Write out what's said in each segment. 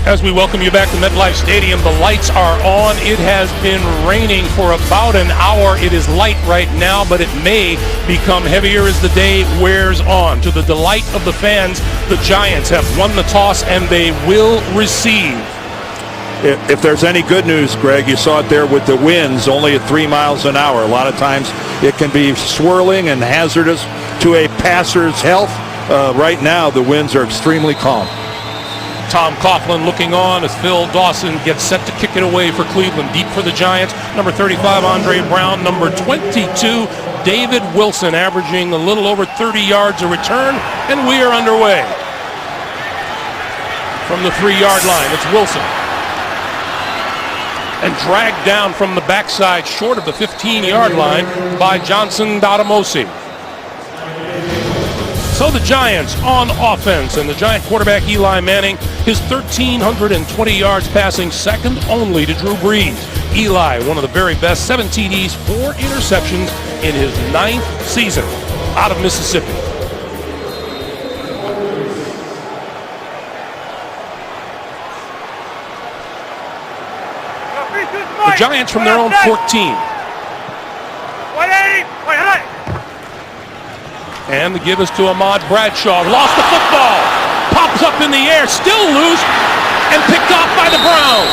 As we welcome you back to MetLife Stadium, the lights are on. It has been raining for about an hour. It is light right now, but it may become heavier as the day wears on. To the delight of the fans, the Giants have won the toss and they will receive. If there's any good news, Greg, you saw it there with the winds only at 3 miles an hour. A lot of times it can be swirling and hazardous to a passer's health. Right now, the winds are extremely calm. Tom Coughlin looking on as Phil Dawson gets set to kick it away for Cleveland. Deep for the Giants, number 35, Andre Brown. Number 22, David Wilson, averaging a little over 30 yards a return, and we are underway. From the 3-yard line, it's Wilson. And dragged down from the backside short of the 15-yard line by Johnson Dadamosi. So the Giants on offense, and the Giant quarterback Eli Manning, his 1,320 yards passing, second only to Drew Brees. Eli, one of the very best, 7 TDs, 4 interceptions in his 9th season out of Mississippi. The Giants from their own 14. And the give is to Ahmad Bradshaw. Lost the football. Pops up in the air. Still loose. And picked off by the Browns.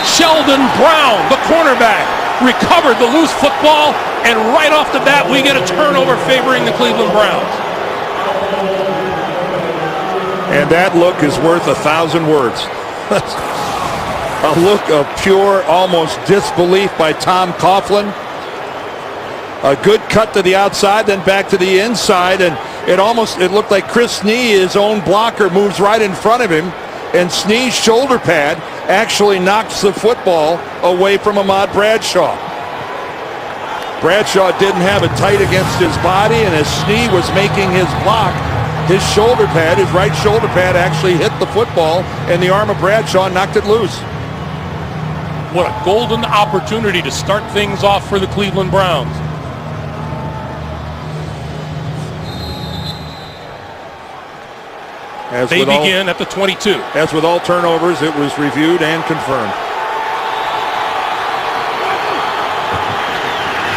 Sheldon Brown, the cornerback, recovered the loose football. And right off the bat, we get a turnover favoring the Cleveland Browns. And that look is worth 1,000 words. A look of pure, almost disbelief by Tom Coughlin. A good cut to the outside, then back to the inside, and it looked like Chris Snee, his own blocker, moves right in front of him, and Snee's shoulder pad actually knocks the football away from Ahmad Bradshaw. Bradshaw didn't have it tight against his body, and as Snee was making his block, his shoulder pad, his right shoulder pad, actually hit the football, and the arm of Bradshaw knocked it loose. What a golden opportunity to start things off for the Cleveland Browns. They begin at the 22. As with all turnovers, it was reviewed and confirmed.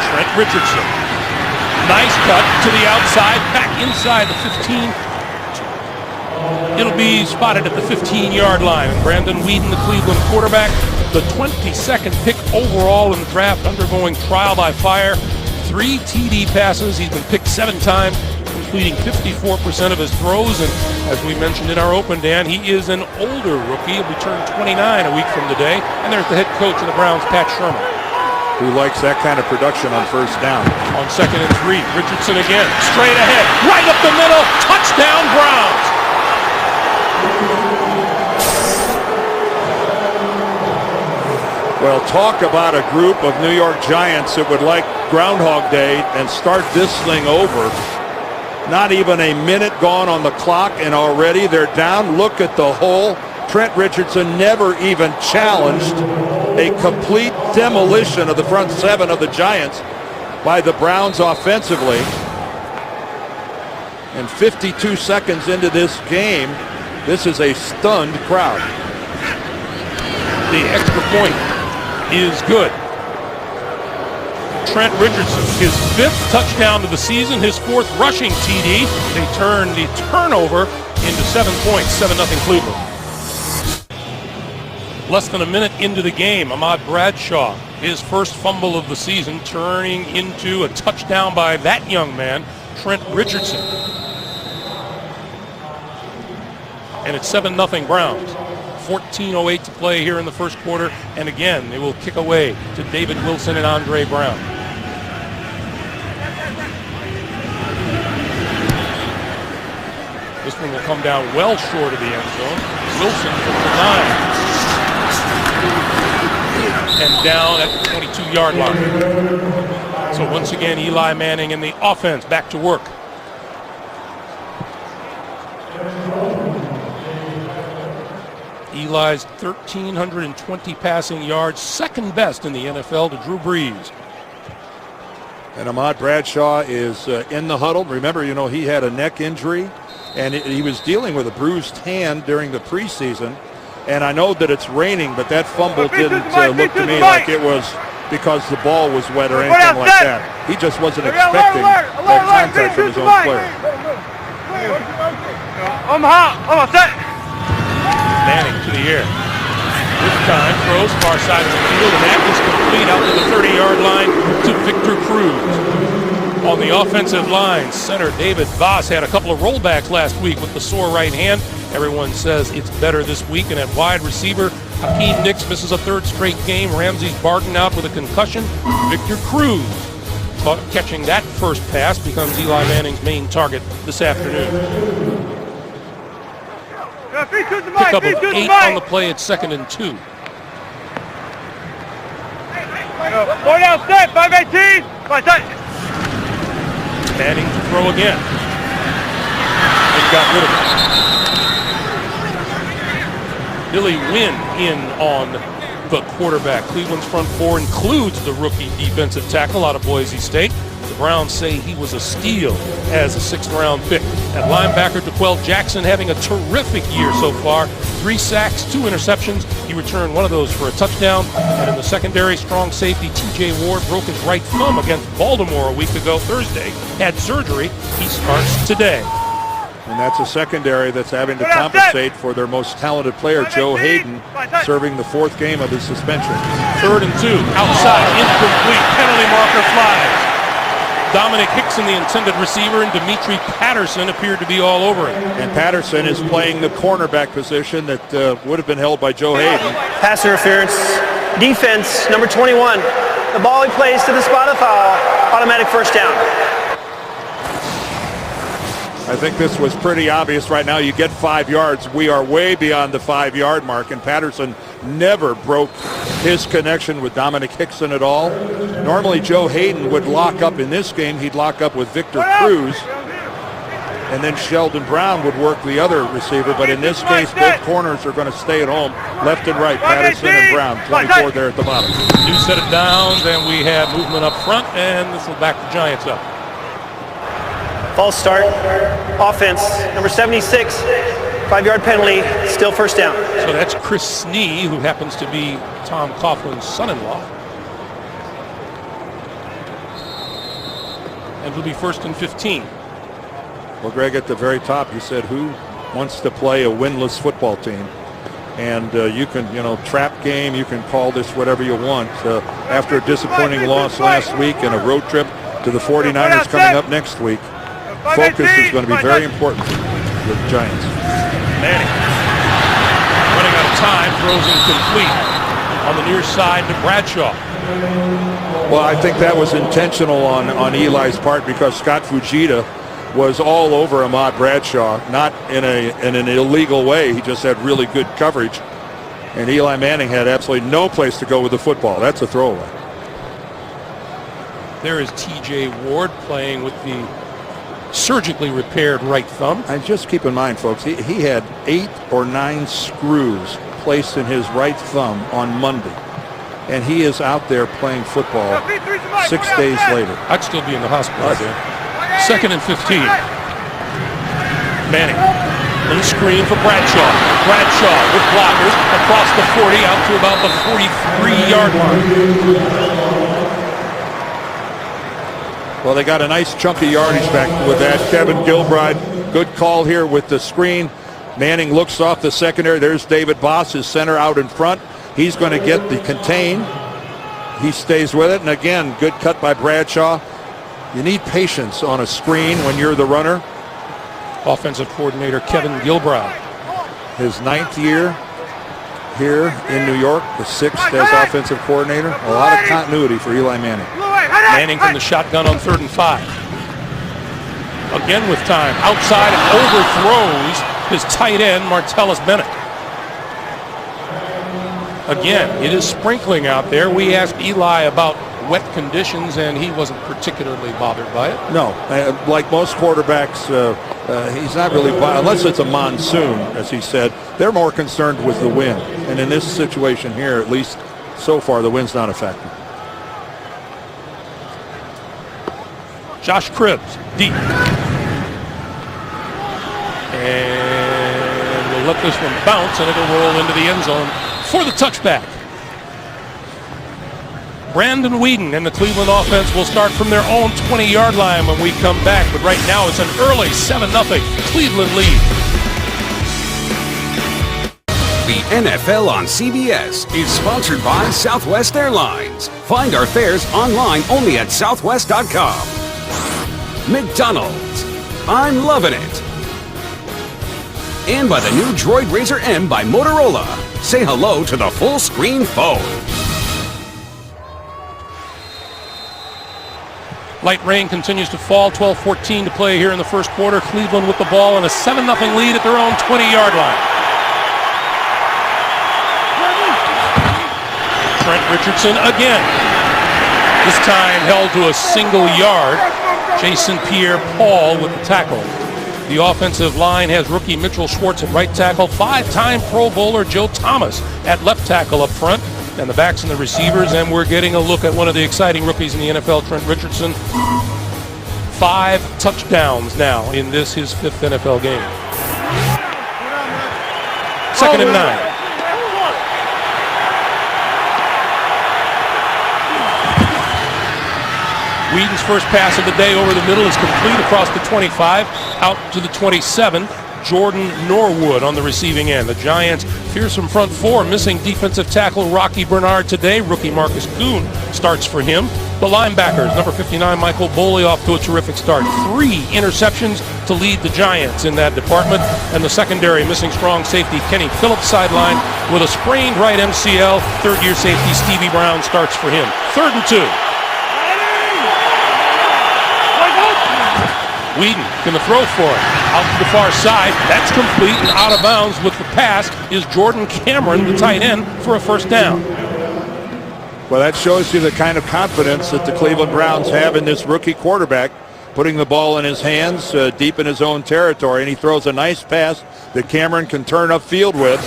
Trent Richardson. Nice cut to the outside, back inside the 15. It'll be spotted at the 15-yard line. And Brandon Weeden, the Cleveland quarterback, the 22nd pick overall in the draft, undergoing trial by fire. 3 TD passes. He's been picked 7 times, completing 54% of his throws. And as we mentioned in our open, Dan, he is an older rookie. He'll be turned 29 a week from today. And there's the head coach of the Browns, Pat Shermer, who likes that kind of production on first down. On 2nd and 3, Richardson again, straight ahead, right up the middle, touchdown Browns. Well, talk about a group of New York Giants that would like Groundhog Day and start this thing over. Not even a minute gone on the clock, and already they're down. Look at the hole. Trent Richardson never even challenged a complete demolition of the front 7 of the Giants by the Browns offensively. And 52 seconds into this game, this is a stunned crowd. The extra point is good. Trent Richardson, his 5th touchdown of the season, his 4th rushing TD. They turn the turnover into 7 points, 7-0 Cleveland. Less than a minute into the game, Ahmad Bradshaw, his first fumble of the season, turning into a touchdown by that young man, Trent Richardson. And it's 7-0 Browns. 14:08 to play here in the first quarter, and again, they will kick away to David Wilson and Andre Brown. This one will come down well short of the end zone. Wilson from the 9. And down at the 22-yard line. So once again, Eli Manning and the offense back to work. Eli's 1,320 passing yards, second best in the NFL to Drew Brees. And Ahmad Bradshaw is in the huddle. Remember, he had a neck injury, and he was dealing with a bruised hand during the preseason. And I know that it's raining, but that fumble didn't look to me like it was because the ball was wet or anything like that. He just wasn't expecting that contact from his own player. Manning to the air. This time throws far side of the field, and that is complete out to the 30-yard line to Victor Cruz. On the offensive line, center David Voss had a couple of rollbacks last week with the sore right hand. Everyone says it's better this week. And at wide receiver, Hakeem Nicks misses a third straight game. Ramses Barton out with a concussion. Victor Cruz catching that first pass becomes Eli Manning's main target this afternoon. Pickup of 8 on the play at 2nd and 2. Go down, set, 518, 5 Manning to throw again. And got rid of it. Billy Wynn in on the quarterback. Cleveland's front four includes the rookie defensive tackle out of Boise State. The Browns say he was a steal as a 6th-round pick. At linebacker, DeQuell Jackson having a terrific year so far. 3 sacks, 2 interceptions. He returned one of those for a touchdown. And in the secondary, strong safety T.J. Ward broke his right thumb against Baltimore a week ago Thursday. Had surgery. He starts today. And that's a secondary that's having to compensate for their most talented player, Joe Hayden, serving the 4th game of his suspension. 3rd and 2. Outside, incomplete. Penalty marker flies. Dominic Hickson, the intended receiver, and Dimitri Patterson appeared to be all over it. And Patterson is playing the cornerback position that would have been held by Joe Hayden. Pass interference. Defense, number 21. The ball he plays to the spot of foul. Automatic first down. I think this was pretty obvious right now. You get 5 yards. We are way beyond the 5-yard mark, and Patterson never broke his connection with Dominic Hickson at all. Normally, Joe Hayden would lock up in this game. He'd lock up with Victor Cruz, and then Sheldon Brown would work the other receiver. But in this case, both corners are going to stay at home, left and right, Patterson and Brown, 24 there at the bottom. New set of downs, and we have movement up front, and this will back the Giants up. False start. Offense, number 76. 5-yard penalty, still first down. So that's Chris Snee, who happens to be Tom Coughlin's son-in-law. And it'll be 1st and 15. Well, Greg, at the very top, you said who wants to play a winless football team? And you can, trap game, you can call this whatever you want. After a disappointing loss last week and a road trip to the 49ers coming up next week, focus is going to be very important for the Giants. Manning, running out of time, throws incomplete on the near side to Bradshaw. Well, I think that was intentional on Eli's part because Scott Fujita was all over Ahmad Bradshaw, not in an illegal way. He just had really good coverage. And Eli Manning had absolutely no place to go with the football. That's a throwaway. There is T.J. Ward playing with the surgically repaired right thumb. And just keep in mind, folks, he had 8 or 9 screws placed in his right thumb on Monday. And he is out there playing football 6 days later. I'd still be in the hospital there. 2nd and 15. Manning. Little screen for Bradshaw. Bradshaw with blockers across the 40 out to about the 43-yard line. Well, they got a nice chunky yardage back with that. Kevin Gilbride, good call here with the screen. Manning looks off the secondary. There's David Voss, his center out in front. He's going to get the contain. He stays with it. And again, good cut by Bradshaw. You need patience on a screen when you're the runner. Offensive coordinator Kevin Gilbride. His 9th year here in New York, the 6th as offensive coordinator. A lot of continuity for Eli Manning. Manning from the shotgun on 3rd and 5. Again with time. Outside and overthrows his tight end, Martellus Bennett. Again, it is sprinkling out there. We asked Eli about wet conditions, and he wasn't particularly bothered by it. No, like most quarterbacks, he's not really, unless it's a monsoon, as he said, they're more concerned with the wind. And in this situation here, at least so far, the wind's not a factor. Josh Cribbs, deep. And will let this one bounce, and it'll roll into the end zone for the touchback. Brandon Weeden and the Cleveland offense will start from their own 20-yard line when we come back. But right now it's an early 7-0 Cleveland lead. The NFL on CBS is sponsored by Southwest Airlines. Find our fares online only at southwest.com. McDonald's, I'm loving it. And by the new Droid Razr M by Motorola. Say hello to the full screen phone. Light rain continues to fall. 12-14 to play here in the first quarter. Cleveland with the ball and a 7-0 lead at their own 20-yard line. Trent Richardson again. This time held to a single yard. Jason Pierre-Paul with the tackle. The offensive line has rookie Mitchell Schwartz at right tackle, 5-time Pro Bowler Joe Thomas at left tackle up front, and the backs and the receivers, and we're getting a look at one of the exciting rookies in the NFL, Trent Richardson. 5 touchdowns now in this, his 5th NFL game. 2nd and 9. Weeden's first pass of the day over the middle is complete across the 25, out to the 27. Jordan Norwood on the receiving end. The Giants' fearsome front four, missing defensive tackle Rocky Bernard today. Rookie Marcus Kuhn starts for him. The linebackers, number 59 Michael Boley, off to a terrific start. 3 interceptions to lead the Giants in that department. And the secondary, missing strong safety Kenny Phillips sideline with a sprained right MCL. Third-year safety Stevie Brown starts for him. 3rd and 2. Weeden going to throw for it. Out to the far side. That's complete and out of bounds with the pass is Jordan Cameron, the tight end, for a first down. Well, that shows you the kind of confidence that the Cleveland Browns have in this rookie quarterback, putting the ball in his hands deep in his own territory, and he throws a nice pass that Cameron can turn upfield with.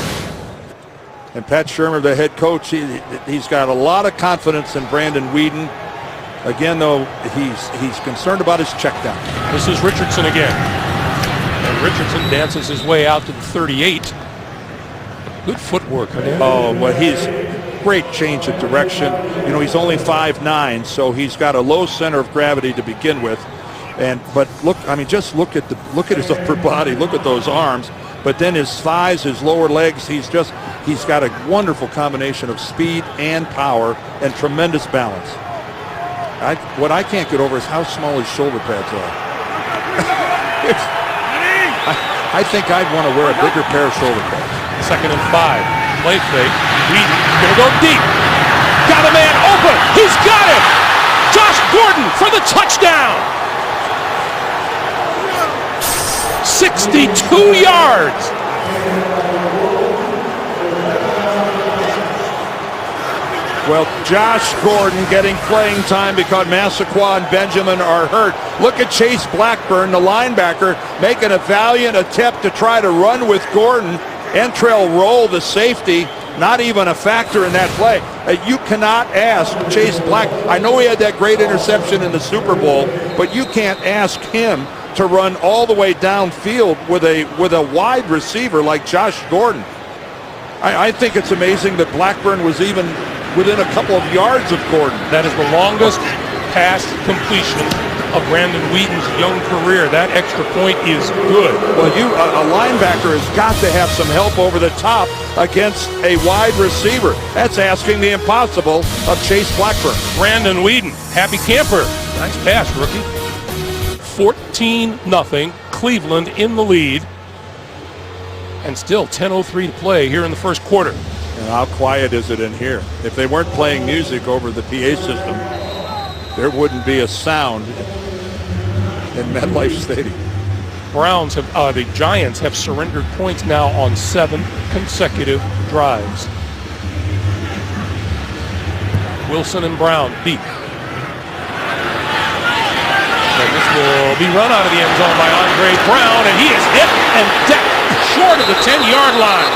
And Pat Shermer, the head coach, he's got a lot of confidence in Brandon Weeden. Again, though, he's concerned about his check down. This is Richardson again. And Richardson dances his way out to the 38. Good footwork. Oh, well, he's great change of direction. You know, he's only 5'9", so he's got a low center of gravity to begin with. But look, I mean, just look at his upper body. Look at those arms. But then his thighs, his lower legs, he's got a wonderful combination of speed and power and tremendous balance. What I can't get over is how small his shoulder pads are. I think I'd want to wear a bigger pair of shoulder pads. 2nd and 5. Play fake. Weeden going to go deep. Got a man open. He's got him. Josh Gordon for the touchdown. 62 yards. Well, Josh Gordon getting playing time because Massaquoi and Benjamin are hurt. Look at Chase Blackburn, the linebacker, making a valiant attempt to try to run with Gordon. Entrell Roll, the safety, not even a factor in that play. You cannot ask Chase Black. I know he had that great interception in the Super Bowl, but you can't ask him to run all the way downfield with a wide receiver like Josh Gordon. I think it's amazing that Blackburn was even within a couple of yards of Gordon. That is the longest pass completion of Brandon Weeden's young career. That extra point is good. Well, a linebacker has got to have some help over the top against a wide receiver. That's asking the impossible of Chase Blackburn. Brandon Weeden, happy camper. Nice pass, rookie. 14-0, Cleveland in the lead. And still 10:03 to play here in the first quarter. And how quiet is it in here? If they weren't playing music over the PA system, there wouldn't be a sound in MetLife Stadium. The Giants have surrendered points now on 7 consecutive drives. Wilson and Brown deep. And this will be run out of the end zone by Andre Brown, and he is hit and decked short of the 10-yard line.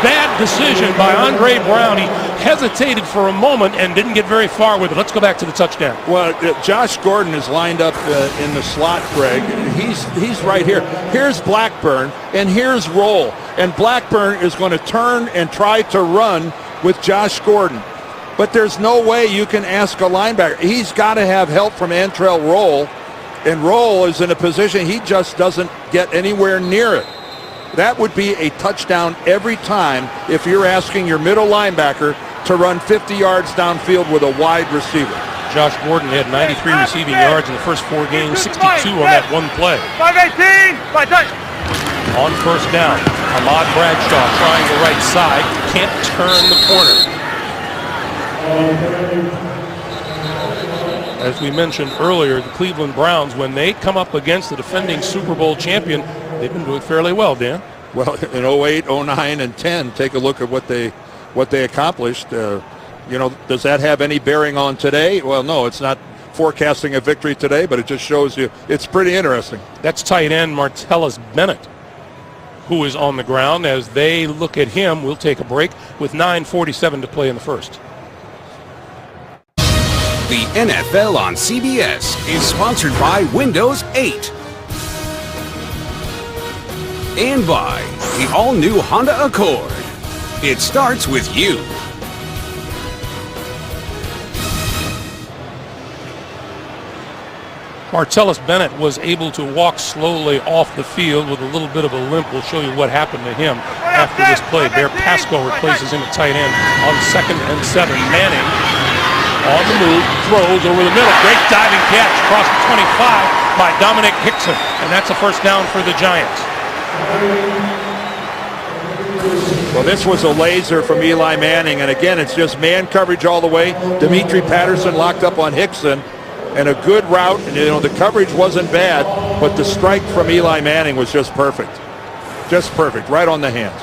Bad decision by Andre Brown. hesitated for a moment and didn't get very far with it. Let's go back to the touchdown. Well, Josh Gordon is lined up in the slot, Greg. He's right here. Here's Blackburn, and here's Roll. And Blackburn is going to turn and try to run with Josh Gordon. But there's no way you can ask a linebacker. He's got to have help from Antrell Roll. And Roll is in a position he just doesn't get anywhere near it. That would be a touchdown every time if you're asking your middle linebacker to run 50 yards downfield with a wide receiver. Josh Gordon had 93 receiving yards in the first 4 games, 62 on that one play. 518, by touch. On first down, Ahmad Bradshaw trying the right side, can't turn the corner. As we mentioned earlier, the Cleveland Browns, when they come up against the defending Super Bowl champion, they've been doing fairly well, Dan. Well, in 08, 09, and 10, take a look at what they accomplished. Does that have any bearing on today? Well, no, it's not forecasting a victory today, but it just shows you it's pretty interesting. That's tight end Martellus Bennett, who is on the ground. As they look at him, we'll take a break with 9:47 to play in the first. The NFL on CBS is sponsored by Windows 8 and by the all-new Honda Accord. It starts with you. Martellus Bennett was able to walk slowly off the field with a little bit of a limp. We'll show you what happened to him after this play. Bear Pasco replaces him at tight end on 2nd and 7. Manning on the move, throws over the middle. Great diving catch across the 25 by Dominic Hickson. And that's a first down for the Giants. Well, this was a laser from Eli Manning. And again, it's just man coverage all the way. Dimitri Patterson locked up on Hickson. And a good route. And, the coverage wasn't bad, but the strike from Eli Manning was just perfect. Just perfect, right on the hands.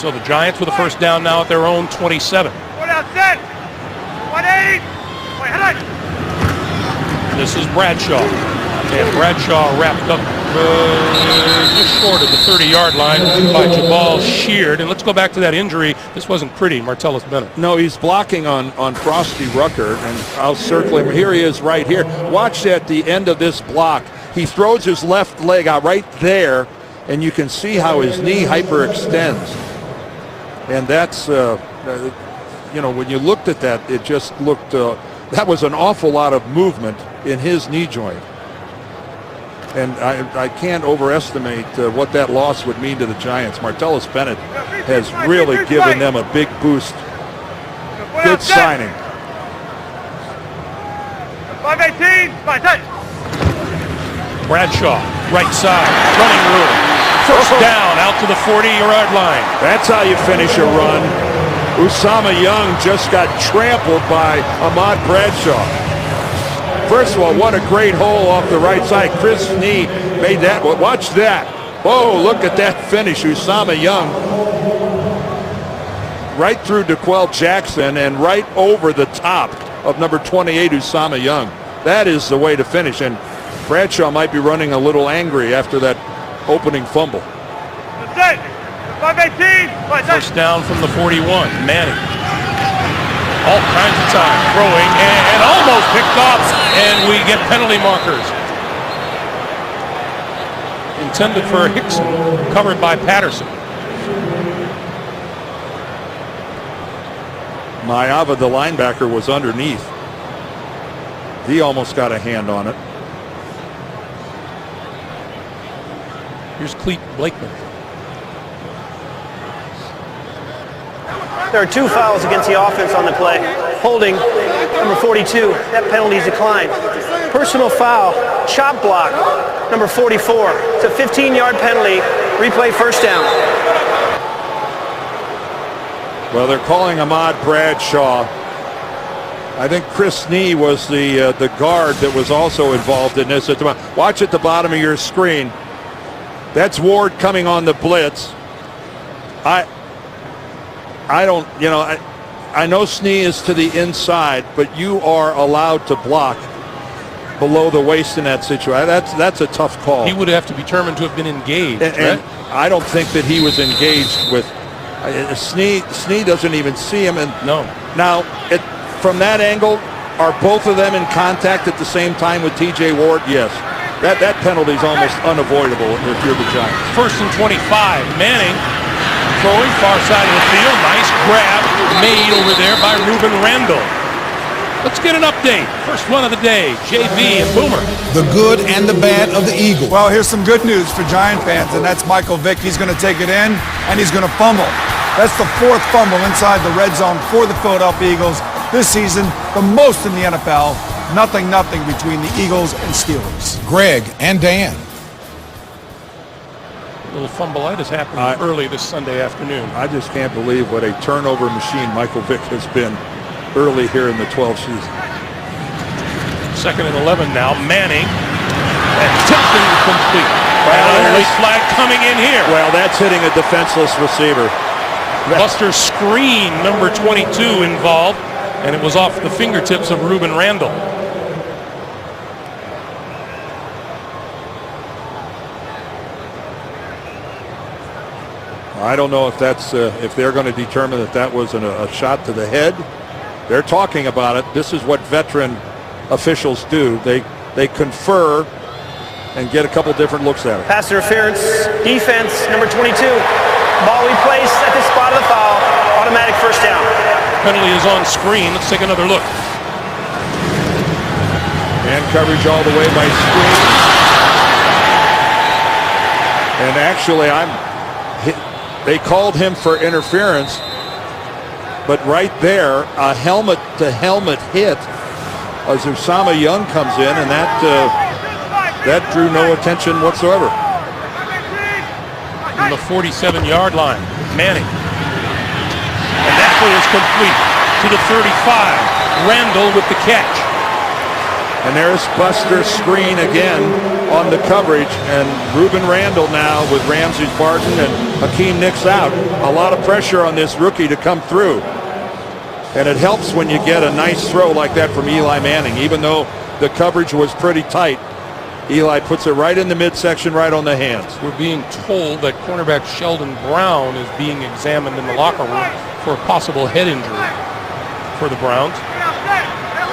So the Giants with a first down now at their own 27. 180. Wait, head on. This is Bradshaw. And Bradshaw wrapped up just short of the 30-yard line by Jabal Sheard. And let's go back to that injury. This wasn't pretty, Martellus Bennett. No, he's blocking on Frosty Rucker, and I'll circle him. Here he is right here. Watch at the end of this block. He throws his left leg out right there, and you can see how his knee hyperextends. And that's, when you looked at that, it just looked, that was an awful lot of movement in his knee joint. And I can't overestimate what that loss would mean to the Giants. Martellus Bennett has really given them a big boost. Good signing. 518, by touch. Bradshaw, right side, running room. First down, out to the 40-yard line. That's how you finish a run. Usama Young just got trampled by Ahmad Bradshaw. First of all, what a great hole off the right side. Chris Snee made that. Watch that. Whoa, look at that finish. Usama Young right through DeQuell Jackson and right over the top of number 28, Usama Young. That is the way to finish. And Bradshaw might be running a little angry after that opening fumble. That's it. 518. First down from the 41. Manning. All kinds of time throwing and almost picked off, and we get penalty markers. Intended for Hickson, covered by Patterson. Maiava, the linebacker, was underneath. He almost got a hand on it. Here's Clete Blakeman. There are 2 fouls against the offense on the play. Holding, number 42, that penalty is declined. Personal foul, chop block, number 44. It's a 15-yard penalty, replay first down. Well, they're calling Ahmad Bradshaw. I think Chris Snee was the guard that was also involved in this. Watch at the bottom of your screen. That's Ward coming on the blitz. I don't, I know Snee is to the inside, but you are allowed to block below the waist in that situation. That's a tough call. He would have to be determined to have been engaged. And I don't think that he was engaged with. Snee doesn't even see him. And No. now, from that angle, are both of them in contact at the same time with T.J. Ward? Yes. That penalty is almost unavoidable if you're the Giants. 1st and 25. Manning throwing far side of the field. Nice grab made over there by Ruben Randall. Let's get an update. First one of the day. JV and Boomer. The good and the bad of the Eagles. Well, here's some good news for Giant fans, and that's Michael Vick. He's going to take it in, and he's going to fumble. That's the 4th fumble inside the red zone for the Philadelphia Eagles this season, the most in the NFL. 0-0 between the Eagles and Steelers. Greg and Dan. A little fumbleitis happening early this Sunday afternoon. I just can't believe what a turnover machine Michael Vick has been early here in the 12th season. 2nd and 11 now. Manning. And tipped incomplete. Well, Late flag coming in here. Well, that's hitting a defenseless receiver. Buster Screen, number 22, involved, and it was off the fingertips of Ruben Randall. I don't know if that's if they're going to determine that that was a shot to the head. They're talking about it. This is what veteran officials do. They confer and get a couple different looks at it. Pass interference, defense, number 22. Ball replaced at the spot of the foul. Automatic first down. Penalty is on screen. Let's take another look. Man coverage all the way by Screen. And actually, they called him for interference, but right there, a helmet-to-helmet hit as Usama Young comes in, and that drew no attention whatsoever. From the 47-yard line, Manning. And that play is complete to the 35. Randall with the catch. And there's Buster Screen again on the coverage, and Ruben Randall now with Ramsey Barton and Hakeem Nicks out. A lot of pressure on this rookie to come through. And it helps when you get a nice throw like that from Eli Manning. Even though the coverage was pretty tight, Eli puts it right in the midsection, right on the hands. We're being told that cornerback Sheldon Brown is being examined in the locker room for a possible head injury for the Browns.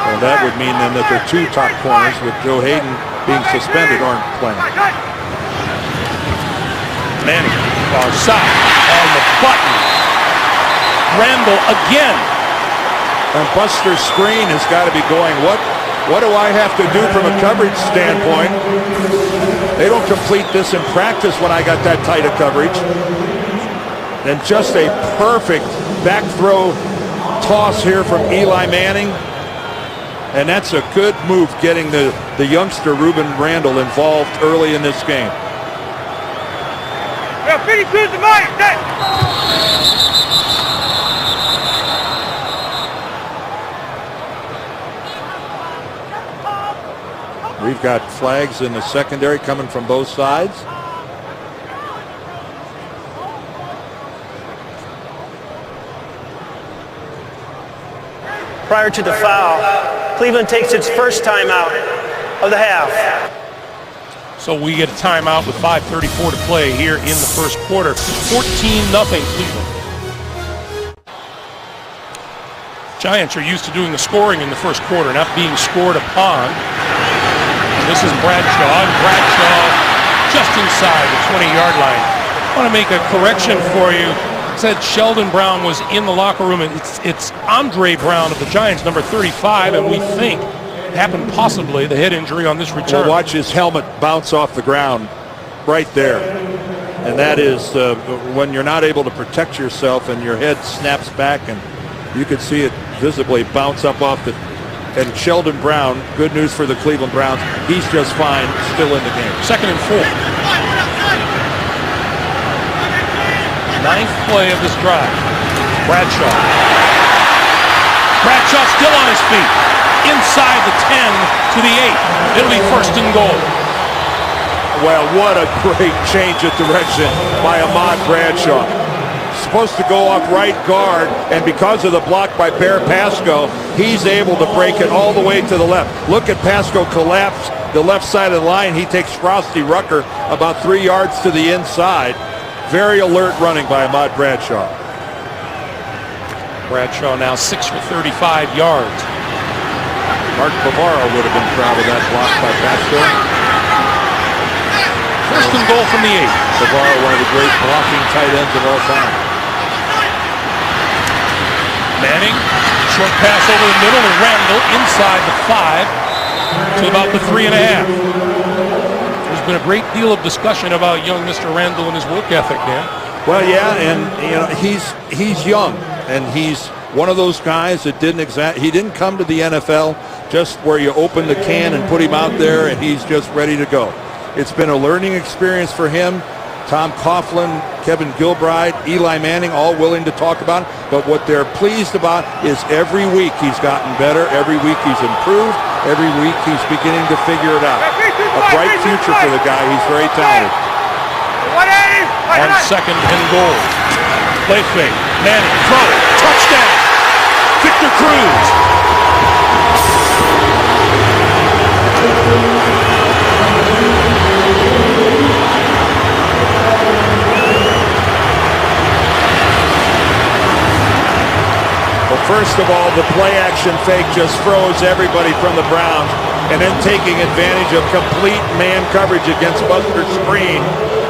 Well, that would mean then that their 2 top corners, with Joe Hayden being suspended, aren't playing. Manning, far side, on the button. Randall again. And Buster Screen has got to be going, what do I have to do from a coverage standpoint? They don't complete this in practice when I got that tight of coverage. And just a perfect back throw toss here from Eli Manning. And that's a good move, getting the youngster Ruben Randall involved early in this game. Yeah, 52 to the right. We've got flags in the secondary coming from both sides. Prior to the foul, Cleveland takes its first timeout of the half. So we get a timeout with 5:34 to play here in the first quarter. 14-0 Cleveland. Giants are used to doing the scoring in the first quarter, not being scored upon. And this is Bradshaw, and Bradshaw just inside the 20-yard line. I want to make a correction for you. Said Sheldon Brown was in the locker room, and it's Andre Brown of the Giants, number 35, and we think happened possibly the head injury on this return. Well, watch his helmet bounce off the ground right there. And that is when you're not able to protect yourself and your head snaps back, and you could see it visibly bounce up off the... And Sheldon Brown, good news for the Cleveland Browns, he's just fine, still in the game. 2nd and 4. 9th play of this drive. Bradshaw. Bradshaw still on his feet. Inside the 10 to the 8. It'll be 1st and goal. Well, what a great change of direction by Ahmad Bradshaw. Supposed to go off right guard, and because of the block by Bear Pasco, he's able to break it all the way to the left. Look at Pasco collapse the left side of the line. He takes Frosty Rucker about 3 yards to the inside. Very alert running by Ahmad Bradshaw. Bradshaw now 6 for 35 yards. Mark Bavaro would have been proud of that block by Pastor. First and goal from the 8. Bavaro, one of the great blocking tight ends of all time. Manning, short pass over the middle to Randall inside the 5 to about the 3.5. There's been a great deal of discussion about young Mr. Randall and his work ethic, Dan. Well, yeah, and you know he's young, and he's one of those guys that he didn't come to the NFL just where you open the can and put him out there and he's just ready to go. It's been a learning experience for him. Tom Coughlin, Kevin Gilbride, Eli Manning, all willing to talk about it. But what they're pleased about is every week he's gotten better. Every week he's improved. Every week he's beginning to figure it out. A bright future for the guy. He's very talented. On second and goal. Play fake. Manning, throw, touchdown. Victor Cruz. Well, first of all, the play-action fake just froze everybody from the Browns, and then taking advantage of complete man coverage against Buster Screen,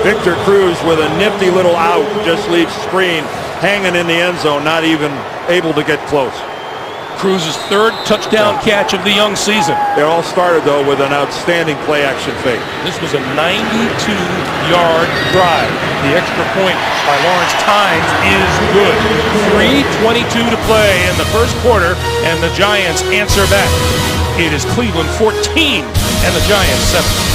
Victor Cruz with a nifty little out just leaves Screen hanging in the end zone, not even able to get close. Cruz's third touchdown catch of the young season. It all started, though, with an outstanding play-action fake. This was a 92-yard drive. The extra point by Lawrence Tynes is good. 3:22 to play in the first quarter, and the Giants answer back. It is Cleveland 14 and the Giants 7.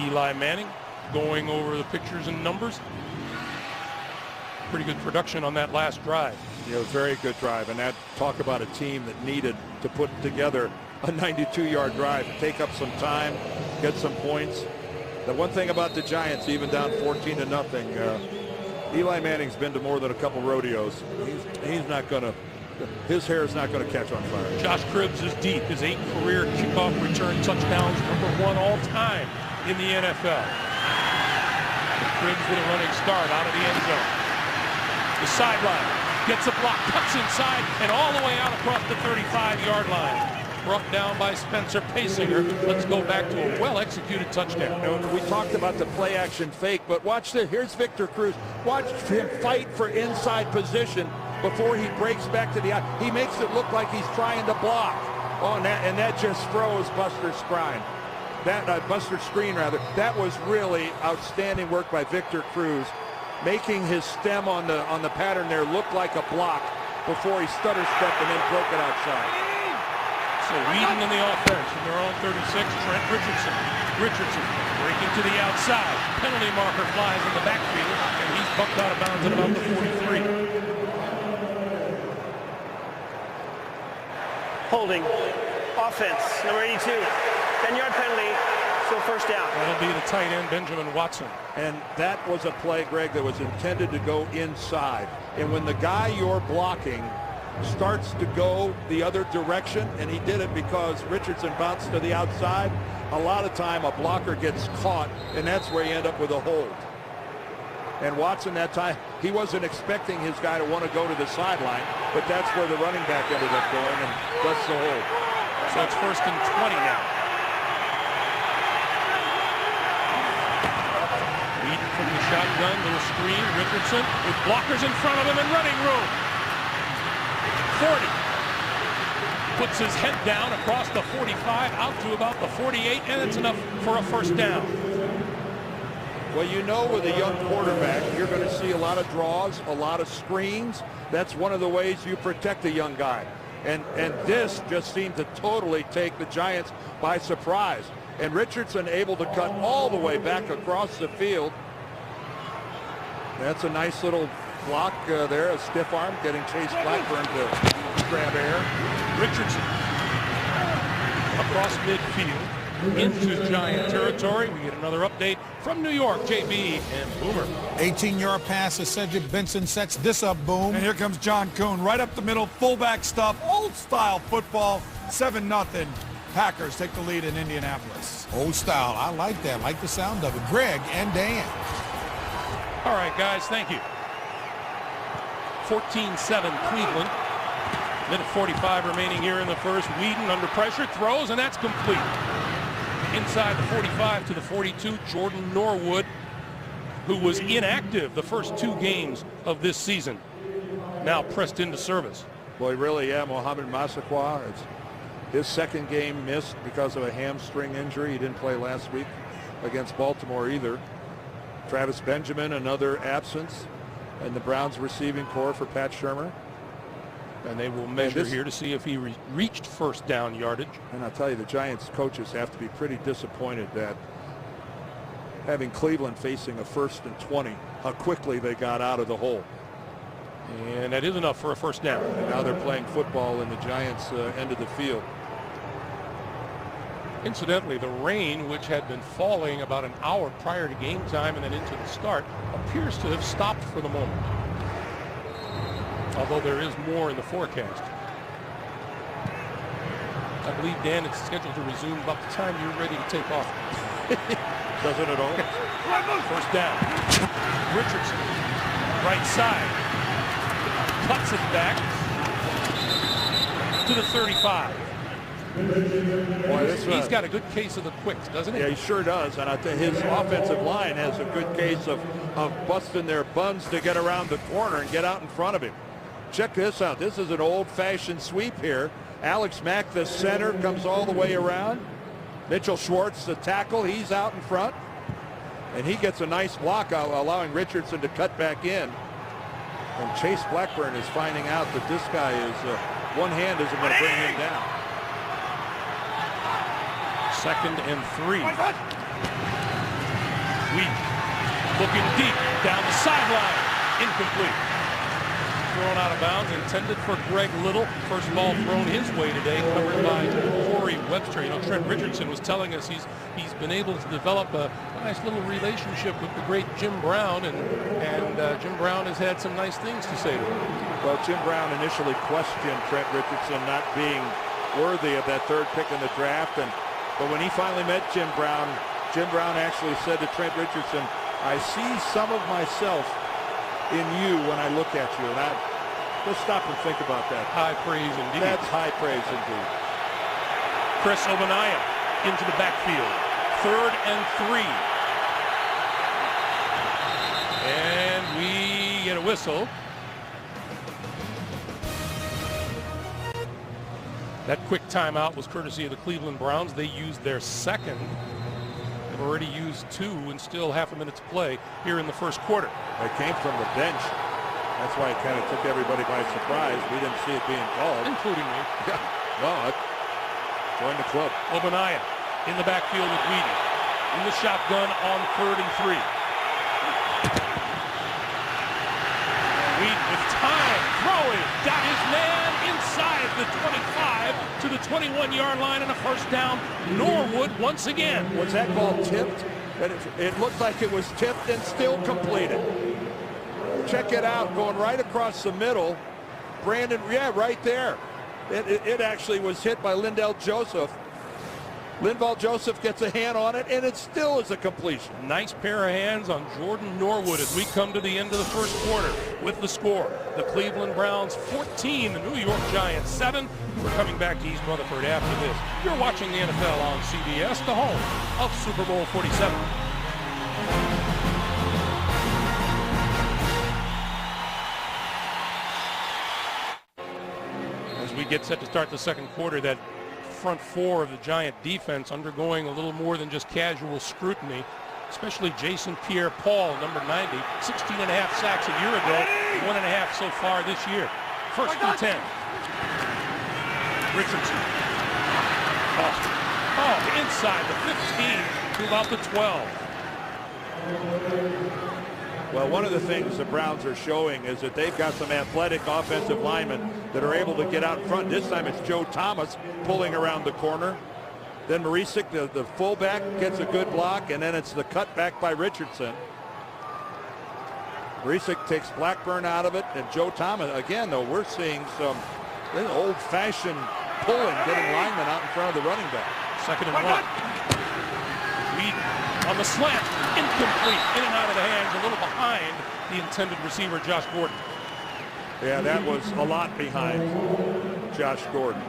Eli Manning going over the pictures and numbers. Pretty good production on that last drive. Yeah, it was a very good drive, and that talk about a team that needed to put together a 92-yard drive, take up some time, get some points. The one thing about the Giants, even down 14-0, Eli Manning's been to more than a couple rodeos. He's not going to, his hair is not going to catch on fire. Josh Cribbs is deep. His 8 career kickoff return touchdowns, #1 all time in the NFL. Cribbs with a running start out of the end zone. The sideline, gets a block, cuts inside, and all the way out across the 35-yard line. Brought down by Spencer Paysinger. Let's go back to a well-executed touchdown. We talked about the play-action fake, but watch this. Here's Victor Cruz. Watch him fight for inside position before he breaks back to the out. He makes it look like he's trying to block. Oh, and that just froze Buster Screen. Buster Screen, rather. That was really outstanding work by Victor Cruz, making his stem on the pattern there look like a block before he stutter stepped and then broke it outside. So Whedon in the offense from their own 36, Trent Richardson. Richardson breaking to the outside. Penalty marker flies in the backfield, and he's bumped out of bounds at about the 43. Holding. Offense, number 82. 10-yard penalty. Still first down. That'll be the tight end, Benjamin Watson. And that was a play, Greg, that was intended to go inside. And when the guy you're blocking starts to go the other direction, and he did it because Richardson bounced to the outside, a lot of time a blocker gets caught, and that's where you end up with a hold. And Watson that time, he wasn't expecting his guy to want to go to the sideline, but that's where the running back ended up going, and that's the hold. So it's first and 20 now. Whedon from the shotgun, little screen, Richardson with blockers in front of him and running room. 40. Puts his head down across the 45, out to about the 48, and it's enough for a first down. Well, you know, with a young quarterback, you're going to see a lot of draws, a lot of screens. That's one of the ways you protect a young guy. And this just seemed to totally take the Giants by surprise. And Richardson able to cut all the way back across the field. That's a nice little block there, a stiff arm, getting Chase Blackburn to grab air. Richardson across midfield into Giant territory. We get another update from New York. JB and Boomer. 18-yard pass to Cedric Benson sets this up, Boom. And here comes John Kuhn, right up the middle, fullback stuff, old-style football, 7-0. Packers take the lead in Indianapolis. Old style. I like that. Like the sound of it. Greg and Dan. All right, guys, thank you. 14-7 Cleveland. Minute 45 remaining here in the first. Whedon under pressure, throws, and that's complete. Inside the 45 to the 42, Jordan Norwood, who was inactive the first 2 games of this season, now pressed into service. Boy, really, yeah, Mohamed Massaquoi, it's his second game missed because of a hamstring injury. He didn't play last week against Baltimore either. Travis Benjamin, another absence in the Browns receiving core for Pat Shurmur. And they will measure here to see if he reached first down yardage. And I'll tell you, the Giants coaches have to be pretty disappointed that having Cleveland facing a 1st and 20, how quickly they got out of the hole. And that is enough for a first down. And now they're playing football in the Giants' end of the field. Incidentally, the rain, which had been falling about an hour prior to game time and then into the start, appears to have stopped for the moment. Although there is more in the forecast. I believe, Dan, it's scheduled to resume about the time you're ready to take off. Doesn't it all? First down. Richardson, right side. Cuts it back to the 35. Boy, He's got a good case of the quicks, doesn't he? Yeah, he sure does. And I think his offensive line has a good case of busting their buns to get around the corner and get out in front of him. Check this out. This is an old-fashioned sweep here. Alex Mack, the center, comes all the way around. Mitchell Schwartz, the tackle, he's out in front. And he gets a nice block, allowing Richardson to cut back in. And Chase Blackburn is finding out that this guy is, one hand isn't going to bring him down. 2nd and 3. Wheat looking deep down the sideline. Incomplete. Thrown out of bounds, intended for Greg Little. First ball thrown his way today, covered by Corey Webster. You know, Trent Richardson was telling us he's been able to develop a nice little relationship with the great Jim Brown, and Jim Brown has had some nice things to say to him. Well, Jim Brown initially questioned Trent Richardson not being worthy of that 3rd pick in the draft, but when he finally met Jim Brown actually said to Trent Richardson, "I see some of myself in you when I look at you." And just stop and think about that. High praise indeed. That's high praise indeed. Chris Ogbonnaya into the backfield. 3rd and 3. And we get a whistle. That quick timeout was courtesy of the Cleveland Browns. They used their 2nd. They've already used 2 and still half a minute to play here in the first quarter. It came from the bench. That's why it kind of took everybody by surprise. We didn't see it being called. Including me. Yeah. Well, join the club. Ogbonnaya in the backfield with Whedon. In the shotgun on 3rd and 3. Whedon with time, throwing, got his man inside the 25 to the 21-yard line and a first down. Norwood once again. Was that ball tipped? It looked like it was tipped and still completed. Check it out, going right across the middle. Brandon, yeah, right there. It actually was hit by Linval Joseph. Linval Joseph gets a hand on it, and it still is a completion. Nice pair of hands on Jordan Norwood as we come to the end of the first quarter with the score. The Cleveland Browns 14, the New York Giants 7. We're coming back to East Rutherford after this. You're watching the NFL on CBS, the home of Super Bowl 47. As we get set to start the second quarter, that front 4 of the Giant defense undergoing a little more than just casual scrutiny, especially Jason Pierre-Paul, number 90, 16 and a half sacks a year ago, 1.5 so far this year. 1st and 10. Richardson. Inside the 15 to about the 12. Well, one of the things the Browns are showing is that they've got some athletic offensive linemen that are able to get out in front. This time it's Joe Thomas pulling around the corner. Then Marisic, the fullback, gets a good block, and then it's the cutback by Richardson. Marisic takes Blackburn out of it, and Joe Thomas, again, though, we're seeing some old-fashioned pulling, getting linemen out in front of the running back. 2nd and 1. Whedon on the slant, incomplete, in and out of the hands, a little behind the intended receiver, Josh Gordon. Yeah, that was a lot behind Josh Gordon.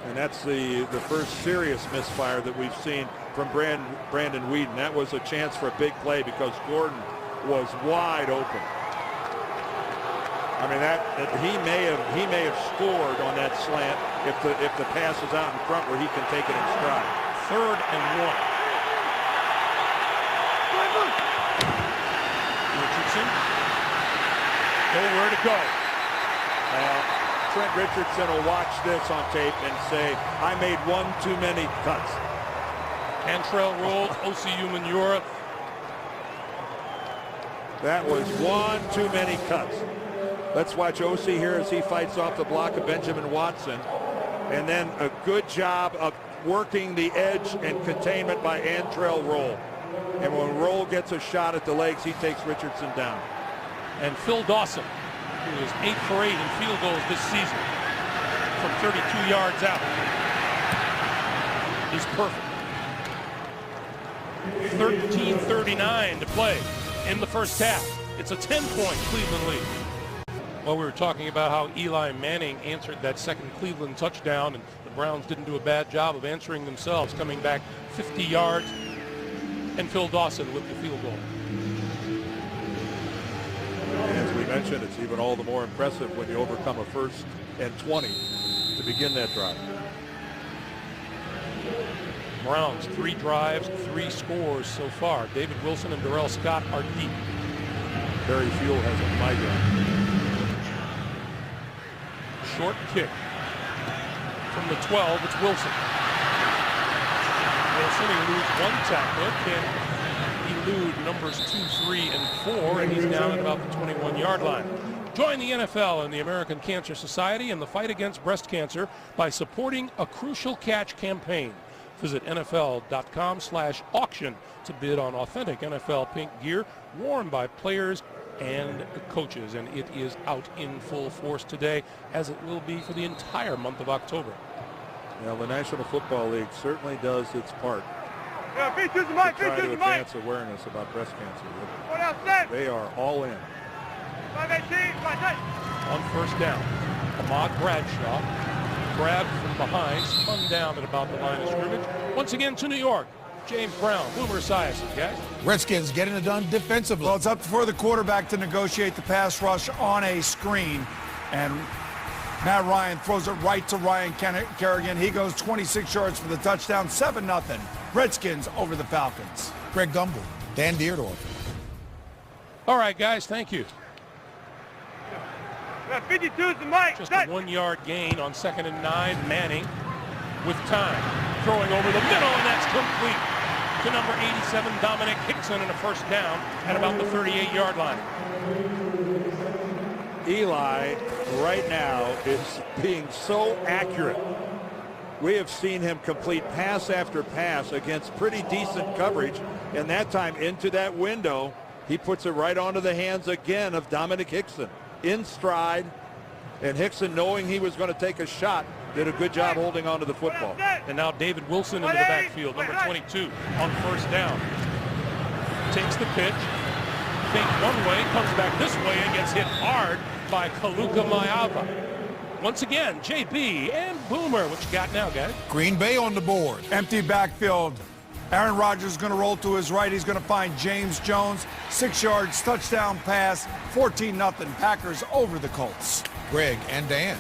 And that's the first serious misfire that we've seen from Brandon Weeden. That was a chance for a big play because Gordon was wide open. I mean, that he may have scored on that slant if the pass is out in front where he can take it in stride. 3rd and 1. Richardson. Nowhere to go. Trent Richardson will watch this on tape and say, I made one too many cuts. Cantrell rolled, Osi Umenyiora. That was one too many cuts. Let's watch Osi here as he fights off the block of Benjamin Watson. And then a good job of working the edge and containment by Antrell Roll. And when Roll gets a shot at the legs, he takes Richardson down. And Phil Dawson, who is 8 for 8 in field goals this season from 32 yards out, is perfect. 13:39 to play in the first half. It's a 10-point Cleveland lead. Well, we were talking about how Eli Manning answered that second Cleveland touchdown, and the Browns didn't do a bad job of answering themselves, coming back 50 yards, and Phil Dawson with the field goal. As we mentioned, it's even all the more impressive when you overcome a 1st and 20 to begin that drive. Browns, 3 drives, 3 scores so far. David Wilson and Darrell Scott are deep. Barry Fuel has a migraine. Short kick from the 12. It's Wilson. Wilson eludes 1 tackler. Can elude numbers 2, 3, and 4, and he's down at about the 21-yard line. Join the NFL and the American Cancer Society in the fight against breast cancer by supporting a Crucial Catch campaign. Visit NFL.com/auction to bid on authentic NFL pink gear worn by players and coaches. And it is out in full force today, as it will be for the entire month of October. Now, the National Football League certainly does its part Yeah, feet to the to mic, try feet to to the mic. advance awareness about breast cancer. One out, stand. They are all in. 518, 510. On first down, Ahmad Bradshaw grabbed from behind, spun down at about the line of scrimmage. Once again to New York, James Brown, Boomer Esiason, guys. Redskins getting it done defensively. Well, it's up for the quarterback to negotiate the pass rush on a screen. And Matt Ryan throws it right to Ryan Kerrigan. He goes 26 yards for the touchdown, 7-0. Redskins over the Falcons. Greg Gumbel, Dan Dierdorf. All right, guys, thank you. Yeah, 52 is the mic. Just a 1-yard gain on 2nd and 9. Manning with time, throwing over the middle, and that's complete to number 87, Dominic Hickson, and a first down at about the 38-yard line. Eli right now is being so accurate. We have seen him complete pass after pass against pretty decent coverage, and that time into that window, he puts it right onto the hands again of Dominic Hickson in stride, and Hickson, knowing he was going to take a shot, did a good job holding on to the football. And now David Wilson into the backfield, number 22, on first down. Takes the pitch, fakes one way, comes back this way, and gets hit hard by Kaluka Maiava. Once again, JB and Boomer. What you got now, guys? Green Bay on the board. Empty backfield. Aaron Rodgers is going to roll to his right. He's going to find James Jones. 6 yards, touchdown pass. 14-0. Packers over the Colts. Greg and Dan.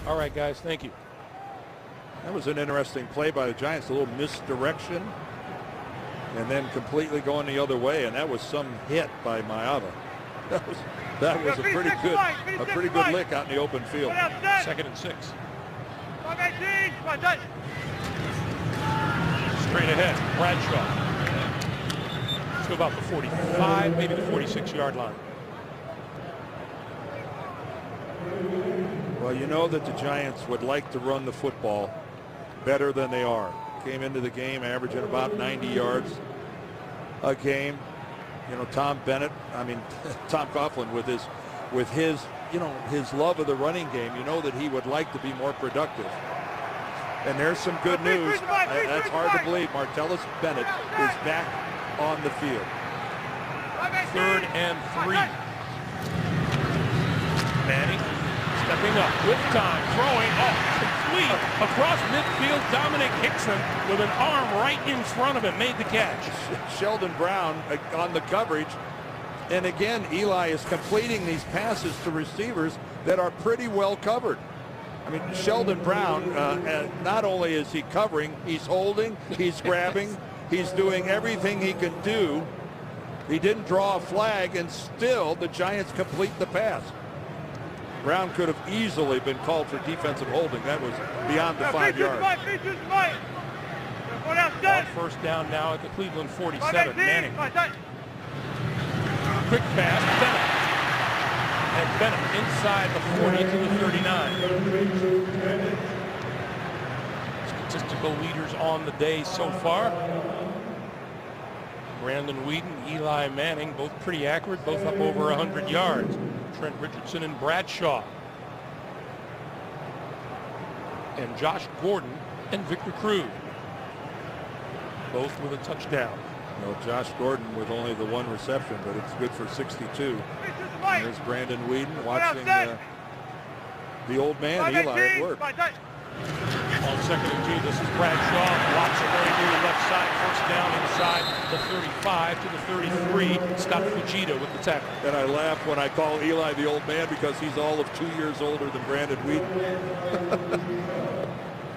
All right, guys, thank you. That was an interesting play by the Giants, a little misdirection, and then completely going the other way, and that was some hit by Maiava. That was a pretty good lick out in the open field. One out, stand. 2nd and 6. 518, 510. Straight ahead, Bradshaw. To about the 45, maybe the 46-yard line. Well, you know that the Giants would like to run the football better than they are. Came into the game averaging about 90 yards a game. You know, Tom Coughlin with his love of the running game, you know that he would like to be more productive. And there's some good news. That's hard to believe. Martellus Bennett is back on the field. 3rd and 3. Manning stepping up with time, throwing, complete across midfield. Dominic Hickson with an arm right in front of him made the catch. Sheldon Brown on the coverage. And again, Eli is completing these passes to receivers that are pretty well covered. I mean, Sheldon Brown, not only is he covering, he's holding, he's grabbing, he's doing everything he can do. He didn't draw a flag, and still the Giants complete the pass. Brown could have easily been called for defensive holding. That was beyond the 5 yards. On first down now at the Cleveland 47. Manning. Quick pass, Bennett. And Bennett inside the 40 to the 39. Statistical leaders on the day so far. Brandon Weeden, Eli Manning, both pretty accurate, both up over 100 yards. Trent Richardson and Bradshaw. And Josh Gordon and Victor Cruz, both with a touchdown. Well, Josh Gordon with only the one reception, but it's good for 62. And there's Brandon Weeden watching the old man, Eli, at work. On second and 2, this is Bradshaw. Blocks a very near left side. First down inside the 35 to the 33. Scott Fujita with the tackle. And I laugh when I call Eli the old man because he's all of 2 years older than Brandon Weeden.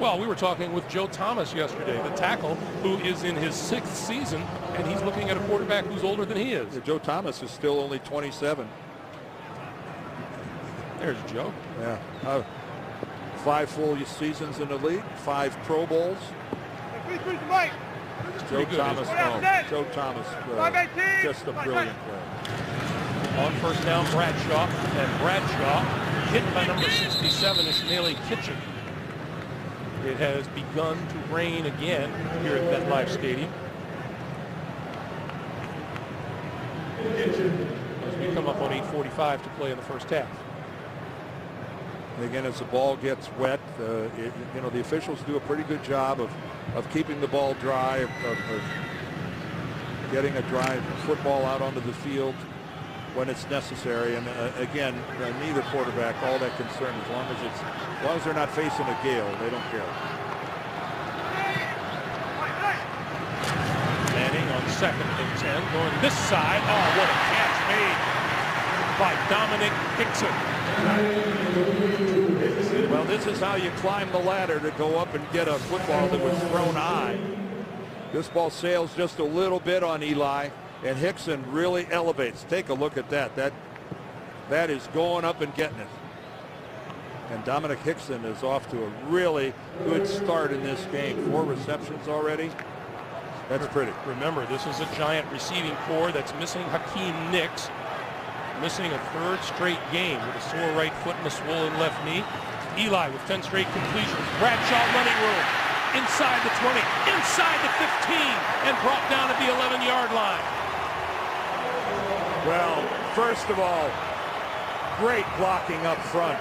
Well, we were talking with Joe Thomas yesterday, the tackle, who is in his 6th season, and he's looking at a quarterback who's older than he is. Yeah, Joe Thomas is still only 27. There's Joe. Yeah. 5 full seasons in the league, 5 Pro Bowls. Joe Thomas, just a brilliant player. On first down, Bradshaw, and Bradshaw hit by number 67, Ishmaeli Kitchen. It has begun to rain again here at MetLife Stadium. As we come up on 8:45 to play in the first half. And again, as the ball gets wet, the officials do a pretty good job of keeping the ball dry, of getting a dry football out onto the field when it's necessary. And again, neither quarterback all that concerned as long as they're not facing a gale, they don't care. Manning on second and 10, going this side. Oh, what a catch made by Dominic Hickson. Well, this is how you climb the ladder to go up and get a football that was thrown high. This ball sails just a little bit on Eli, and Hickson really elevates. Take a look at that. That is going up and getting it. And Dominic Hickson is off to a really good start in this game. 4 receptions already. That's pretty. Remember, this is a Giant receiving corps that's missing Hakeem Nicks, missing a 3rd straight game with a sore right foot and a swollen left knee. Eli with 10 straight completions. Bradshaw running room. Inside the 20, inside the 15, and brought down at the 11-yard line. Well, first of all, great blocking up front.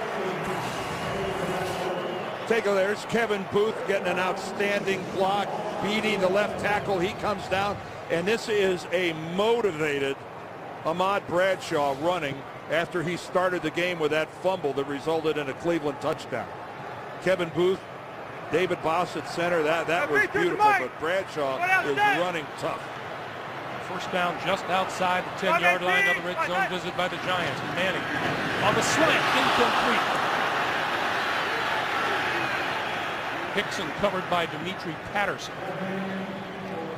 There's Kevin Booth getting an outstanding block, beating the left tackle. He comes down, and this is a motivated Ahmad Bradshaw running after he started the game with that fumble that resulted in a Cleveland touchdown. Kevin Booth, David Boss at center, that was beautiful, but Bradshaw is running tough. First down just outside the 10-yard line. Another red zone visit by the Giants. Manning on the slant, incomplete. Hickson covered by Dimitri Patterson.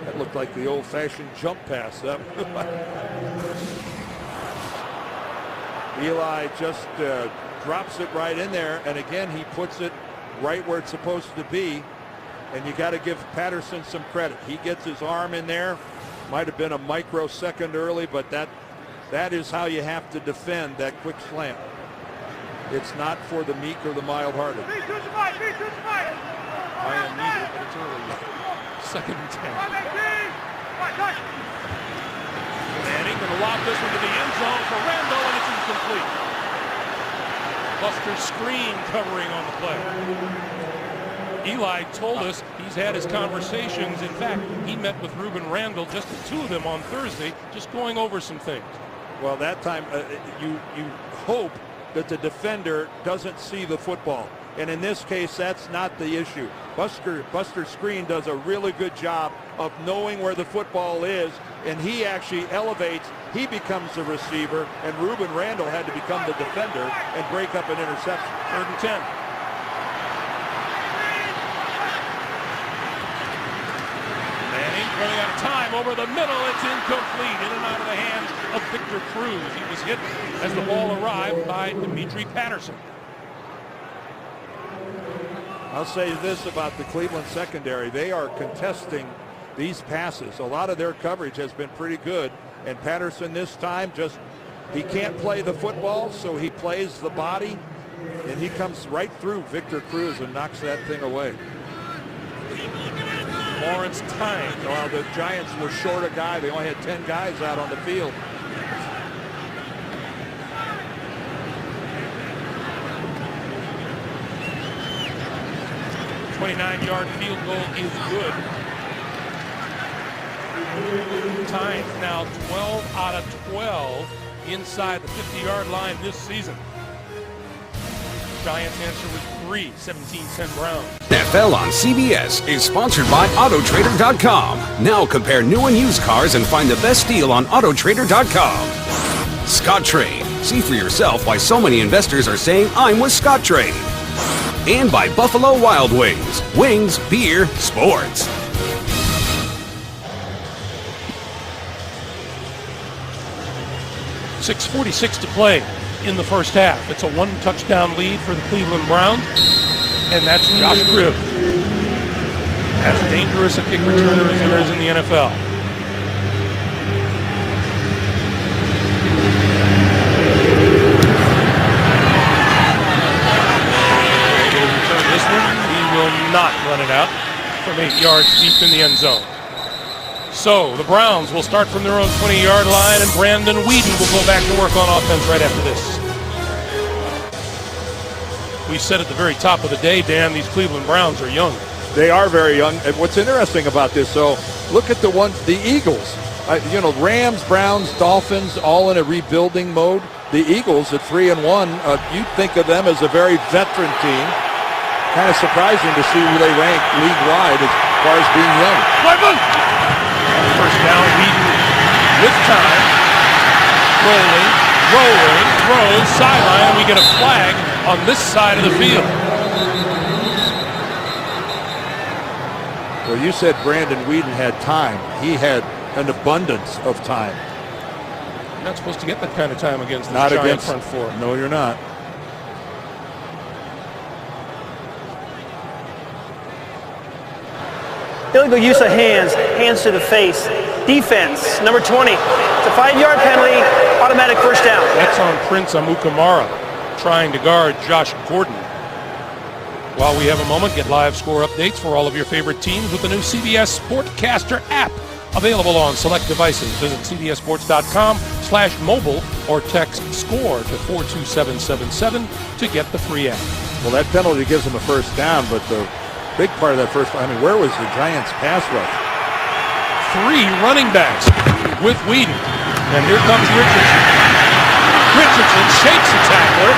That looked like the old-fashioned jump pass. Eli just drops it right in there, and again he puts it right where it's supposed to be. And you got to give Patterson some credit. He gets his arm in there. Might have been a microsecond early, but that is how you have to defend that quick slant. It's not for the meek or the mild-hearted. I am neither, but it's early. Second and 10. Manning going to lob this one to the end zone for Randall, and it's incomplete. Buster Screen covering on the play. Eli told us he's had his conversations. In fact, he met with Ruben Randall, just the 2 of them on Thursday, just going over some things. Well, that time you hope that the defender doesn't see the football. And in this case, that's not the issue. Buster Skrine does a really good job of knowing where the football is, and he actually elevates. He becomes the receiver, and Rueben Randle had to become the defender and break up an interception. 3rd and 10. Manning running out of time over the middle. It's incomplete. In and out of the hands of Victor Cruz. He was hit as the ball arrived by Dimitri Patterson. I'll say this about the Cleveland secondary. They are contesting these passes. A lot of their coverage has been pretty good. And Patterson this time he can't play the football, so he plays the body. And he comes right through Victor Cruz and knocks that thing away. Lawrence Tynes. While the Giants were short a guy, they only had 10 guys out on the field. A 29-yard field goal is good. Tynes now 12 out of 12 inside the 50-yard line this season. Giants answer with 3, 17-10 Browns. NFL on CBS is sponsored by Autotrader.com. Now compare new and used cars and find the best deal on Autotrader.com. Scottrade. See for yourself why so many investors are saying I'm with Scottrade. And by Buffalo Wild Wings. Wings, beer, sports. .646 to play in the first half. It's a 1-touchdown lead for the Cleveland Browns, and that's Josh Cribb. As dangerous a kick returner as there is in the NFL. He'll return this one. He will not run it out from 8 yards deep in the end zone. So the Browns will start from their own 20-yard line, and Brandon Weeden will go back to work on offense right after this. We said at the very top of the day, Dan, these Cleveland Browns are young. They are very young. And what's interesting about this, though, look at the Eagles. Rams, Browns, Dolphins, all in a rebuilding mode. The Eagles at 3-1, you'd think of them as a very veteran team. Kind of surprising to see who they rank league-wide as far as being young. First down, Weeden with time, rolling, throws, sideline, and we get a flag on this side of the field. Well, you said Brandon Weeden had time. He had an abundance of time. You're not supposed to get that kind of time against the Giant front four. No, you're not. Illegal use of hands to the face. Defense, number 20. It's a 5-yard penalty, automatic first down. That's on Prince Amukamara, trying to guard Josh Gordon. While we have a moment, get live score updates for all of your favorite teams with the new CBS Sportcaster app. Available on select devices. Visit cbssports.com/mobile or text SCORE to 42777 to get the free app. Well, that penalty gives them a first down, but the big part of that first, where was the Giants' pass rush? 3 running backs with Weeden. And here comes Richardson. Richardson shakes the tackler.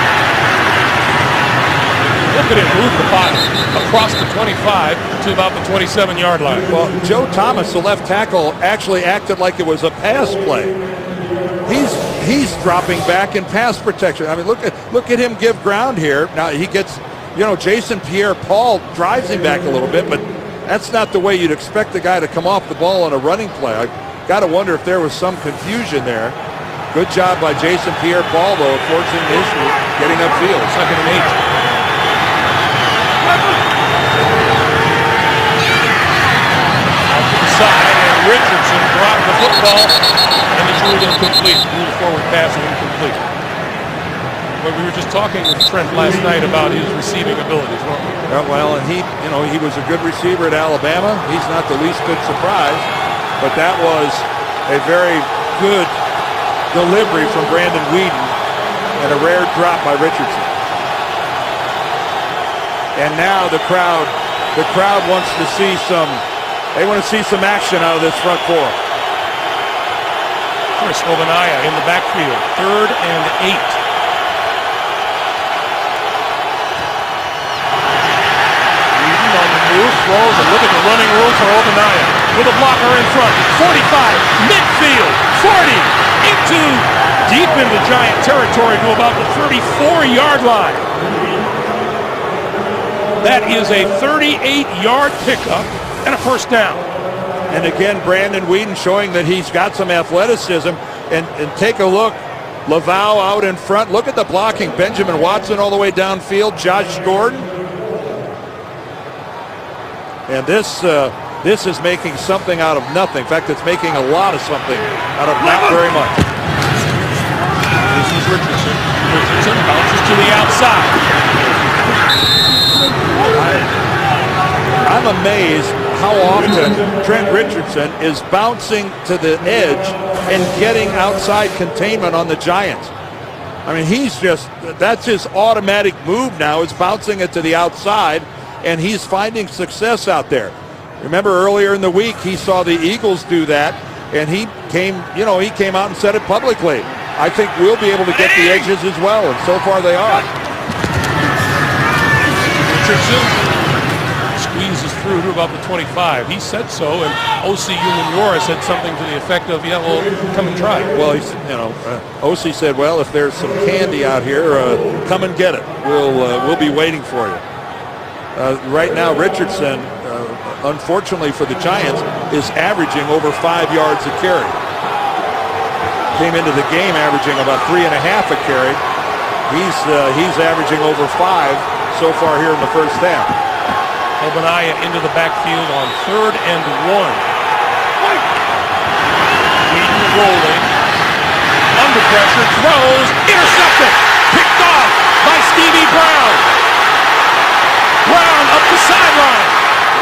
Look at him move the pocket across the 25 to about the 27-yard line. Well, Joe Thomas, the left tackle, actually acted like it was a pass play. He's dropping back in pass protection. Look at him give ground here. Now he gets, Jason Pierre-Paul drives him back a little bit, but that's not the way you'd expect the guy to come off the ball on a running play. I got to wonder if there was some confusion there. Good job by Jason Pierre-Paul, though, forcing the issue, getting upfield. 2nd and 8. Out to the side, and Richardson dropped the football, and it's ruled incomplete. Ruled forward pass and incomplete. But we were just talking with Trent last night about his receiving abilities, weren't we? Well, and he was a good receiver at Alabama. He's not the least bit surprised, but that was a very good delivery from Brandon Weeden and a rare drop by Richardson. And now the crowd wants to see some action out of this front four. Chris Obanaya in the backfield, 3rd and 8. move, throws, and look at the running room for Ogbonnaya. With a blocker in front, 45, midfield, 40, deep into Giant territory to about the 34-yard line. That is a 38-yard pickup and a first down. And again, Brandon Weeden showing that he's got some athleticism. And take a look. Laval out in front. Look at the blocking. Benjamin Watson all the way downfield. Josh Gordon. And this is making something out of nothing. In fact, it's making a lot of something out of not very much. This is Richardson. Richardson bounces to the outside. I'm amazed how often Trent Richardson is bouncing to the edge and getting outside containment on the Giants. I mean, that's his automatic move now, is bouncing it to the outside, and he's finding success out there. Remember earlier in the week, he saw the Eagles do that, and he came out and said it publicly. I think we'll be able to get the edges as well, and so far they are. Richardson squeezes through to about the 25. He said so, and O.C. Umenyiora said something to the effect of, yeah, well, come and try it. Well, O.C. said, well, if there's some candy out here, come and get it. We'll be waiting for you. Right now, Richardson, unfortunately for the Giants, is averaging over 5 yards a carry. Came into the game averaging about 3.5 a carry. He's averaging over 5 so far here in the first half. Ogbonnaya into the backfield on 3rd and 1. Weeden rolling. Under pressure, throws, intercepted, picked off by Stevie Brown. Brown up the sideline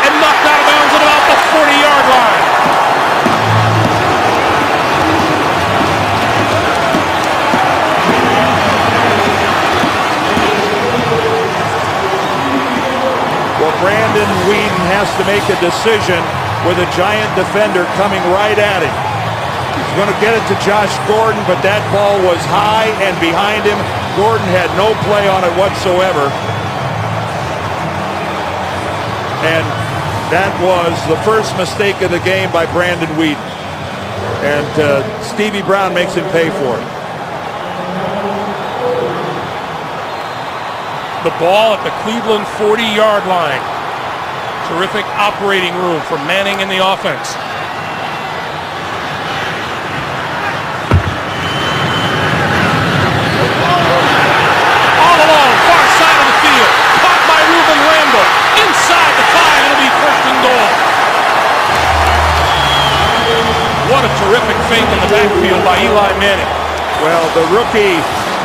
and knocked out of bounds at about the 40-yard line. Brandon Weeden has to make a decision with a Giant defender coming right at him. He's going to get it to Josh Gordon, but that ball was high and behind him. Gordon had no play on it whatsoever. And that was the first mistake of the game by Brandon Weeden. And Stevie Brown makes him pay for it. The ball at the Cleveland 40-yard line. Terrific operating room for Manning in the offense. All along, far side of the field. Caught by Ruben Randall. Inside the 5, it'll be 1st and goal. What a terrific fake in the backfield by Eli Manning. Well, the rookie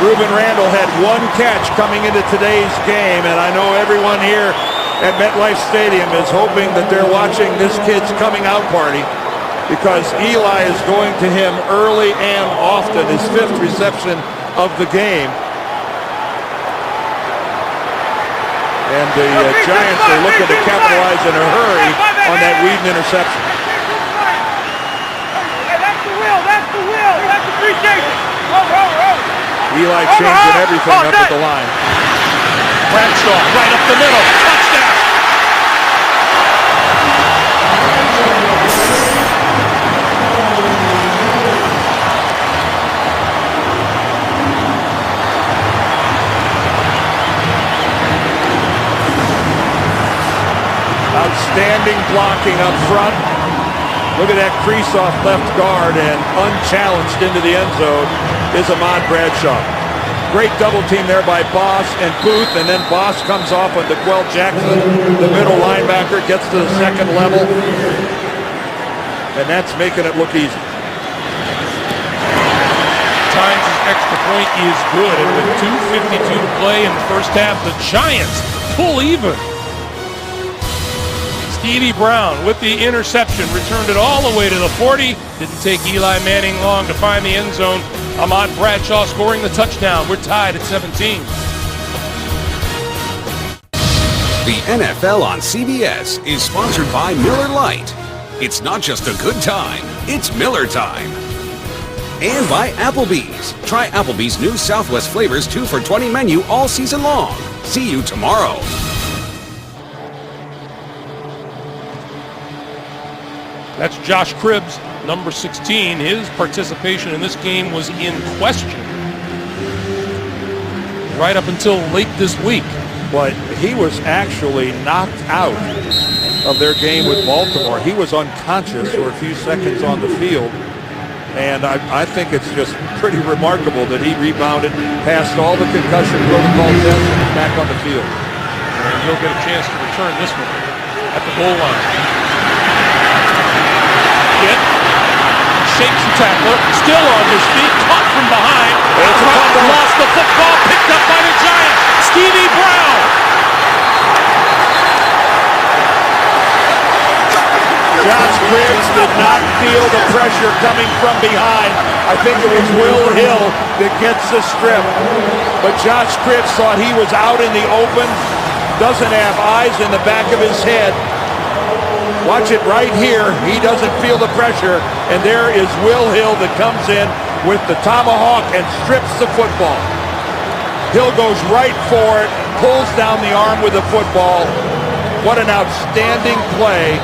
Ruben Randall had 1 catch coming into today's game, and I know everyone here at MetLife Stadium is hoping that they're watching this kid's coming out party, because Eli is going to him early and often, his 5th reception of the game. And the Giants are looking to capitalize in a hurry on that Weeden interception. Hey, that's the wheel, that's the wheel, that's the 3 safety. Roll. Eli changing everything up at the line. Bradshaw right up the middle. Touchdown. Outstanding blocking up front. Look at that crease off left guard, and unchallenged into the end zone is Ahmad Bradshaw. Great double team there by Boss and Booth, and then Boss comes off on DeQuell Jackson, the middle linebacker, gets to the 2nd level, and that's making it look easy. Times extra point is good, and with 2:52 to play in the first half, the Giants pull even. Stevie Brown with the interception, returned it all the way to the 40. Didn't take Eli Manning long to find the end zone. Ahmad Bradshaw scoring the touchdown. We're tied at 17. The NFL on CBS is sponsored by Miller Lite. It's not just a good time, it's Miller time. And by Applebee's. Try Applebee's new Southwest Flavors 2 for $20 menu all season long. See you tomorrow. That's Josh Cribbs, number 16. His participation in this game was in question right up until late this week. But he was actually knocked out of their game with Baltimore. He was unconscious for a few seconds on the field. And I think it's just pretty remarkable that he rebounded, passed all the concussion protocol tests, and is back on the field. And he'll get a chance to return this one at the goal line. Hit. Shakes the tackler. Still on his feet. Caught from behind. Lost the football. Picked up by the Giants. Stevie Brown. Josh Cribbs did not feel the pressure coming from behind. I think it was Will Hill that gets the strip. But Josh Cribbs thought he was out in the open. Doesn't have eyes in the back of his head. Watch it right here. He doesn't feel the pressure. And there is Will Hill that comes in with the tomahawk and strips the football. Hill goes right for it, pulls down the arm with the football. What an outstanding play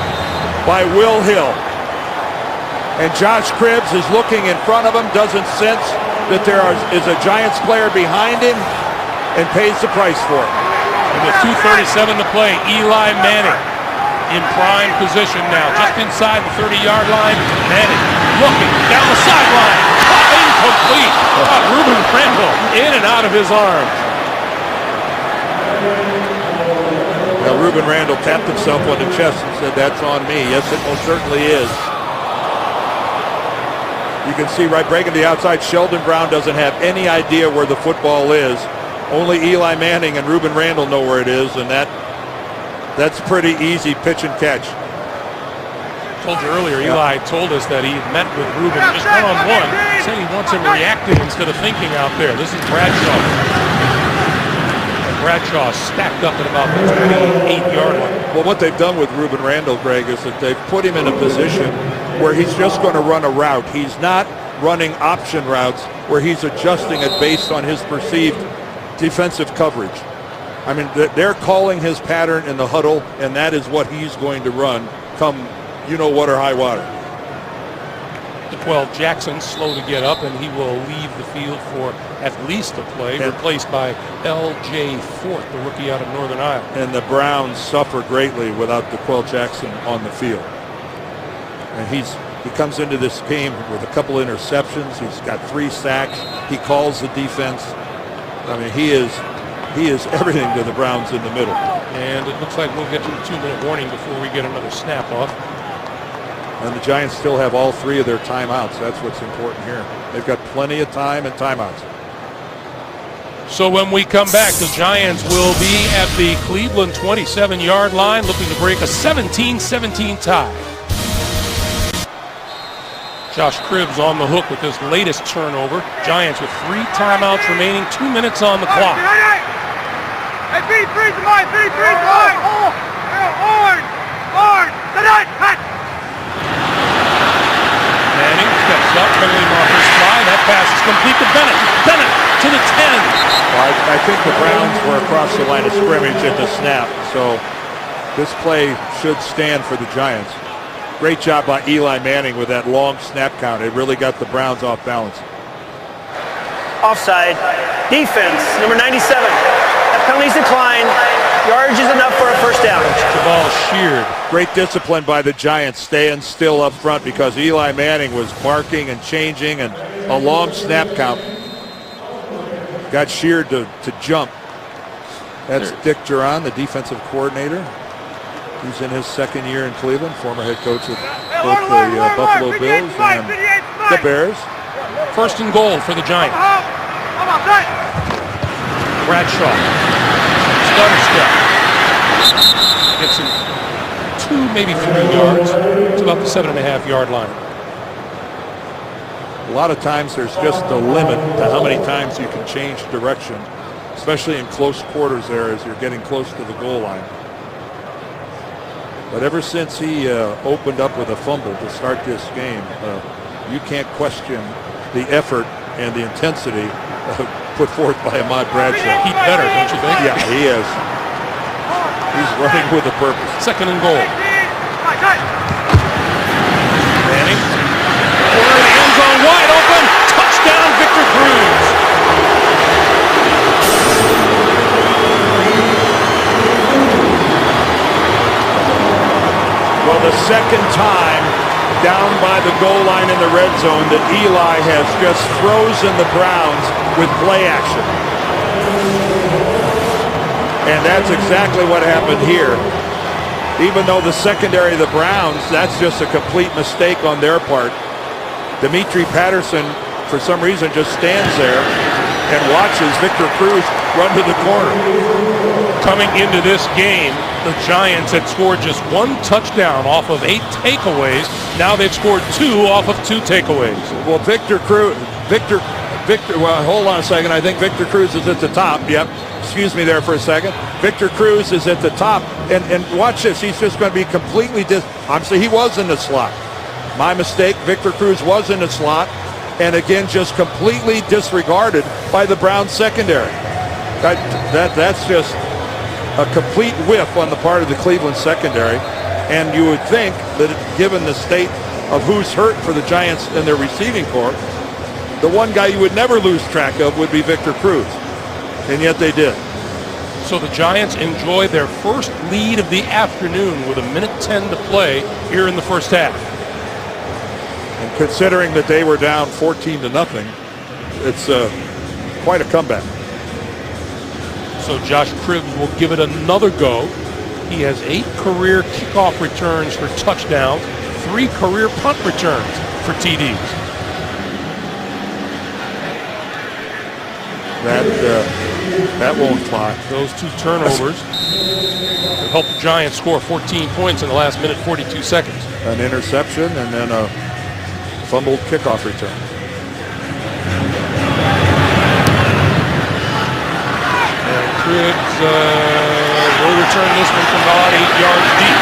by Will Hill. And Josh Cribbs is looking in front of him, doesn't sense that there is a Giants player behind him, and pays the price for it. And with 2:37 to play, Eli Manning in prime position now, just inside the 30-yard line. Manning looking down the sideline. Incomplete. Ruben Randall in and out of his arms. Now, Ruben Randall tapped himself on the chest and said, "That's on me." Yes, it most certainly is. You can see right breaking the outside, Sheldon Brown doesn't have any idea where the football is. Only Eli Manning and Ruben Randall know where it is, and that's pretty easy pitch and catch. I told you earlier, Eli told us that he met with Ruben just one-on-one. Said he wants him reacting instead of thinking out there. This is Bradshaw. And Bradshaw stacked up at about the 28-yard line. Well, what they've done with Ruben Randall, Greg, is that they've put him in a position where he's just going to run a route. He's not running option routes where he's adjusting it based on his perceived defensive coverage. I mean, they're calling his pattern in the huddle, and that is what he's going to run come you-know-what or high water. The 12, Jackson, slow to get up, and he will leave the field for at least a play, replaced by L.J. Fort, the rookie out of Northern Iowa. And the Browns suffer greatly without DeQuell Jackson on the field. And he comes into this game with a couple interceptions. He's got 3 sacks. He calls the defense. I mean, he is everything to the Browns in the middle. And it looks like we'll get to a 2-minute warning before we get another snap off. And the Giants still have all 3 of their timeouts. That's what's important here. They've got plenty of time and timeouts. So when we come back, the Giants will be at the Cleveland 27-yard line looking to break a 17-17 tie. Josh Cribbs on the hook with his latest turnover. Giants with 3 timeouts remaining, 2 minutes on the clock. Hey, beat, freeze the line, beat, freeze the line. Orange, tonight, hot. Manning steps up, penalty markers fly. That pass is complete to Bennett. Bennett to the 10. Well, I think the Browns were across the line of scrimmage at the snap, so this play should stand for the Giants. Great job by Eli Manning with that long snap count. It really got the Browns off balance. Offside. Defense, number 97. That penalty's declined. Yardage is enough for a first down. Jabal Sheard. Great discipline by the Giants, staying still up front because Eli Manning was barking and changing, and a long snap count got Sheard to jump. That's Dick Duran, the defensive coordinator. He's in his 2nd year in Cleveland, former head coach of both the Buffalo Bills and the Bears. First and goal for the Giants. Bradshaw. Stutter step. Gets him 2, maybe 3 yards. It's about the 7.5-yard line. A lot of times there's just a limit to how many times you can change direction, especially in close quarters there as you're getting close to the goal line. But ever since he opened up with a fumble to start this game, you can't question the effort and the intensity put forth by Ahmad Bradshaw. He's better, don't you think? Yeah, he is. He's running with a purpose. Second and goal. zone wide open. Touchdown, Victor Cruz. Well, the second time down by the goal line in the red zone that Eli has just frozen the Browns with play action. And that's exactly what happened here. Even though the secondary of the Browns, that's just a complete mistake on their part. Dimitri Patterson, for some reason, just stands there and watches Victor Cruz run to the corner. Coming into this game, the Giants had scored just one touchdown off of 8 takeaways. Now they've scored 2 off of 2 takeaways. Well, well, hold on a second. I think Victor Cruz is at the top. Yep. Excuse me there for a second. Victor Cruz is at the top. And watch this. He's just going to be completely obviously, he was in the slot. My mistake. Victor Cruz was in the slot. And again, just completely disregarded by the Browns secondary. That's just a complete whiff on the part of the Cleveland secondary. And you would think that given the state of who's hurt for the Giants and their receiving corps, the one guy you would never lose track of would be Victor Cruz. And yet they did. So the Giants enjoy their first lead of the afternoon with 1:10 to play here in the first half. And considering that they were down 14-0, it's quite a comeback. So Josh Cribbs will give it another go. He has 8 career kickoff returns for touchdowns, 3 career punt returns for TDs. That won't fly. Those 2 turnovers will help the Giants score 14 points in the last minute, 42 seconds. An interception and then a fumbled kickoff return. And Cribbs will return this one from about 8 yards deep.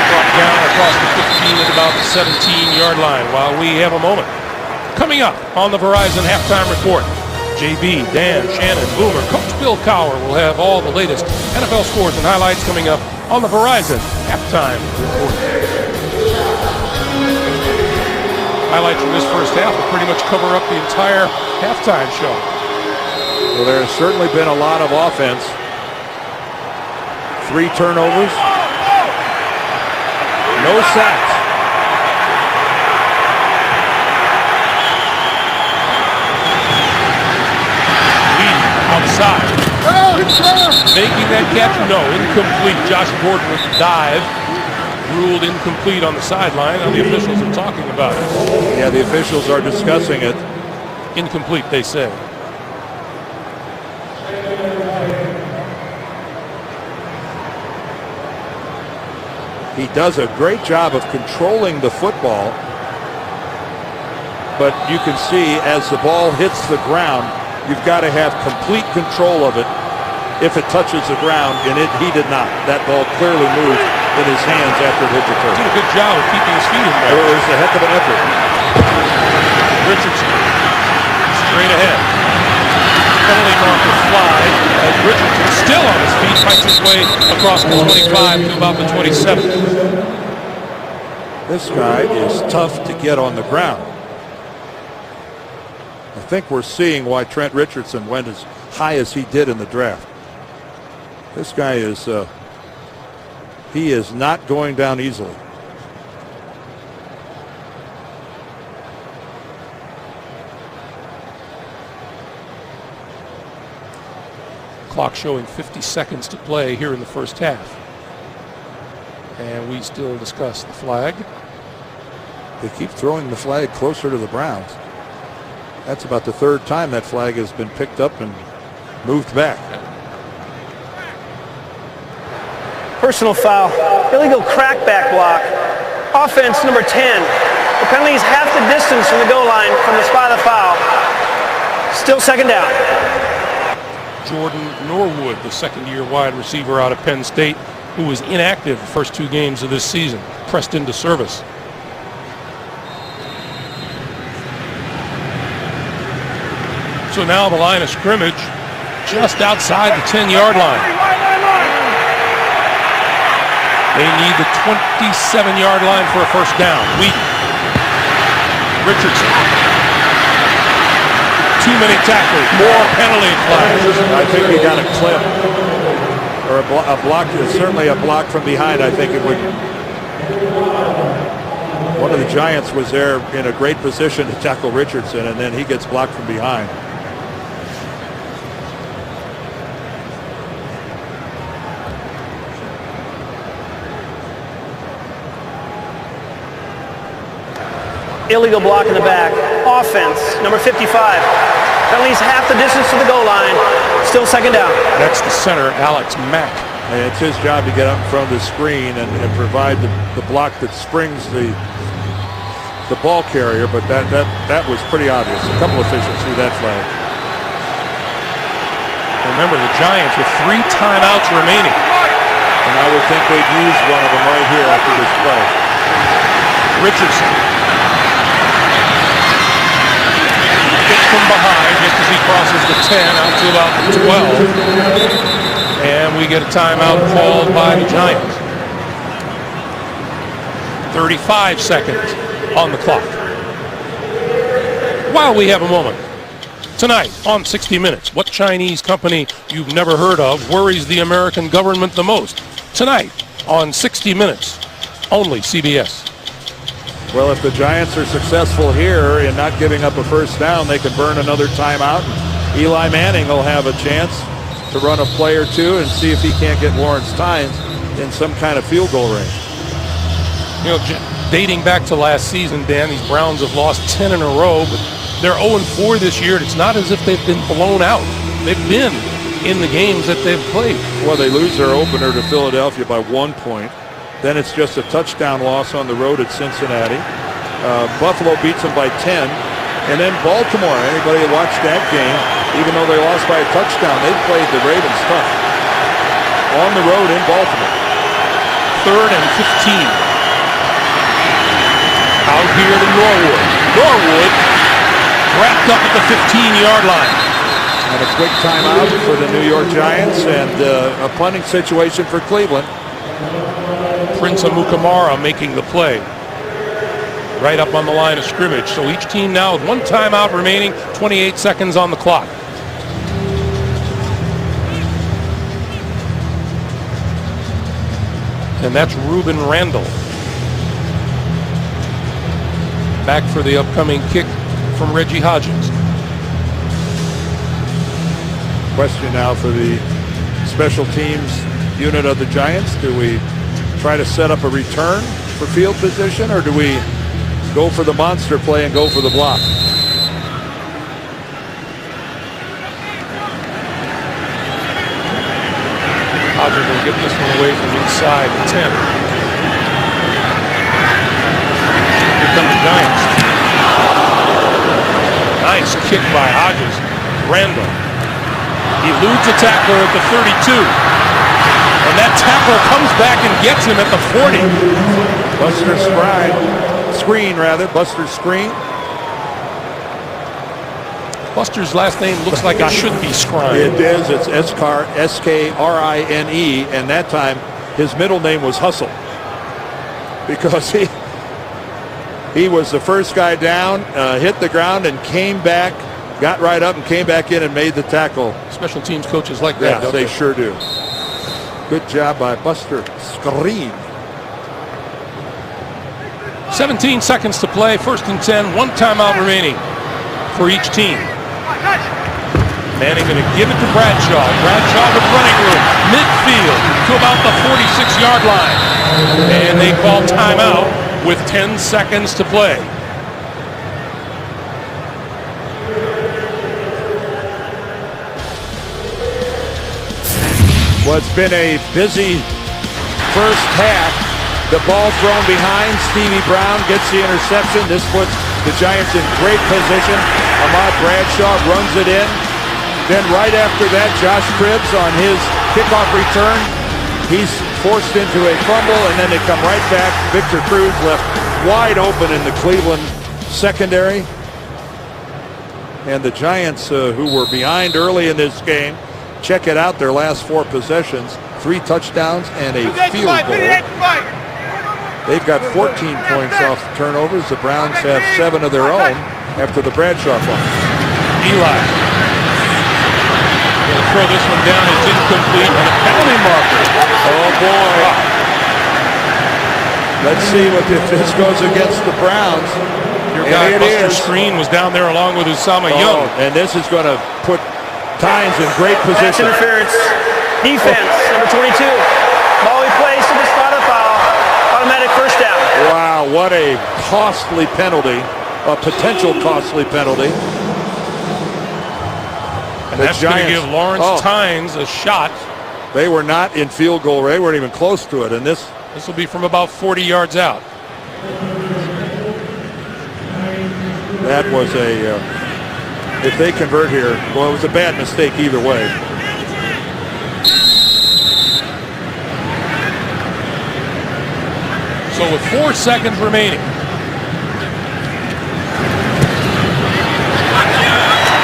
Brought down across the 15 at about the 17-yard line while we have a moment. Coming up on the Verizon Halftime Report, JB, Dan, Shannon, Boomer, Coach Bill Cowher will have all the latest NFL scores and highlights coming up on the Verizon Halftime Report. Highlights from this first half will pretty much cover up the entire halftime show. Well, there has certainly been a lot of offense. 3 turnovers. No sacks. Outside. Making that catch? No, incomplete. Josh Gordon with the dive. Ruled incomplete on the sideline. Now the officials are talking about it. Yeah, the officials are discussing it. Incomplete, they say. He does a great job of controlling the football. But you can see as the ball hits the ground, you've got to have complete control of it if it touches the ground, and he did not. That ball clearly moved in his hands after it hit the turf. Did a good job of keeping his feet in there. It was a heck of an effort. Richardson, straight ahead. Penalty marker fly as Richardson still on his feet, fights his way across the 25 to about the 27. This guy is tough to get on the ground. I think we're seeing why Trent Richardson went as high as he did in the draft. This guy is, he is not going down easily. Clock showing 50 seconds to play here in the first half. And we still discuss the flag. They keep throwing the flag closer to the Browns. That's about the 3rd time that flag has been picked up and moved back. Personal foul, illegal crackback block. Offense number 10. The penalty is half the distance from the goal line from the spot of the foul. Still second down. Jordan Norwood, the second-year wide receiver out of Penn State, who was inactive the first 2 games of this season, pressed into service. So now the line of scrimmage just outside the 10-yard line. They need the 27-yard line for a first down. Wheaton Richardson. Too many tackles. More penalty flags. I think he got a clip. Or a block, certainly a block from behind. I think it would. One of the Giants was there in a great position to tackle Richardson, and then he gets blocked from behind. Illegal block in the back. Offense, number 55. Penalties half the distance to the goal line. Still second down. Next to center, Alex Mack. And it's his job to get up in front of the screen and provide the block that springs the ball carrier, but that was pretty obvious. A couple officials threw that flag. Remember, the Giants with 3 timeouts remaining. And I would think they'd use one of them right here after this play. Richardson. Kick from behind just as he crosses the 10 out to about the 12. And we get a timeout called by the Giants. 35 seconds on the clock. While we have a moment. Tonight on 60 Minutes, what Chinese company you've never heard of worries the American government the most? Tonight on 60 Minutes, only CBS. Well, if the Giants are successful here in not giving up a first down, they can burn another timeout. Eli Manning will have a chance to run a play or two and see if he can't get Lawrence Tynes in some kind of field goal range. You know, dating back to last season, Dan, these Browns have lost 10 in a row, but they're 0-4 this year. It's not as if they've been blown out. They've been in the games that they've played. Well, they lose their opener to Philadelphia by 1 point. Then it's just a touchdown loss on the road at Cincinnati. Buffalo beats them by 10. And then Baltimore, anybody who watched that game, even though they lost by a touchdown, they played the Ravens tough. On the road in Baltimore. 3rd and 15. Out here to Norwood. Norwood wrapped up at the 15-yard line. And a quick timeout for the New York Giants and a punting situation for Cleveland. Prince Amukamara making the play. Right up on the line of scrimmage. So each team now with 1 timeout remaining, 28 seconds on the clock. And that's Ruben Randall. Back for the upcoming kick from Reggie Hodges. Question now for the special teams unit of the Giants. Do we try to set up a return for field position, or do we go for the monster play and go for the block? Hodges will get this one away from inside the 10. Here come the Giants. Nice kick by Hodges. Randall. He eludes a tackler at the 32. And that tackle comes back and gets him at the 40. Buster Screen. Buster's last name looks like it should be Scrine. It is. It's S-K-R-I-N-E. And that time, his middle name was Hustle. Because he was the first guy down, hit the ground, and came back, got right up and came back in and made the tackle. Special teams coaches like that, Yeah, they sure do. Good job by Buster Screen. 17 seconds to play, 1st and 10, 1 timeout remaining for each team. Manning going to give it to Bradshaw. Bradshaw with running room, midfield to about the 46-yard line. And they call timeout with 10 seconds to play. Well, it's been a busy first half. The ball thrown behind. Stevie Brown gets the interception. This puts the Giants in great position. Ahmad Bradshaw runs it in. Then right after that, Josh Cribbs on his kickoff return. He's forced into a fumble, and then they come right back. Victor Cruz left wide open in the Cleveland secondary. And the Giants, who were behind early in this game, check it out, their last 4 possessions, 3 touchdowns and a field goal. They've got 14 points off the turnovers. The Browns have 7 of their own after the Bradshaw fumble. Eli will throw this one down. It's incomplete and a penalty marker. Oh boy. Let's see if this goes against the Browns. Your guy Buster Screen was down there along with Usama Young. And this is going to put Tynes in great Pass position. interference. Defense, number 22. Ball he plays to the starter foul. Automatic first down. Wow, what a costly penalty. A potential costly penalty. And that's going to give Lawrence Tynes a shot. They were not in field goal. They weren't even close to it. And this will be from about 40 yards out. That was if they convert here, well, it was a bad mistake either way. So with 4 seconds remaining.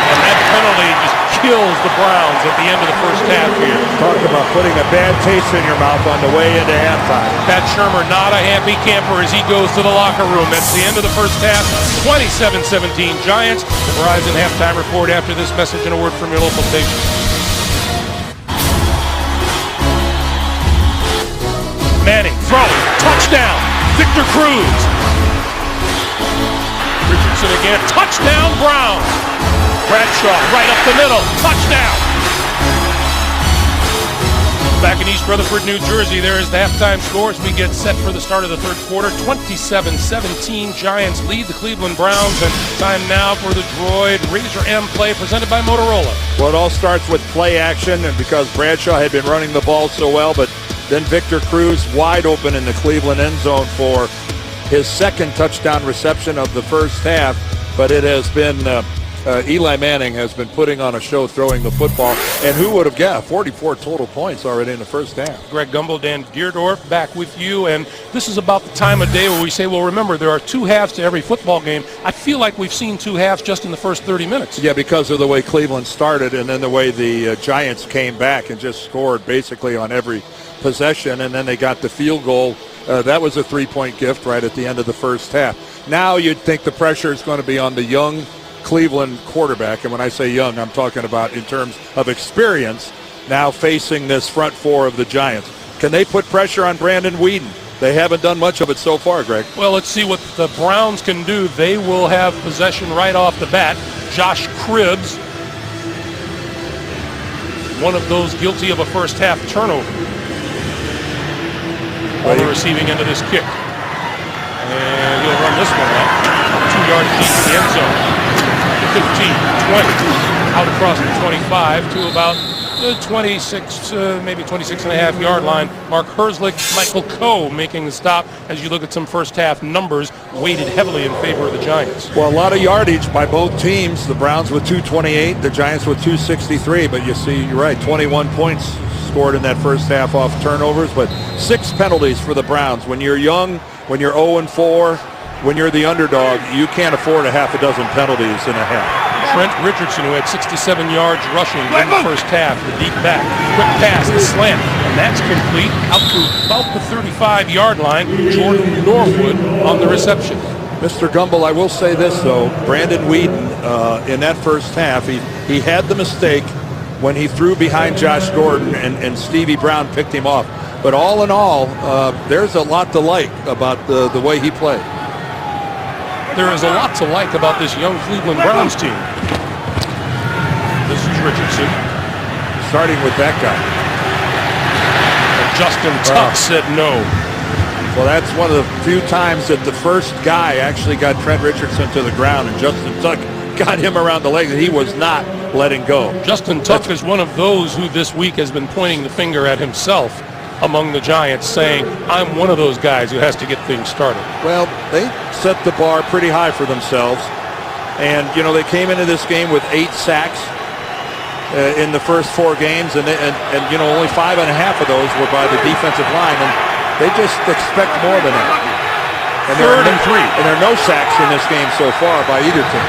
And that penalty just kills the Browns at the end of the first half here. Talk about putting a bad taste in your mouth on the way into halftime. Pat Shurmur not a happy camper as he goes to the locker room. That's the end of the first half. 27-17 Giants. The Verizon halftime report after this message and a word from your local station. Manning throwing. Touchdown. Victor Cruz. Richardson again. Touchdown Browns. Bradshaw right up the middle. Touchdown. Back in East Rutherford, New Jersey, there is the halftime score as we get set for the start of the third quarter. 27-17 Giants lead the Cleveland Browns, and time now for the Droid Razor M play presented by Motorola. Well, it all starts with play action, and because Bradshaw had been running the ball so well, but then Victor Cruz wide open in the Cleveland end zone for his second touchdown reception of the first half. But it has been Eli Manning has been putting on a show throwing the football. And who would have guessed 44 total points already in the first half. Greg Gumbel, Dan Deerdorf back with you. And this is about the time of day where we say, well, remember, there are 2 halves to every football game. I feel like we've seen 2 halves just in the first 30 minutes. Yeah, because of the way Cleveland started and then the way the Giants came back and just scored basically on every possession, and then they got the field goal. That was a 3-point gift right at the end of the first half. Now you'd think the pressure is going to be on the young Cleveland quarterback, and when I say young, I'm talking about in terms of experience, now facing this front four of the Giants. Can they put pressure on Brandon Weeden? They haven't done much of it so far, Greg. Well, let's see what the Browns can do. They will have possession right off the bat. Josh Cribbs, one of those guilty of a first half turnover on the receiving end of this kick. And he'll run this one up. 2 yards deep in the end zone. 15, 20, out across the 25 to about the 26, maybe 26 and a half yard line. Mark Herzlich, Michael Coe making the stop as you look at some first half numbers weighted heavily in favor of the Giants. Well, a lot of yardage by both teams. The Browns with 228, the Giants with 263, but you see, you're right, 21 points scored in that first half off turnovers, but 6 penalties for the Browns. When you're young, when you're 0-4, when you're the underdog, you can't afford a half a dozen penalties in a half. Trent Richardson, who had 67 yards rushing in the first half, the deep back, quick pass, the slant, and that's complete out to about the 35-yard line. Jordan Norwood on the reception. Mr. Gumbel, I will say this, though. Brandon Weeden, in that first half, he had the mistake when he threw behind Josh Gordon and Stevie Brown picked him off. But all in all, there's a lot to like about the way he played. There is a lot to like about this young Cleveland Browns team. This is Richardson. Starting with that guy. And Justin Tuck said no. Well, that's one of the few times that the first guy actually got Trent Richardson to the ground, and Justin Tuck got him around the leg, and he was not letting go. Justin Tuck is one of those who this week has been pointing the finger at himself among the Giants, saying, I'm one of those guys who has to get things started. Well, they set the bar pretty high for themselves. And, you know, they came into this game with 8 sacks in the first 4 games, and you know, only 5.5 of those were by the defensive line, and they just expect more than that. And 3rd and 3. And there are no sacks in this game so far by either team.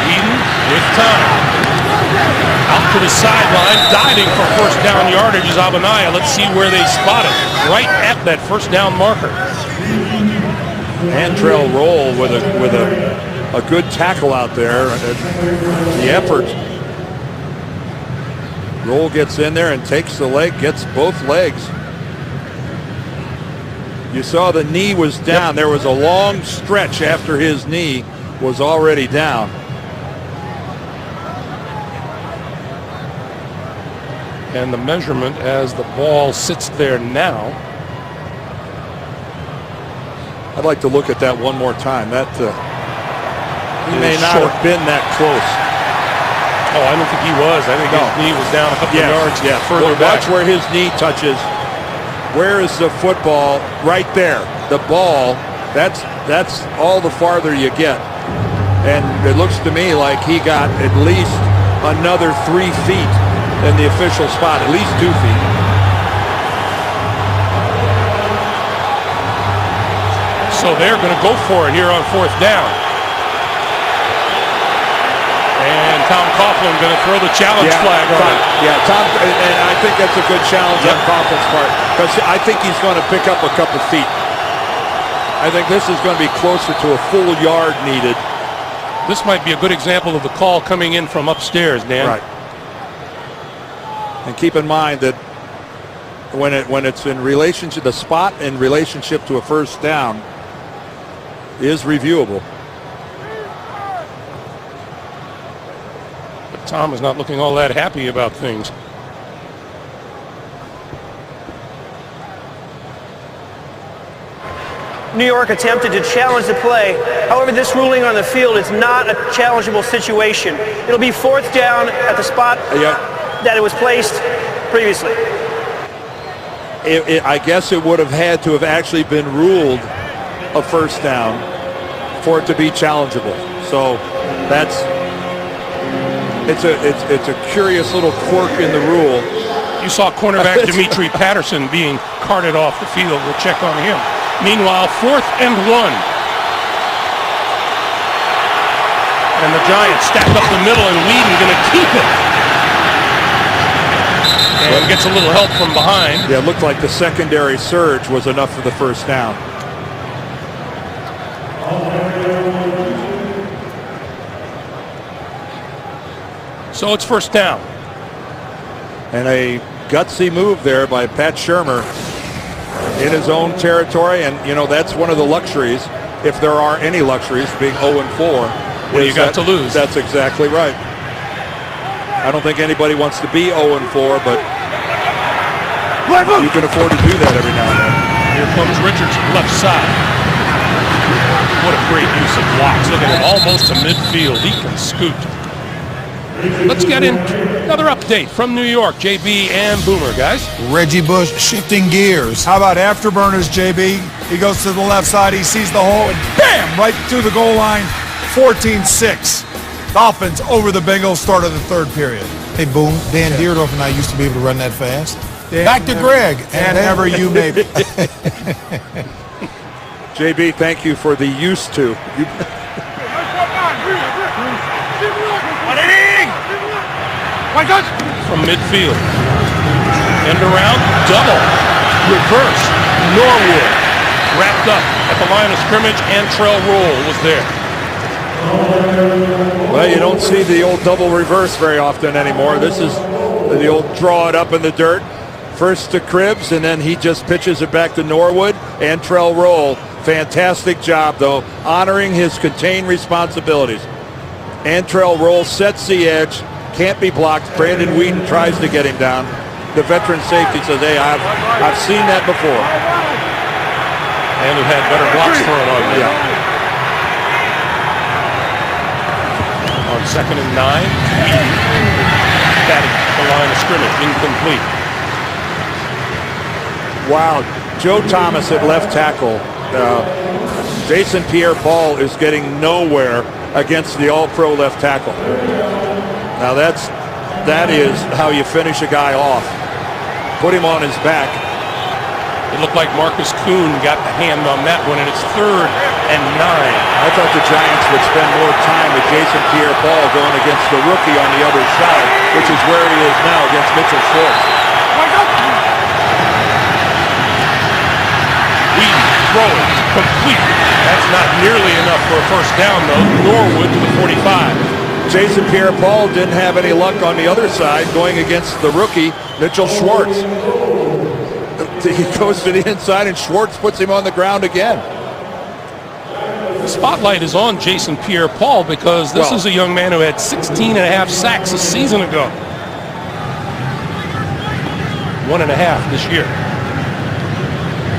Weeden with time. Out to the sideline, diving for first down yardage is Abenaya. Let's see where they spot it. Right at that first down marker. Antrel Roll with a good tackle out there. The effort. Roll gets in there and takes the leg, gets both legs. You saw the knee was down. There was a long stretch after his knee was already down. And the measurement as the ball sits there now. I'd like to look at that one more time. That he may not have been that close. Oh, I don't think he was. I think his knee was down a couple of yards further back. Watch where his knee touches. Where is the football? Right there. The ball. That's all the farther you get. And it looks to me like he got at least another 3 feet in the official spot, at least 2 feet. So they're going to go for it here on fourth down. And Tom Coughlin going to throw the challenge flag on it. Yeah, Tom, and I think that's a good challenge on Coughlin's part, because I think he's going to pick up a couple feet. I think this is going to be closer to a full yard needed. This might be a good example of the call coming in from upstairs, Dan. Right. And keep in mind that when it's in relationship, the spot in relationship to a first down is reviewable. But Tom is not looking all that happy about things. New York attempted to challenge the play. However, this ruling on the field is not a challengeable situation. It'll be fourth down at the spot that it was placed previously. I guess it would have had to have actually been ruled a first down for it to be challengeable. So it's a curious little quirk in the rule. You saw cornerback Dimitri Patterson being carted off the field. We'll check on him. Meanwhile, 4th and 1. And the Giants stack up the middle, and Weeden going to keep it. And gets a little help from behind. Yeah, it looked like the secondary surge was enough for the first down. So it's first down. And a gutsy move there by Pat Shurmur in his own territory. And, you know, that's one of the luxuries, if there are any luxuries, being 0-4. Well, you got to lose. That's exactly right. I don't think anybody wants to be 0-4, but you can afford to do that every now and then. Here comes Richardson, left side. What a great use of blocks. Look at it, almost to midfield. He can scoot. Let's get in another update from New York. JB and Boomer, guys. Reggie Bush shifting gears. How about afterburners, JB? He goes to the left side, he sees the hole, and bam, right through the goal line, 14-6. Dolphins over the Bengals, start of the third period. Hey, Boom, Dan Dierdorf and I used to be able to run that fast. Back to Greg. And ever you may be. JB, thank you for the used to. From midfield. End around, double. Reverse. Norwood. Wrapped up at the line of scrimmage. Antrel Roll was there. Well, you don't see the old double reverse very often anymore. This is the old draw it up in the dirt. First to Cribbs, and then he just pitches it back to Norwood. Antrel Roll. Fantastic job, though, honoring his contained responsibilities. Antrel Roll sets the edge. Can't be blocked. Brandon Weeden tries to get him down. The veteran safety says, hey, I've seen that before. And we've had better blocks thrown on me. On 2nd and 9, Weeden batted the line of scrimmage, incomplete. Wow, Joe Thomas at left tackle. Jason Pierre-Paul is getting nowhere against the all-pro left tackle. Now that is how you finish a guy off. Put him on his back. It looked like Marcus Kuhn got the hand on that one, and it's 3rd I thought the Giants would spend more time with Jason Pierre-Paul going against the rookie on the other side, which is where he is now against Mitchell Schwartz. Weeden throwing complete. That's not nearly enough for a first down, though. Norwood to the 45. Jason Pierre-Paul didn't have any luck on the other side going against the rookie, Mitchell Schwartz. He goes to the inside, and Schwartz puts him on the ground again. The spotlight is on Jason Pierre-Paul because this is a young man who had 16 and a half sacks a season ago. 1.5 this year.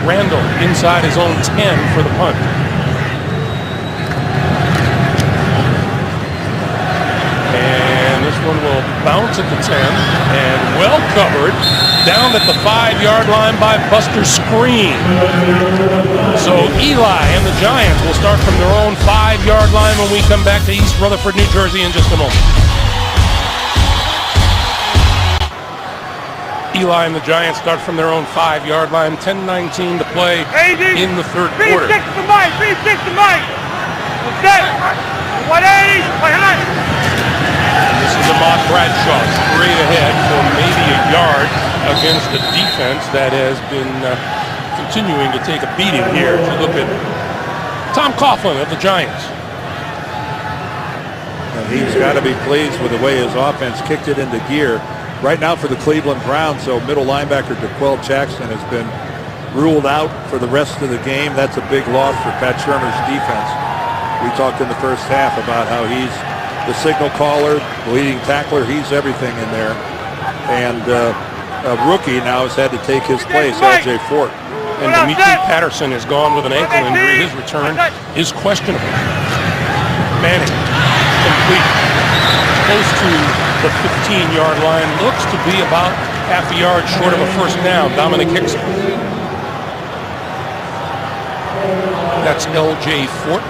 Randall inside his own 10 for the punt. And this one will bounce at the 10 and well covered down at the 5-yard line by Buster Screen. So Eli and the Giants will start from their own 5-yard line when we come back to East Rutherford, New Jersey in just a moment. Eli and the Giants start from their own 5-yard line. 10:19 to play in the third quarter. 3-6 to Mike. 3-6 to Mike. Set. 180. This is Ahmad Bradshaw straight ahead for maybe a yard against a defense that has been continuing to take a beating here. If you look at Tom Coughlin of the Giants. And he's got to be pleased with the way his offense kicked it into gear. Right now for the Cleveland Browns, so middle linebacker DeQuell Jackson has been ruled out for the rest of the game. That's a big loss for Pat Shurmur's defense. We talked in the first half about how he's the signal caller, the leading tackler. He's everything in there. And a rookie now has had to take his place, L.J. Fort. And Dimitri Patterson is gone with an ankle injury. His return is questionable. Manning, complete. Close to the 15-yard line. Looks to be about half a yard short of a first down. Dominic Hickson. That's L.J. Fort,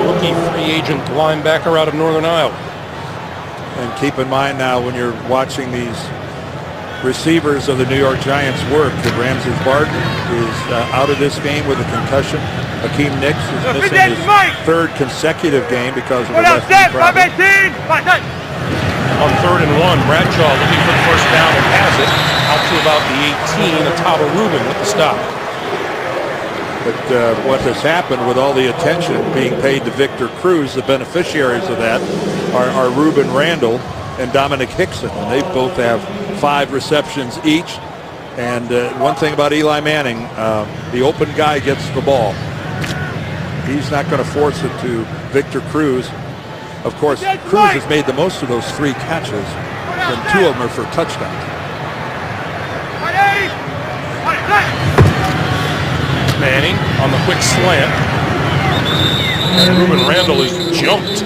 rookie free agent linebacker out of Northern Iowa. And keep in mind now when you're watching these receivers of the New York Giants work that Ramses Barton is out of this game with a concussion. Hakeem Nicks is missing his third consecutive game because of a left knee problem. On 3rd and 1, Bradshaw looking for the first down and has it out to about the 18. Ataba Rubin with the stop. But what has happened with all the attention being paid to Victor Cruz, the beneficiaries of that are Ruben Randall and Dominic Hickson. And they both have 5 receptions each. And one thing about Eli Manning, the open guy gets the ball. He's not going to force it to Victor Cruz. Of course, Cruz has made the most of those 3 catches, and 2 of them are for touchdowns. Manning on the quick slant. And Ruben Randall is jumped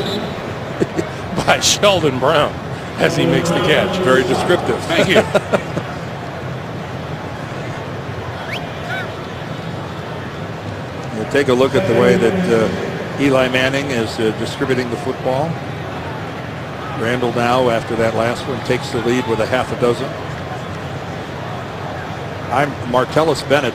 by Sheldon Brown as he makes the catch. Very descriptive. Thank you. Take a look at the way that Eli Manning is distributing the football. Randall now, after that last one, takes the lead with a half a dozen. Martellus Bennett,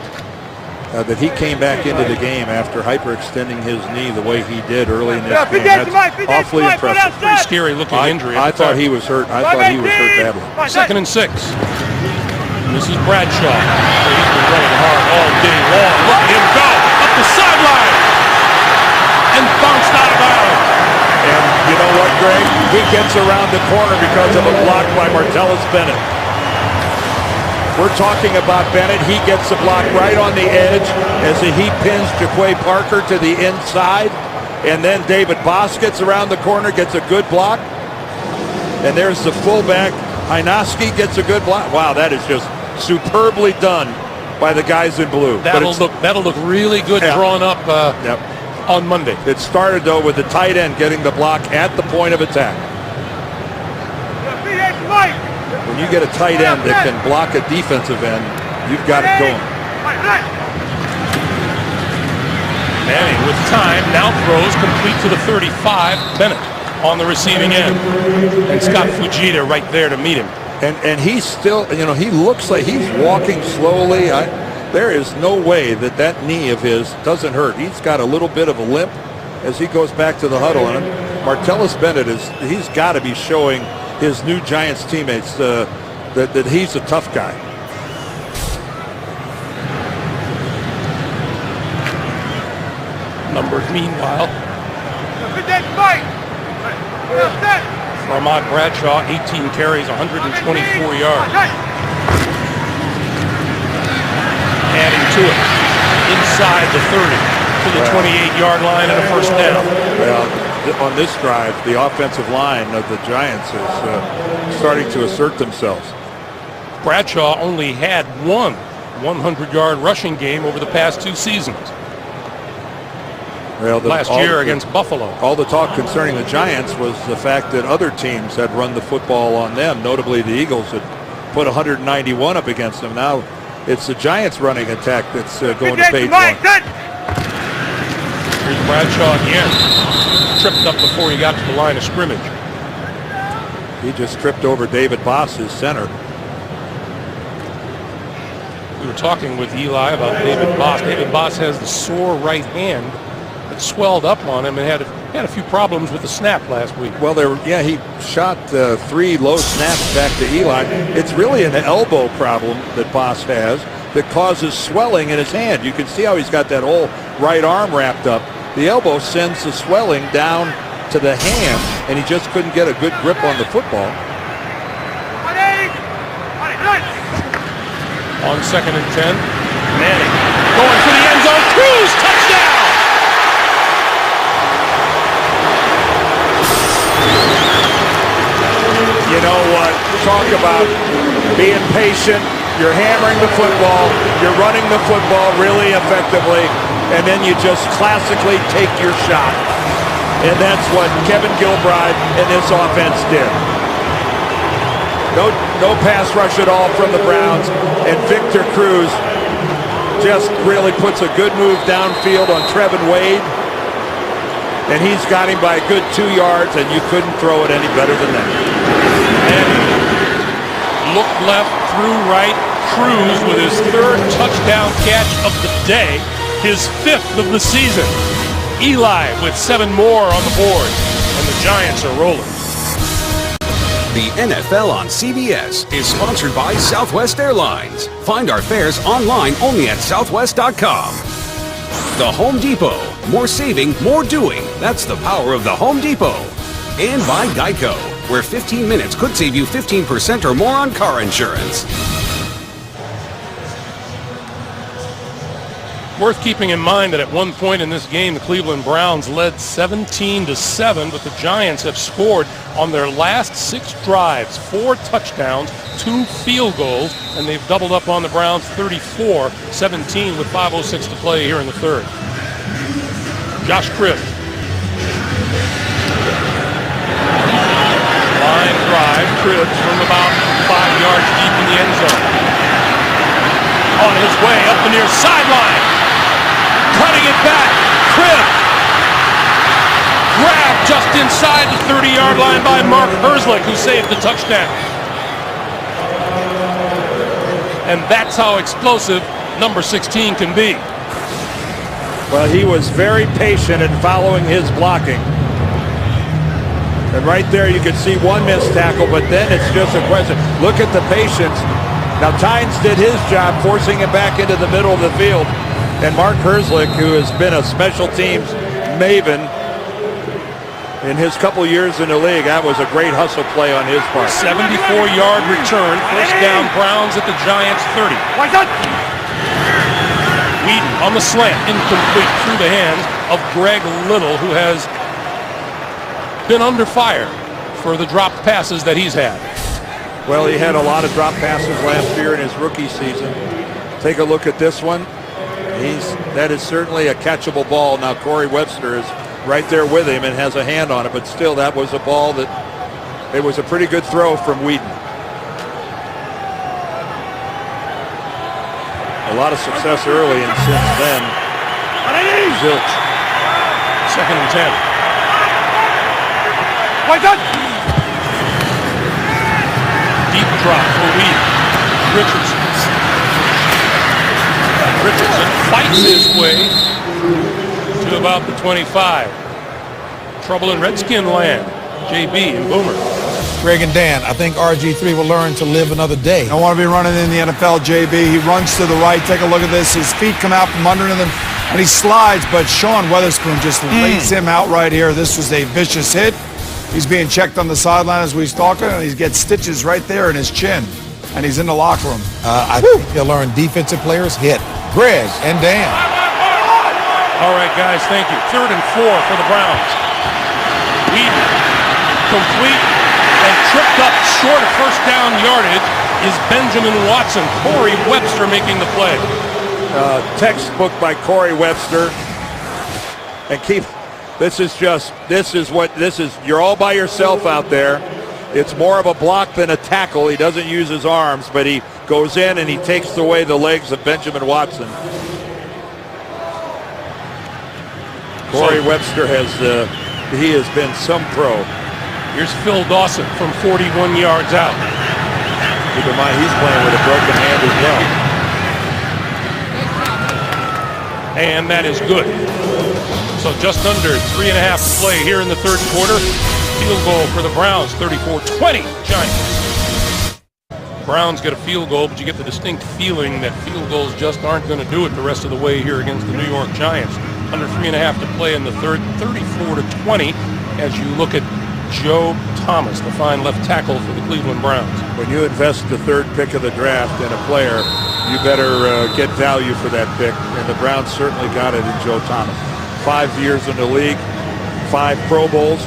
that he came back into the game after hyperextending his knee the way he did early in this game. That's awfully impressive. Pretty scary looking injury. I thought he was hurt. I thought he was hurt badly. 2nd and 6. And this is Bradshaw. He's been running hard all day long. Look at him go up the sideline and bounced out of bounds. And you know what, Greg? He gets around the corner because of a block by Martellus Bennett. We're talking about Bennett. He gets the block right on the edge as he pins Jaquay Parker to the inside. And then David Boss gets around the corner, gets a good block. And there's the fullback. Hynoski gets a good block. Wow, that is just superbly done by the guys in blue. That'll look really good drawn up on Monday. It started, though, with the tight end getting the block at the point of attack. When you get a tight end that can block a defensive end, you've got it going. Manning with time now throws complete to the 35. Bennett on the receiving end. And Scott Fujita right there to meet him. And he's still, he looks like he's walking slowly. There is no way that knee of his doesn't hurt. He's got a little bit of a limp as he goes back to the huddle. And Martellus Bennett he's got to be showing his new Giants teammates that he's a tough guy. Numbers, meanwhile. Good day, fight. For Ahmad Bradshaw, 18 carries, 124 yards. Adding to it, inside the 30 to the 28-yard line and a first down. Well, on this drive, the offensive line of the Giants is starting to assert themselves. Bradshaw only had one 100-yard rushing game over the past 2 seasons. Well, Last year against Buffalo. All the talk concerning the Giants was the fact that other teams had run the football on them. Notably, the Eagles had put 191 up against them. Now it's the Giants running attack that's going to page one. Here's Bradshaw again. Tripped up before he got to the line of scrimmage. He just tripped over David Boss, his center. We were talking with Eli about David Boss. David Boss has the sore right hand that swelled up on him and had a few problems with the snap last week. Well, he shot 3 low snaps back to Eli. It's really an elbow problem that Boss has that causes swelling in his hand. You can see how he's got that whole right arm wrapped up. The elbow sends the swelling down to the hand, and he just couldn't get a good grip on the football. On 2nd and 10, Manning going for the end zone. Cruz, touchdown! You know what? Talk about being patient. You're hammering the football. You're running the football really effectively. And then you just classically take your shot. And that's what Kevin Gilbride and this offense did. No pass rush at all from the Browns. And Victor Cruz just really puts a good move downfield on Trevin Wade. And he's got him by a good 2 yards, and you couldn't throw it any better than that. And look left, through right. Cruz with his 3rd touchdown catch of the day, his 5th of the season. Eli with 7 more on the board, and the Giants are rolling. The NFL on CBS is sponsored by Southwest Airlines. Find our fares online only at southwest.com. The Home Depot. More saving, more doing. That's the power of the Home Depot. And by Geico, where 15 minutes could save you 15% or more on car insurance. Worth keeping in mind that at one point in this game, the Cleveland Browns led 17-7, but the Giants have scored on their last 6 drives, 4 touchdowns, 2 field goals, and they've doubled up on the Browns 34-17 with 5:06 to play here in the 3rd. Josh Cribb. Line drive, Cribb from about 5 yards deep in the end zone. On his way up the near sideline. Cutting it back, Cribb. Grabbed just inside the 30-yard line by Mark Herzlich, who saved the touchdown. And that's how explosive number 16 can be. Well, he was very patient in following his blocking. And right there you can see one missed tackle, but then it's just a question. Look at the patience. Now Tynes did his job forcing him back into the middle of the field. And Mark Herzlich, who has been a special teams maven in his couple years in the league, that was a great hustle play on his part. 74-yard return, first down Browns at the Giants 30. Whedon on the slant, incomplete through the hands of Greg Little, who has been under fire for the dropped passes that he's had. Well, he had a lot of drop passes last year in his rookie season. Take a look at this one. That is certainly a catchable ball. Now Corey Webster is right there with him and has a hand on it, but still that was a ball that it was a pretty good throw from Whedon. A lot of success early, and since then, zilch. 2nd and 10. Deep drop for Whedon. Richardson. Richardson fights his way to about the 25. Trouble in Redskin land. JB and Boomer. Greg and Dan, I think RG3 will learn to live another day. Don't want to be running in the NFL, JB. He runs to the right. Take a look at this. His feet come out from under him, and he slides, but Sean Weatherspoon just lays him out right here. This was a vicious hit. He's being checked on the sideline as we're talking, and he gets stitches right there in his chin, and he's in the locker room. I think he'll learn defensive players hit. Greg and Dan. All right, guys, thank you. 3rd and 4 for the Browns. Weeden, complete and tripped up short of first down yardage is Benjamin Watson. Corey Webster making the play. Textbook by Corey Webster. And you're all by yourself out there. It's more of a block than a tackle. He doesn't use his arms, but he goes in and he takes away the legs of Benjamin Watson. Corey Webster has been some pro. Here's Phil Dawson from 41 yards out. Keep in mind, he's playing with a broken hand as well. And that is good. So just under 3.5 to play here in the 3rd quarter. Field goal for the Browns, 34-20 Giants. Browns get a field goal, but you get the distinct feeling that field goals just aren't going to do it the rest of the way here against the New York Giants. Under 3.5 to play in the 3rd, 34-20 as you look at Joe Thomas, the fine left tackle for the Cleveland Browns. When you invest the 3rd pick of the draft in a player, you better get value for that pick, and the Browns certainly got it in Joe Thomas. 5 years in the league, 5 Pro Bowls,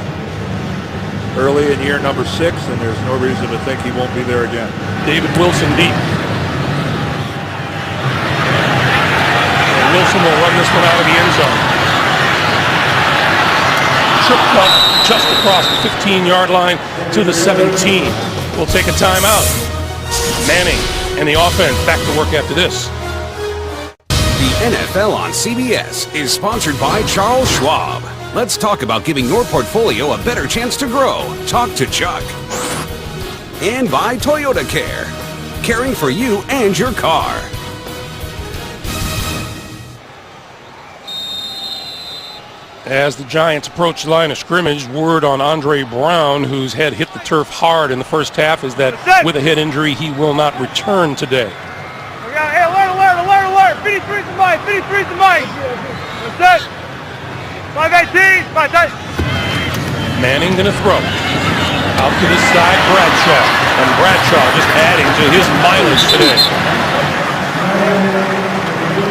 early in year number 6, and there's no reason to think he won't be there again. David Wilson deep. And Wilson will run this one out of the end zone. Tripped up just across the 15-yard line to the 17. We'll take a timeout. Manning and the offense back to work after this. The NFL on CBS is sponsored by Charles Schwab. Let's talk about giving your portfolio a better chance to grow. Talk to Chuck. And by Toyota Care, caring for you and your car. As the Giants approach the line of scrimmage, word on Andre Brown, whose head hit the turf hard in the first half, is that with a head injury, he will not return today. Hey, alert. 53's the mic. 53's the mic. That's it. 518. 518. Manning going to throw. Out to the side, Bradshaw. And Bradshaw just adding to his mileage today.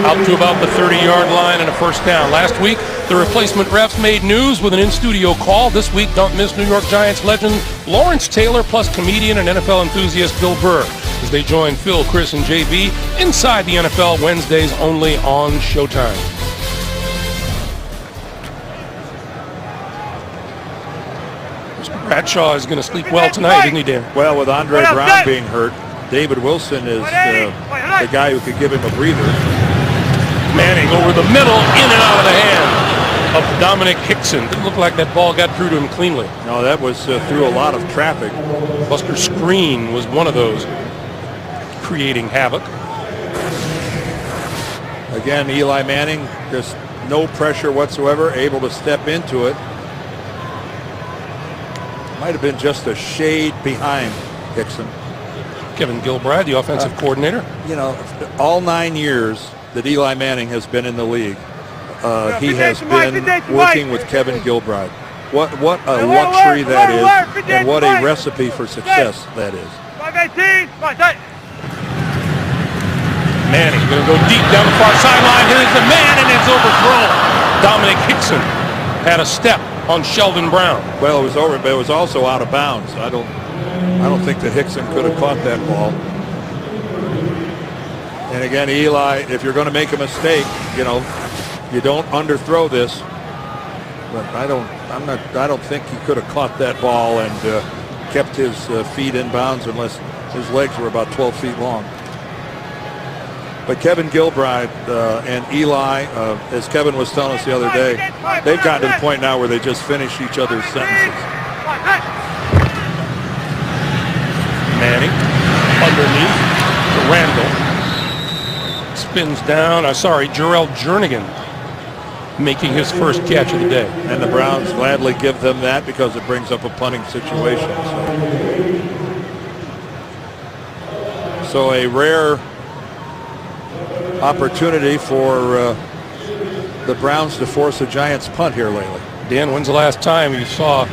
Out to about the 30-yard line and a first down. Last week, the replacement refs made news with an in-studio call. This week, don't miss New York Giants legend Lawrence Taylor plus comedian and NFL enthusiast Bill Burr as they join Phil, Chris, and JB inside the NFL Wednesdays only on Showtime. Mr. Bradshaw is going to sleep well tonight, isn't he, Dan? Well, with Andre Brown being hurt, David Wilson is the guy who could give him a breather. Manning over the middle, in and out of the hand of Dominic Hickson. Didn't look like that ball got through to him cleanly. No, that was through a lot of traffic. Buster Skrine was one of those creating havoc. Again, Eli Manning, just no pressure whatsoever, able to step into it. Might have been just a shade behind Hickson. Kevin Gilbride, the offensive coordinator. You know, all 9 years that Eli Manning has been in the league, he has been working with Kevin Gilbride. What a luxury that is, and what a recipe for success that is. 518. Manning going to go deep down the far sideline. Here's the man, and it's overthrown. Dominic Hickson had a step on Sheldon Brown. Well, it was over, but it was also out of bounds. I don't think that Hickson could have caught that ball. And again, Eli, if you're going to make a mistake, you know, you don't underthrow this. But I don't think he could have caught that ball and kept his feet in bounds unless his legs were about 12 feet long. But Kevin Gilbride and Eli, as Kevin was telling us the other day, they've gotten to the point now where they just finish each other's sentences. Manning underneath to Randall. spins down. Jarrell Jernigan making his first catch of the day. And the Browns gladly give them that because it brings up a punting situation. So a rare opportunity for the Browns to force a Giants punt here lately. Dan, when's the last time you saw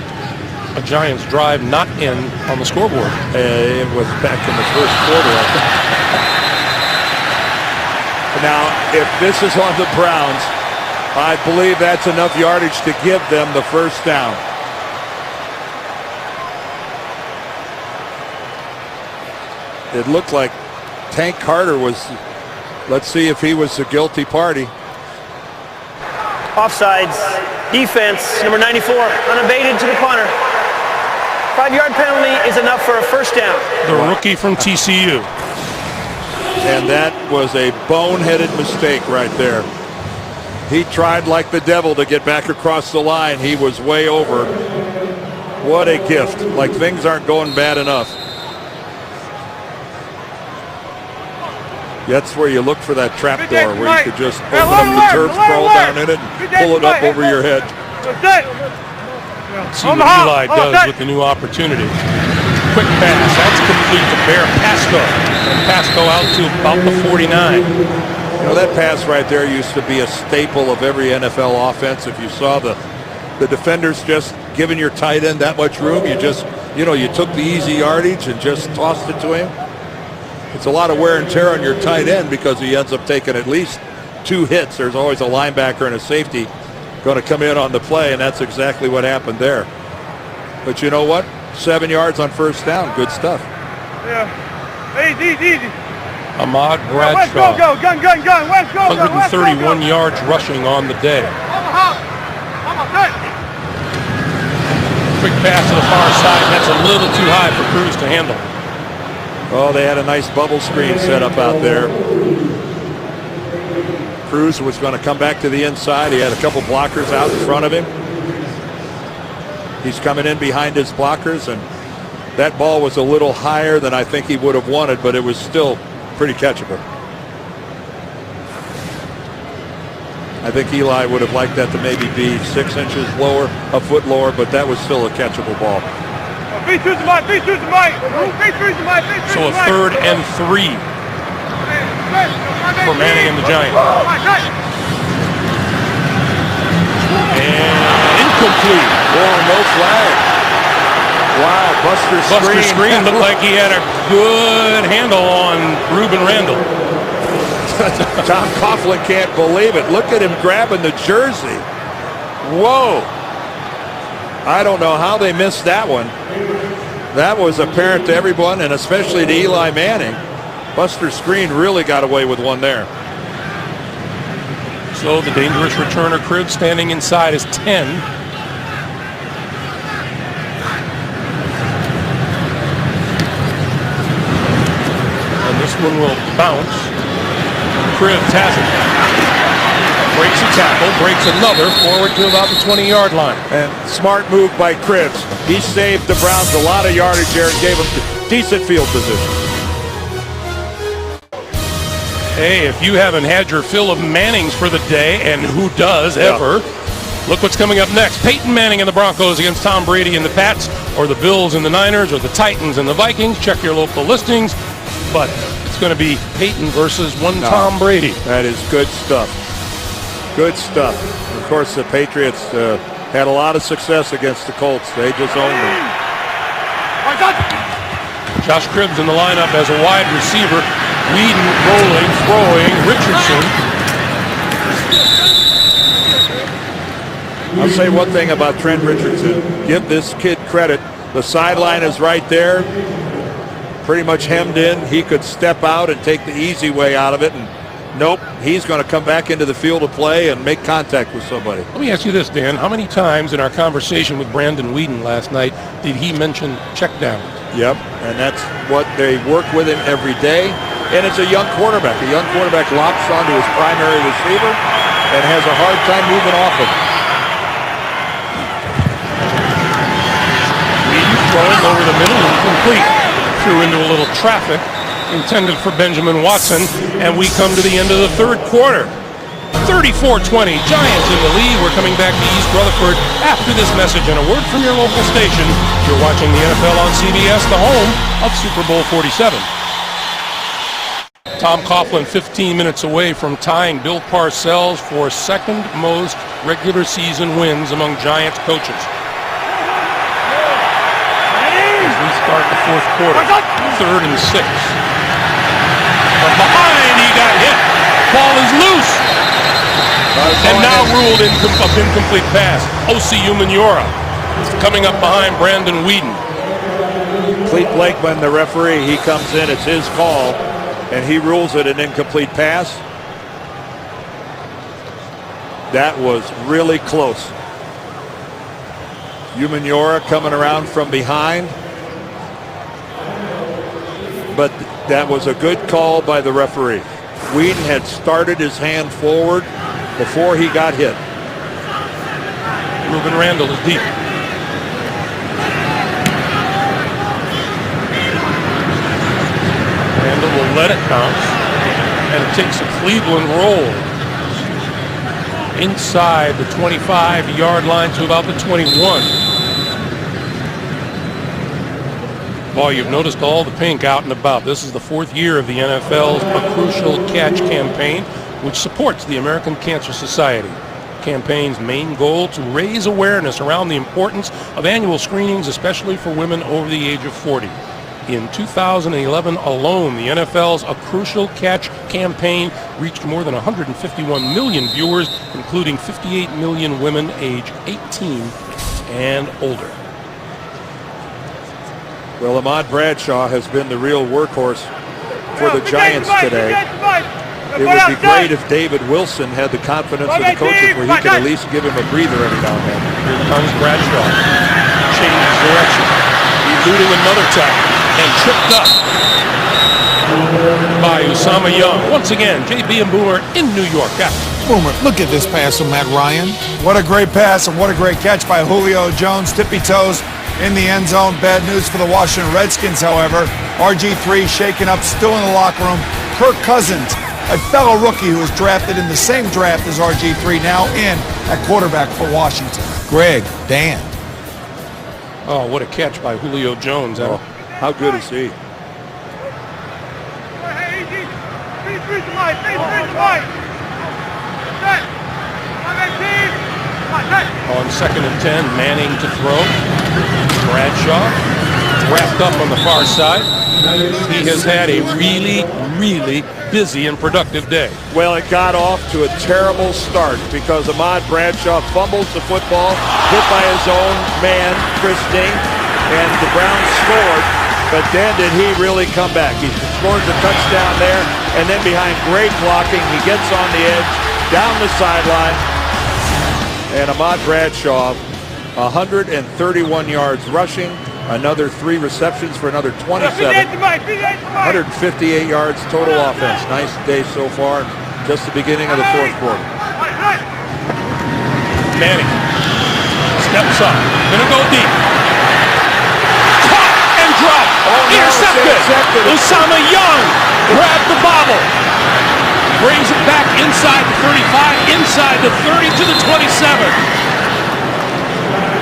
a Giants drive not in on the scoreboard? It was back in the first quarter, I think. Now, if this is on the Browns, I believe that's enough yardage to give them the first down. It looked like Tank Carter was, let's see if he was the guilty party. Offsides. Defense, number 94, unabated to the punter. 5-yard penalty is enough for a first down. The rookie from TCU. And that was a boneheaded mistake right there. He tried like the devil to get back across the line. He was way over. What a gift. Like things aren't going bad enough. That's where you look for that trap door where you could just open up the turf, crawl down in it, and pull it up over your head. See what Eli does with the new opportunity. Quick pass. That's complete to Bear Pasco. And Pasco out to about the 49. You know, that pass right there used to be a staple of every NFL offense. If you saw the defenders just giving your tight end that much room, you just, you took the easy yardage and just tossed it to him. It's a lot of wear and tear on your tight end because he ends up taking at least 2 hits. There's always a linebacker and a safety going to come in on the play, and that's exactly what happened there. But you know what? 7 yards on first down. Good stuff. Yeah. Easy. Ahmad Bradshaw. West, go. Gun. West, go. 131 yards rushing on the day. Quick pass to the far side. That's a little too high for Cruz to handle. Oh, they had a nice bubble screen set up out there. Cruz was going to come back to the inside. He had a couple blockers out in front of him. He's coming in behind his blockers, and that ball was a little higher than I think he would have wanted, but it was still pretty catchable. I think Eli would have liked that to maybe be 6 inches lower, a foot lower, but that was still a catchable ball. So a 3rd and 3 for Manning and the Giants. And incomplete. Oh, no flag. Wow, Buster Screen looked like he had a good handle on Ruben Randall. Tom Coughlin can't believe it. Look at him grabbing the jersey. Whoa. I don't know how they missed that one. That was apparent to everyone, and especially to Eli Manning. Buster Screen really got away with one there. So the dangerous returner Cribs standing inside is 10. And this one will bounce. Cribs has it. Breaks a tackle, breaks another, forward to about the 20-yard line. And smart move by Cribs. He saved the Browns a lot of yardage there and gave them decent field position. Hey, if you haven't had your fill of Mannings for the day, and who does ever, look what's coming up next. Peyton Manning and the Broncos against Tom Brady and the Pats, or the Bills and the Niners, or the Titans and the Vikings. Check your local listings. But it's going to be Peyton versus Tom Brady. That is good stuff. Good stuff. Of course, the Patriots had a lot of success against the Colts. They just owned them. Josh Cribbs in the lineup as a wide receiver. Whedon rolling, throwing. Richardson. I'll say one thing about Trent Richardson. Give this kid credit. The sideline is right there. Pretty much hemmed in. He could step out and take the easy way out of it. And nope, he's going to come back into the field of play and make contact with somebody. Let me ask you this, Dan. How many times in our conversation with Brandon Whedon last night did he mention check down? Yep, and that's what they work with him every day. And it's a young quarterback. A young quarterback locks onto his primary receiver and has a hard time moving off of him. Whedon throwing over the middle, incomplete. Threw into a little traffic. intended for Benjamin Watson, and we come to the end of the third quarter. 34-20, Giants in the lead. We're coming back to East Rutherford after this message and a word from your local station. You're watching the NFL on CBS, the home of Super Bowl 47. Tom Coughlin 15 minutes away from tying Bill Parcells for second most regular season wins among Giants coaches. As we start the fourth quarter, 3rd and 6. From behind, he got hit. Ball is loose. And now ruled incomplete pass. O.C. Umenyiora coming up behind Brandon Weeden. Clete Blakeman, the referee, he comes in. It's his call, and he rules it an incomplete pass. That was really close. Umenyiora coming around from behind. But that was a good call by the referee. Weeden had started his hand forward before he got hit. Ruben Randall is deep. Randall will let it bounce, and it takes a Cleveland roll inside the 25-yard line to about the 21. Boy, you've noticed all the pink out and about. This is the 4th year of the NFL's A Crucial Catch campaign, which supports the American Cancer Society. The campaign's main goal to raise awareness around the importance of annual screenings, especially for women over the age of 40. In 2011 alone, the NFL's A Crucial Catch campaign reached more than 151 million viewers, including 58 million women age 18 and older. Well, Ahmad Bradshaw has been the real workhorse for the Giants today. It would be great if David Wilson had the confidence of the coaches where he could at least give him a breather every now and then. Here comes Bradshaw. Changes direction. Eluding another tackle and tripped up by Usama Young. Once again, JB and Boomer in New York. Boomer, look at this pass from Matt Ryan. What a great pass and what a great catch by Julio Jones. Tippy toes in the end zone. Bad news for the Washington Redskins, however. RG3 shaken up, still in the locker room. Kirk Cousins, a fellow rookie who was drafted in the same draft as RG3, now in at quarterback for Washington. Greg, Dan. Oh, what a catch by Julio Jones. Oh, how good is he? On 2nd and 10, Manning to throw. Bradshaw wrapped up on the far side. He has had a really, really busy and productive day. Well, it got off to a terrible start because Ahmad Bradshaw fumbles the football, hit by his own man, Chris Ding, and the Browns scored. But then did he really come back? He scores a touchdown there, and then behind great blocking, he gets on the edge, down the sideline, and Ahmad Bradshaw, 131 yards rushing, another 3 receptions for another 27, 158 yards total offense. Nice day so far, just the beginning of the fourth quarter. Manning steps up, gonna go deep. Caught and dropped. Intercepted. Usama Young grabbed the bobble. Brings it back inside the 35, inside the 30 to the 27.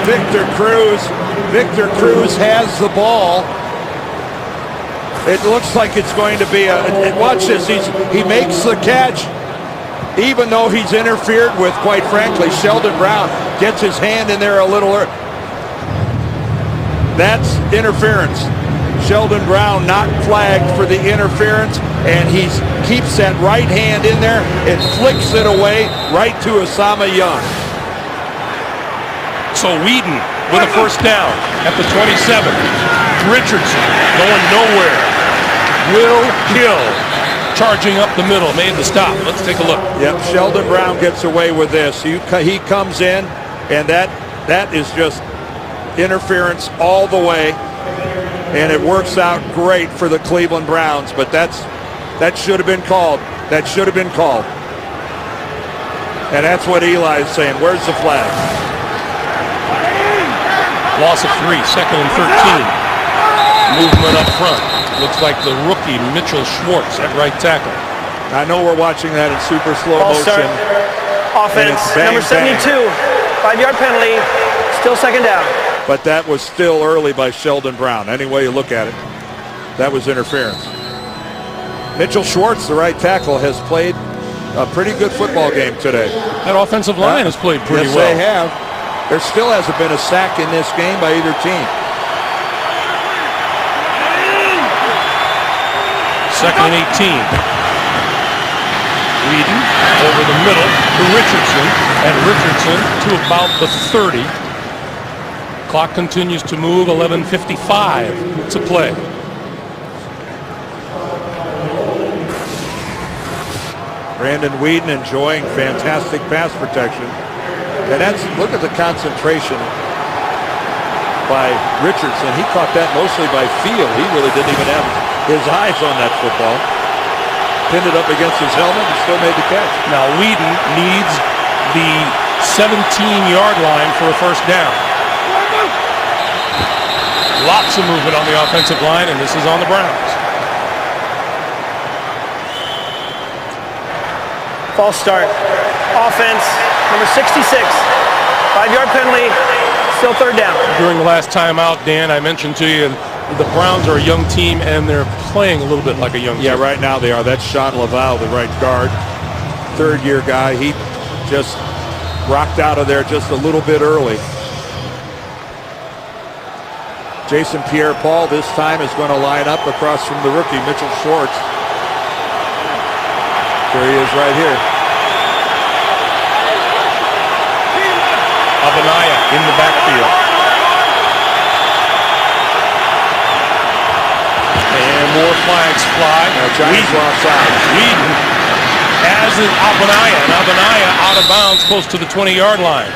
Victor Cruz has the ball. It looks like it's going to be watch this. He makes the catch, even though he's interfered with, quite frankly. Sheldon Brown gets his hand in there a little early. That's interference. Sheldon Brown not flagged for the interference, and he keeps that right hand in there and flicks it away right to Usama Young. So Weeden with a first down at the 27. Richardson going nowhere. Will Hill charging up the middle, made the stop. Let's take a look. Yep, Sheldon Brown gets away with this. He comes in, and that is just interference all the way. And it works out great for the Cleveland Browns, but that should have been called. That should have been called. And that's what Eli is saying. Where's the flag? Loss of 3, 2nd and 13. Movement up front. looks like the rookie Mitchell Schwartz at right tackle. I know we're watching that in super slow Ball motion. start. Offense, it's bang, number 72. 5-yard penalty. Still second down. But that was still early by Sheldon Brown. Any way you look at it, that was interference. Mitchell Schwartz, the right tackle, has played a pretty good football game today. That offensive line has played pretty yes, well. They have. There still hasn't been a sack in this game by either team. Second and 18. Whedon over the middle to Richardson, and Richardson to about the 30. Clock continues to move, 11:55 to play. Brandon Whedon enjoying fantastic pass protection. And that's, look at the concentration by Richardson. He caught that mostly by feel. He really didn't even have his eyes on that football. Pinned it up against his helmet and still made the catch. Now Whedon needs the 17-yard line for a first down. Lots of movement on the offensive line, and this is on the Browns. False start. Offense, number 66. 5-yard penalty. Still third down. During the last timeout, Dan, I mentioned to you the Browns are a young team, and they're playing a little bit like a young team. Yeah, right now they are. That's Sean Laval, the right guard. Third-year guy. He just rocked out of there just a little bit early. Jason Pierre-Paul this time is going to line up across from the rookie, Mitchell Schwartz. There he is right here. Avenaya in the backfield. And more flags fly. Giants were offside. Whedon has it Avenaya, and Avenaya out of bounds close to the 20-yard line.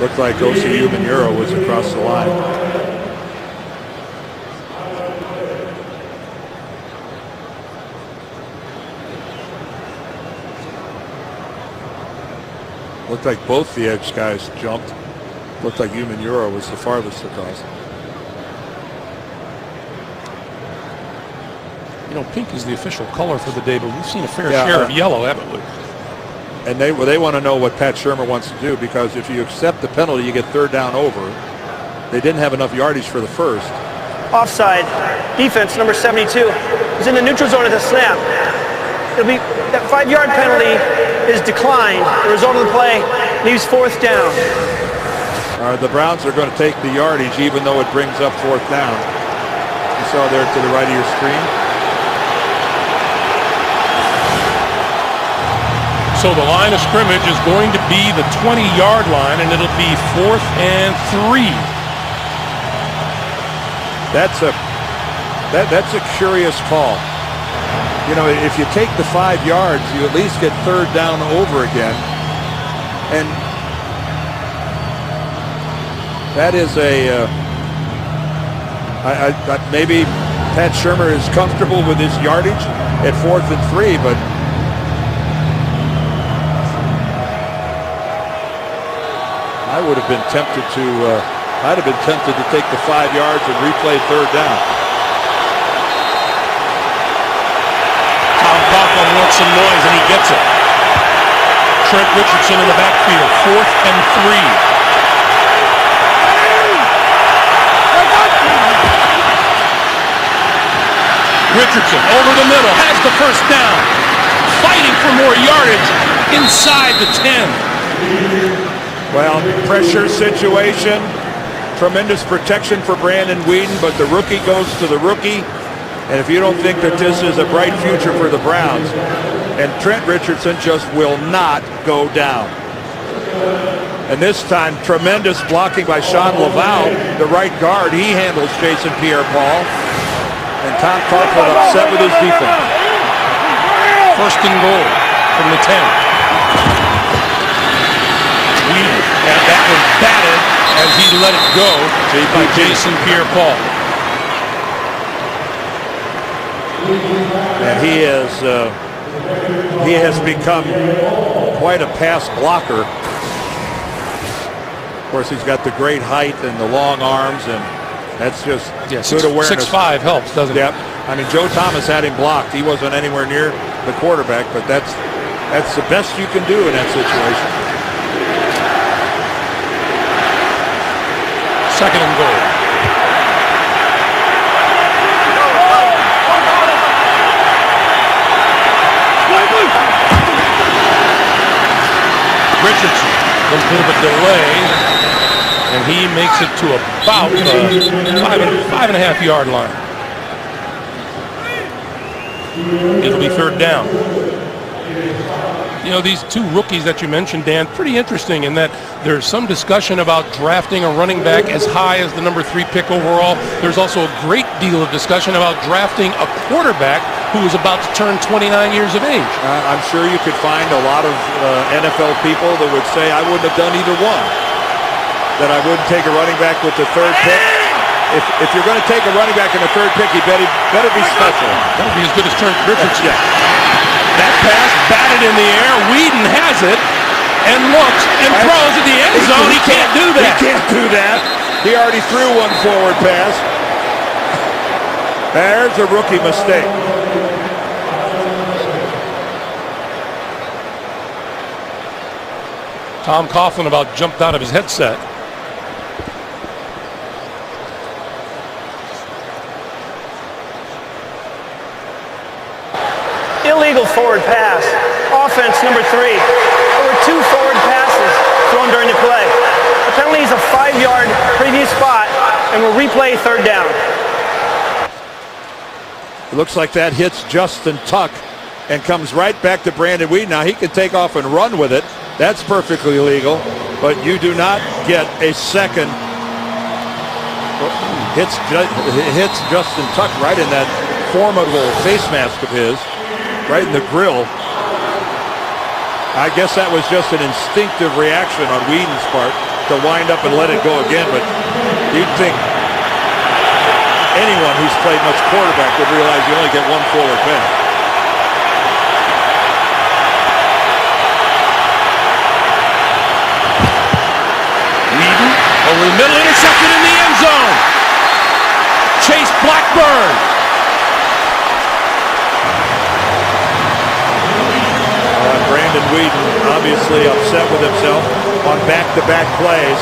Looked like Osi Umenyiora was across the line. Looked like both the edge guys jumped. Looked like Umenyiora was the farthest across. You know, pink is the official color for the day, but we've seen a fair Yeah, share of yellow, haven't we? And they want to know what Pat Shurmur wants to do, because if you accept the penalty, you get third down over. They didn't have enough yardage for the first. Offside. Defense, number 72. Is in the neutral zone at the snap. It'll be that 5-yard penalty is declined. The result of the play leaves fourth down. The Browns are going to take the yardage, even though it brings up fourth down. You saw there to the right of your screen. So the line of scrimmage is going to be the 20-yard line, and it'll be 4th and 3. That's a curious call. You know, if you take the 5 yards, you at least get third down over again. And that is maybe Pat Shurmur is comfortable with his yardage at 4th and 3, but I would have been tempted to. I'd have been tempted to take the 5 yards and replay third down. Tom Coughlin wants some noise, and he gets it. Trent Richardson in the backfield, 4th and 3. Richardson over the middle, has the first down. Fighting for more yardage inside the 10. Well, pressure situation. Tremendous protection for Brandon Whedon, but the rookie goes to the rookie. And if you don't think that this is a bright future for the Browns, and Trent Richardson just will not go down. And this time, tremendous blocking by Sean Laval, the right guard. He handles Jason Pierre-Paul. And Tom Coughlin upset with his defense. First and goal from the 10. Whedon, and that was batted as he let it go by Jason Pierre-Paul. And he has become quite a pass blocker. Of course, he's got the great height and the long arms, and That's just Yeah, good awareness. 6'5" helps, doesn't Yep. it? I mean, Joe Thomas had him blocked. He wasn't anywhere near the quarterback, but that's the best you can do in that situation. Second and goal. Richardson, a little bit of a delay, and he makes it to about the 5.5 yard line. It'll be third down. You know, these two rookies that you mentioned, Dan, pretty interesting in that there's some discussion about drafting a running back as high as the number 3 pick overall. There's also a great deal of discussion about drafting a quarterback who is about to turn 29 years of age. I'm sure you could find a lot of NFL people that would say I wouldn't have done either one. That I wouldn't take a running back with the 3rd pick. If you're going to take a running back in the 3rd pick, you better be special. That'll be as good as Trent Richardson. Yeah. That pass batted in the air. Whedon has it and looks and throws at the end zone. He can't do that. He can't do that. He already threw one forward pass. There's a rookie mistake. Tom Coughlin about jumped out of his headset. Illegal forward pass. Offense number 3. There were 2 forward passes thrown during the play. The penalty is a 5-yard previous spot and will replay third down. It looks like that hits Justin Tuck and comes right back to Brandon Whedon. Now he can take off and run with it. That's perfectly legal, but you do not get a second. Hits Justin Tuck right in that formidable face mask of his. Right in the grill. I guess that was just an instinctive reaction on Whedon's part to wind up and let it go again, but you'd think anyone who's played much quarterback would realize you only get one forward pass. Whedon over the middle, intercepted in the end zone. Chase Blackburn. Brandon Whedon obviously upset with himself on back-to-back plays.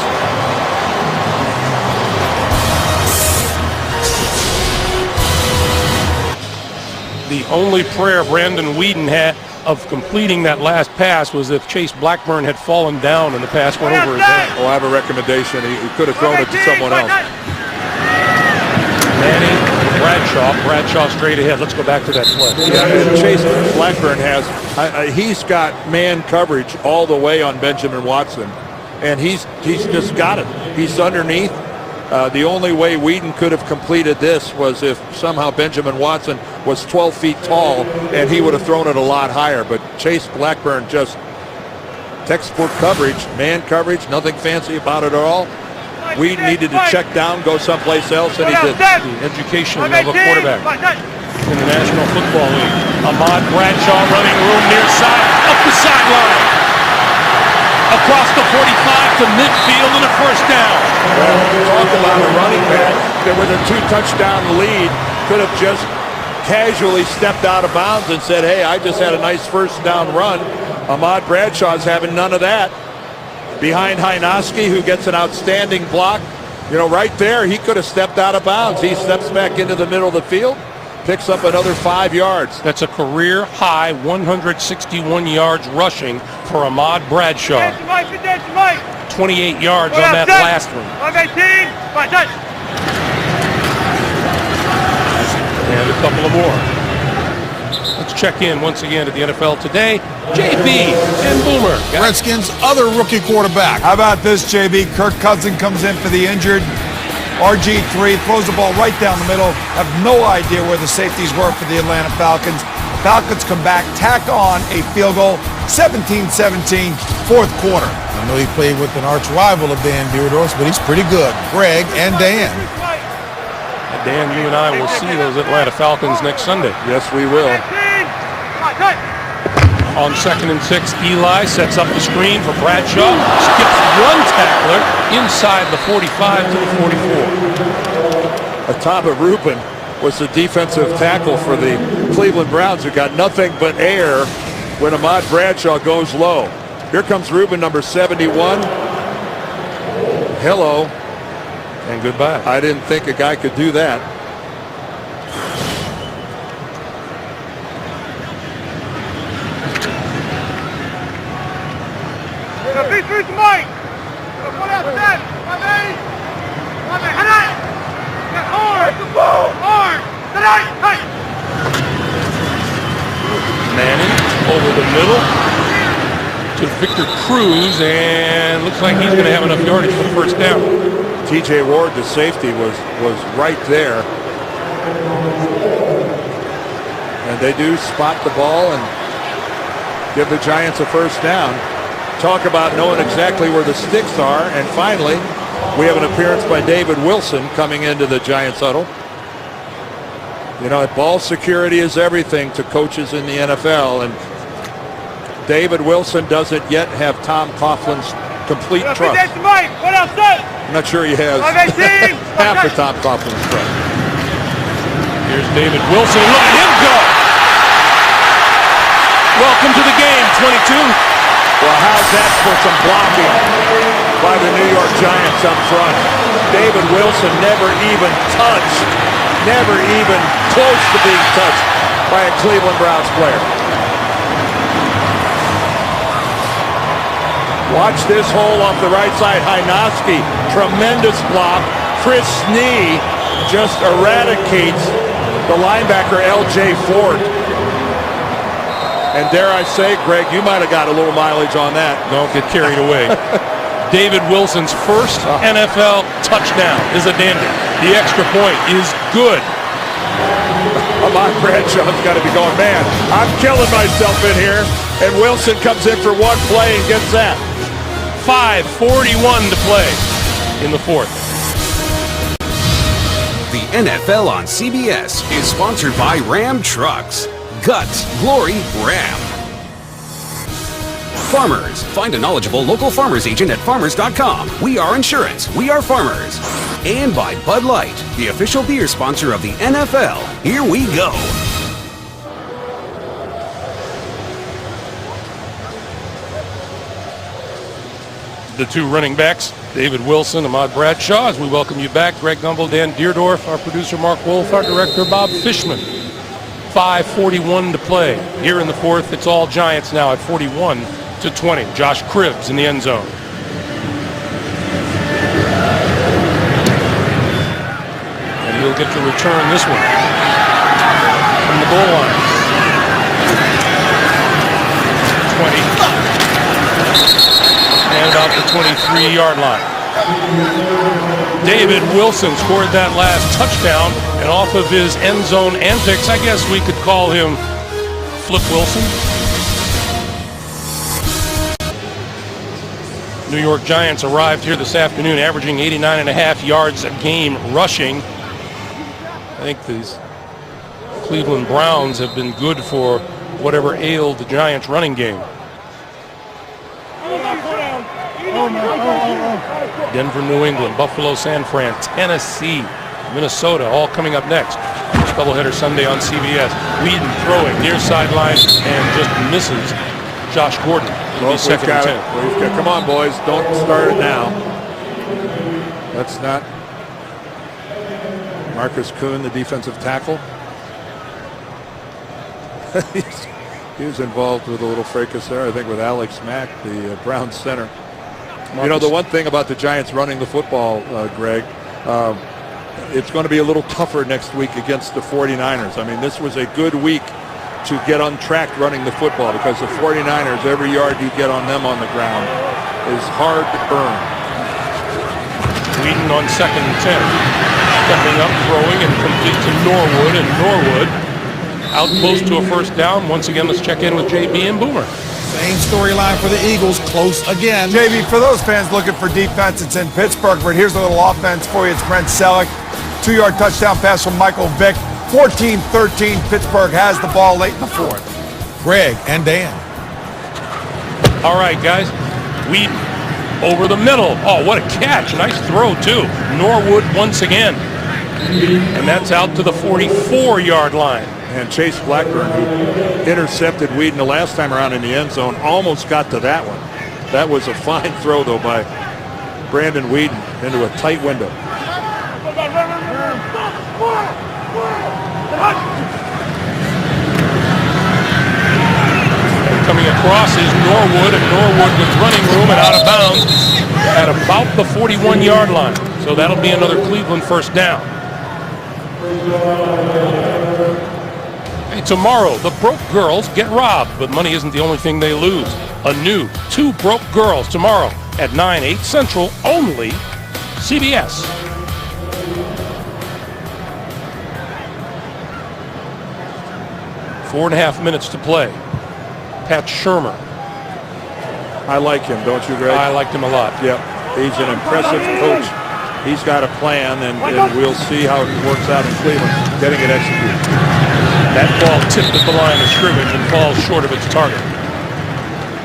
The only prayer Brandon Whedon had of completing that last pass was if Chase Blackburn had fallen down and the pass went over his head. Oh, I have a recommendation. He could have thrown it to someone else. Manning, Bradshaw straight ahead. Let's go back to that play. Yeah, and Chase Blackburn has, he's got man coverage all the way on Benjamin Watson, and he's just got it. He's underneath. The only way Whedon could have completed this was if somehow Benjamin Watson was 12 feet tall, and he would have thrown it a lot higher. But Chase Blackburn just textbook coverage, man coverage, nothing fancy about it at all. Whedon needed to check down, go someplace else, and he did. The education of a quarterback in the National Football League. Ahmad Bradshaw running room near side, up the sideline. Across the 45 to midfield and a first down. Well, talk about a running back that with a 2-touchdown lead could have just casually stepped out of bounds and said, hey, I just had a nice first down run. Ahmad Bradshaw's having none of that. Behind Hynoski, who gets an outstanding block. You know, right there, he could have stepped out of bounds. He steps back into the middle of the field, picks up another 5 yards. That's a career high 161 yards rushing for Ahmad Bradshaw. 28 yards on that last one. And a couple of more. Let's check in once again at the NFL Today. JB and Boomer. Redskins' other rookie quarterback. How about this, JB? Kirk Cousins comes in for the injured. RG3 throws the ball right down the middle. Have no idea where the safeties were for the Atlanta Falcons. The Falcons come back, tack on a field goal, 17-17, fourth quarter. I know he played with an arch rival of Dan Dierdorf's, but he's pretty good. Greg and Dan. Dan, you and I will see those Atlanta Falcons next Sunday. Yes, we will. On 2nd and 6, Eli sets up the screen for Bradshaw. Skips one tackler inside the 45 to the 44. Ataba Rubin was the defensive tackle for the Cleveland Browns, who got nothing but air when Ahmad Bradshaw goes low. Here comes Rubin, number 71. Hello. And goodbye. I didn't think a guy could do that. P3 to Mike. One out, set. My man. Head out. Get hard. Hard. Tonight. Hey. Manning over the middle to Victor Cruz, and looks like he's going to have enough yardage for the first down. T.J. Ward, the safety, was right there. And they do spot the ball and give the Giants a first down. Talk about knowing exactly where the sticks are. And finally, we have an appearance by David Wilson coming into the Giants huddle. You know, ball security is everything to coaches in the NFL, and David Wilson doesn't yet have Tom Coughlin's complete trust. I'm not sure he has half of Tom Coughlin's trust. Here's David Wilson. Look at him go! Welcome to the game, 22. Well, how's that for some blocking by the New York Giants up front? David Wilson never even close to being touched by a Cleveland Browns player. Watch this hole off the right side. Hynoski, tremendous block. Chris Snee just eradicates the linebacker L.J. Ford. And dare I say, Greg, you might have got a little mileage on that. Don't get carried away. David Wilson's first NFL touchdown is a dandy. The extra point is good. Ahmad Bradshaw's got to be going, man, I'm killing myself in here. And Wilson comes in for one play and gets that. 5:41 to play in the fourth. The NFL on CBS is sponsored by Ram Trucks. Guts, glory, Ram. Farmers. Find a knowledgeable local farmers agent at farmers.com. We are insurance. We are farmers. And by Bud Light, the official beer sponsor of the NFL. Here we go. The two running backs, David Wilson, Ahmad Bradshaw, as we welcome you back. Greg Gumbel, Dan Deerdorf, our producer Mark Wolf, our director Bob Fishman. 5:41 to play. Here in the fourth, it's all Giants now at 41-20. Josh Cribbs in the end zone. And he'll get to return this one from the goal line. 20. And about the 23-yard line. David Wilson scored that last touchdown, and off of his end zone antics, I guess we could call him Flip Wilson. New York Giants arrived here this afternoon averaging 89.5 yards a game rushing. I think these Cleveland Browns have been good for whatever ailed the Giants running game. Denver, New England, Buffalo, San Fran, Tennessee, Minnesota, all coming up next. First doubleheader Sunday on CBS. Whedon throwing near sideline and just misses Josh Gordon. Well, second and 10. Come on, boys. Don't start it now. That's not Marcus Kuhn, the defensive tackle. He was involved with a little fracas there, I think, with Alex Mack, the Browns center. You know, the one thing about the Giants running the football, Greg, it's going to be a little tougher next week against the 49ers. I mean, this was a good week to get untracked running the football because the 49ers, every yard you get on them on the ground is hard to earn. Whedon on second and 10. Stepping up, throwing, and complete to Norwood, and Norwood out close to a first down. Once again, let's check in with JB and Boomer. Same storyline for the Eagles, close again. JB, for those fans looking for defense, it's in Pittsburgh, but here's a little offense for you. It's Brent Selleck. 2-yard touchdown pass from Michael Vick. 14-13, Pittsburgh has the ball late in the fourth. Greg and Dan. All right, guys. Whedon over the middle. Oh, what a catch. Nice throw, too. Norwood once again. And that's out to the 44-yard line. And Chase Blackburn, who intercepted Whedon the last time around in the end zone, almost got to that one. That was a fine throw, though, by Brandon Whedon into a tight window. Coming across is Norwood, and Norwood with running room and out of bounds at about the 41-yard line. So that'll be another Cleveland first down. Hey, tomorrow, the broke girls get robbed, but money isn't the only thing they lose. A new Two Broke Girls tomorrow at 9, 8 Central, only CBS. Four and a half minutes to play. Pat Shurmur. I like him, don't you, Greg? I liked him a lot. Yep. He's an impressive coach. He's got a plan, and we'll see how it works out in Cleveland, getting it executed. That ball tipped at the line of scrimmage and falls short of its target.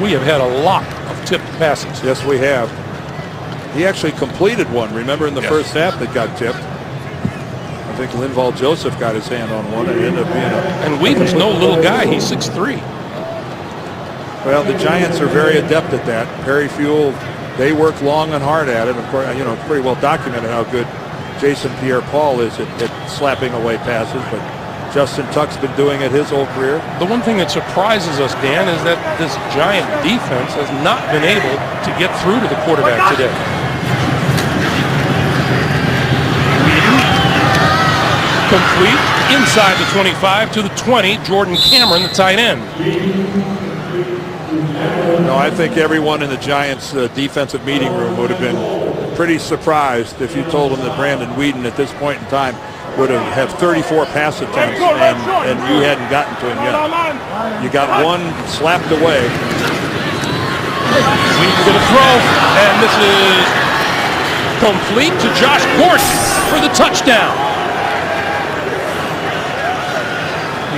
We have had a lot of tipped passes. Yes, we have. He actually completed one, remember, in the first half that got tipped. I think Linval Joseph got his hand on one, and it ended up being a... And Whedon's no little guy. He's 6'3". Well, the Giants are very adept at that. Perry Fuel, they work long and hard at it. Of course, you know, it's pretty well documented how good Jason Pierre-Paul is at slapping away passes, but Justin Tuck's been doing it his whole career. The one thing that surprises us, Dan, is that this Giant defense has not been able to get through to the quarterback today. Complete inside the 25 to the 20. Jordan Cameron, the tight end. No, I think everyone in the Giants' defensive meeting room would have been pretty surprised if you told them that Brandon Whedon at this point in time would have 34 pass attempts and you hadn't gotten to him yet. You got one slapped away. Whedon to the throw, and this is complete to Josh Gordon for the touchdown.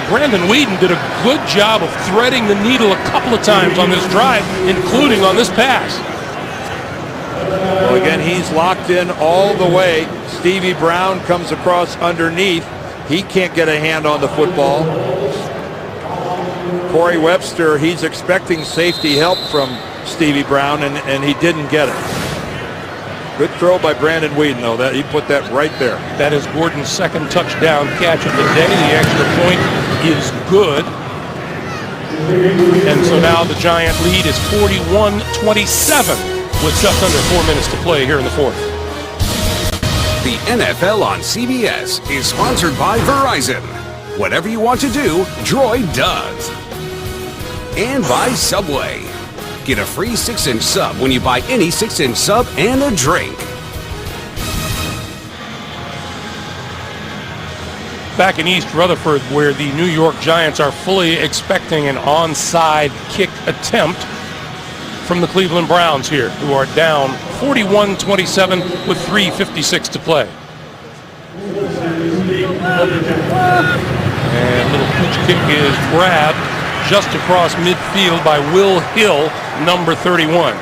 Brandon Whedon did a good job of threading the needle a couple of times on this drive, including on this pass. Well, again, he's locked in all the way. Stevie Brown comes across underneath. He can't get a hand on the football. Corey Webster, he's expecting safety help from Stevie Brown, and he didn't get it. Good throw by Brandon Whedon, though. He put that right there. That is Gordon's second touchdown catch of the day. The extra point is good. And so now the Giant lead is 41-27 with just under 4 minutes to play here in the fourth. The NFL on CBS is sponsored by Verizon. Whatever you want to do, Droid does. And by Subway. Get a free 6-inch sub when you buy any 6-inch sub and a drink. Back in East Rutherford, where the New York Giants are fully expecting an onside kick attempt from the Cleveland Browns here, who are down 41-27 with 3:56 to play. And little pooch kick is grabbed just across midfield by Will Hill, number 31.